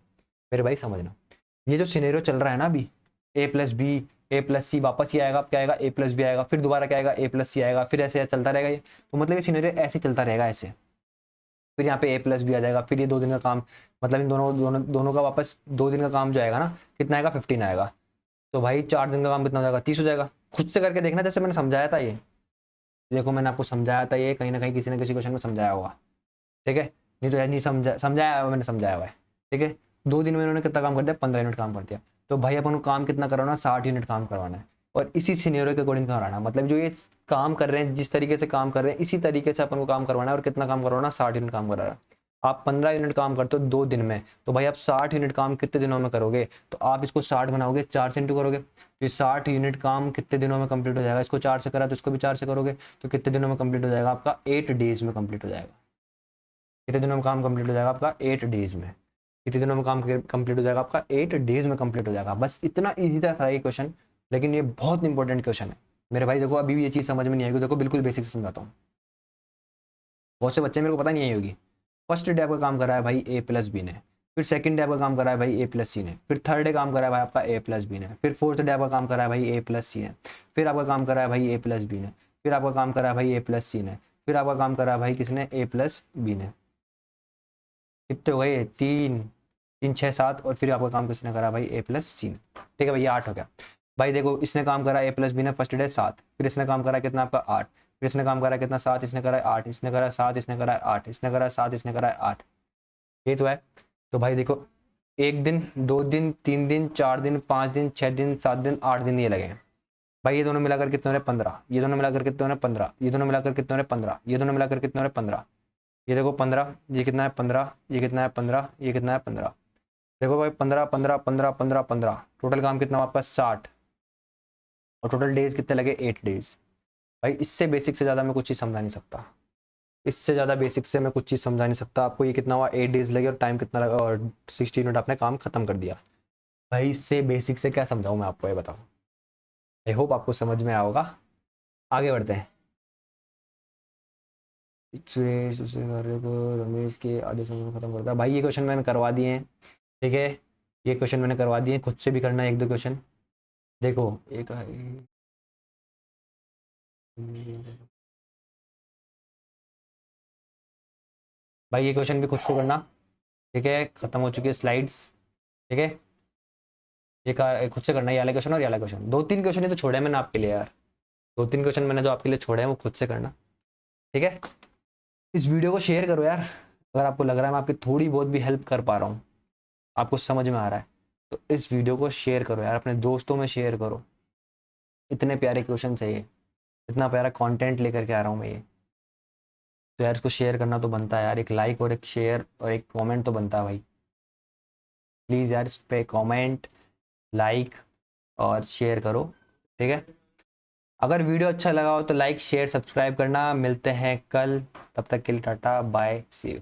मेरे भाई समझना, ये जो सिनेरियो चल रहा है ना अभी, ए प्लस बी, ए प्लस सी, वापस ही आएगा, क्या आएगा, ए प्लस बी आएगा, फिर दोबारा क्या आएगा, ए प्लस सी आएगा, फिर ऐसे चलता रहेगा ये। तो मतलब ये सिनेरियो ऐसे चलता रहेगा ऐसे, फिर यहाँ पे ए प्लस बी आ जाएगा, फिर ये 2 दिन का काम, मतलब इन दोनों का वापस 2 दिन का काम जो आएगा ना, कितना आएगा, 15 आएगा। तो भाई 4 दिन का काम कितना हो जाएगा, 30 हो जाएगा। खुद से करके देखना, जैसे मैंने समझाया था ये, देखो मैंने आपको समझाया था ये, कहीं ना कहीं किसी ने किसी क्वेश्चन में समझाया होगा। ठीक है, नहीं तो यार नहीं समझाया मैंने, समझाया हुआ है, ठीक है। 2 दिन में उन्होंने कितना काम कर दिया, 15 यूनिट काम कर दिया। तो भाई अपन को काम कितना करवाना, 60 यूनिट काम करवाना है, और इसी सिनेरियो के अकॉर्डिंग कराना, मतलब जो ये काम कर रहे हैं, जिस तरीके से काम कर रहे हैं, इसी तरीके से अपन को काम करवाना है। और कितना काम करवाना, 60 यूनिट काम करवाना है। आप 15 यूनिट काम करते हो 2 दिन में, तो भाई आप 60 यूनिट काम कितने दिनों में करोगे, तो आप इसको 60 बनाओगे, 4 से इंटू करोगे, तो ये 60 यूनिट काम कितने दिनों में कंप्लीट हो जाएगा, इसको 4 से करा तो इसको भी 4 से करोगे, तो कितने दिनों में कंप्लीट हो जाएगा आपका, 8 डेज में कंप्लीट हो जाएगा। कितने दिनों में काम कंप्लीट हो जाएगा आपका, 8 डेज में। कितने दिनों में काम कंप्लीट हो जाएगा आपका, 8 डेज में कंप्लीट हो जाएगा। बस इतना ईजी था ये क्वेश्चन, लेकिन ये बहुत इंपॉर्टेंट क्वेश्चन है मेरे भाई। देखो अभी भी ये चीज़ समझ में नहीं आएगी, देखो बिल्कुल बेसिक से समझाता हूँ, बहुत से बच्चे मेरे को पता नहीं आई होगी। फर्स्ट डे आपका काम करा है भाई ए प्लस बी ने, फिर सेकंड डे आपका काम करा है भाई ए प्लस सी ने, फिर थर्ड डे काम करा है भाई आपका ए प्लस बी ने, फिर फोर्थ डे आपका काम करा है भाई ए प्लस सी ने, फिर आपका काम करा है भाई ए प्लस बी ने, फिर आपका काम करा है भाई ए प्लस सी ने, फिर आपका काम करा है भाई किसने, ए प्लस बी ने। कितने हो गए, 3 3 6 7, और फिर आपका काम किसने करा भाई, ए प्लस सी ने। ठीक है भाई, ये 8 हो गया। भाई देखो इसने काम करा ए प्लस बी ने फर्स्ट डे 7, फिर इसने काम करा कितना आपका 8, फिर इसने काम करा कितना 7, इसने करा 8, इसने करा 7, इसने करा 8, इसने करा 7, इसने करा 8। ये तो है। तो भाई देखो 1 दिन 2 दिन 3 दिन 4 दिन 5 दिन 6 दिन 7 दिन 8 दिन ये लगे भाई। ये दोनों मिलाकर कितने हो रहे 15, ये दोनों मिलाकर कितने हो रहे 15, ये दोनों मिलाकर कितने हो रहे 15, ये दोनों मिलाकर कितने हो रहे 15। ये देखो 15, ये कितना है 15, ये कितना है 15, ये कितना है 15। देखो भाई 15 15 15 15 15, टोटल काम कितना आपका 60, और टोटल डेज कितने लगे 8 डेज। भाई इससे बेसिक से ज़्यादा मैं कुछ चीज़ समझा नहीं सकता, इससे ज़्यादा बेसिक से मैं कुछ चीज़ समझा नहीं सकता आपको। ये कितना हुआ 8 डेज लगे, और टाइम कितना लगा, और 60 मिनट आपने काम खत्म कर दिया। भाई इससे बेसिक से क्या समझाऊँ मैं आपको, ये बताओ। आई होप आपको समझ में आया होगा। आगे बढ़ते हैं। रमेश के आधे समय में खत्म करता है। भाई ये क्वेश्चन मैंने करवा दिए हैं, ठीक है, ये क्वेश्चन मैंने करवा दिए हैं, खुद से भी करना है 1 2 क्वेश्चन। देखो एक भाई ये क्वेश्चन भी खुद से करना, ठीक है, खत्म हो चुकी है स्लाइड्स, ठीक है। खुद से करना है, ये वाला क्वेश्चन और ये वाला क्वेश्चन, 2 3 क्वेश्चन ही तो छोड़े हैं मैंने आपके लिए यार, 2 3 क्वेश्चन मैंने जो आपके लिए छोड़े हैं वो खुद से करना, ठीक है। इस वीडियो को शेयर करो यार, अगर आपको लग रहा है मैं आपकी थोड़ी बहुत भी हेल्प कर पा रहा हूँ, आपको समझ में आ रहा है, तो इस वीडियो को शेयर करो यार, अपने दोस्तों में शेयर करो। इतने प्यारे क्वेश्चन चाहिए, इतना प्यारा कंटेंट लेकर के आ रहा हूँ मैं ये, तो यार इसको शेयर करना तो बनता है यार, एक लाइक और एक शेयर और एक कमेंट तो बनता है भाई। प्लीज़ यार इस पर कमेंट, लाइक और शेयर करो, ठीक है। अगर वीडियो अच्छा लगा हो तो लाइक शेयर सब्सक्राइब करना। मिलते हैं कल, तब तक के लिए टाटा बाय, सी यू।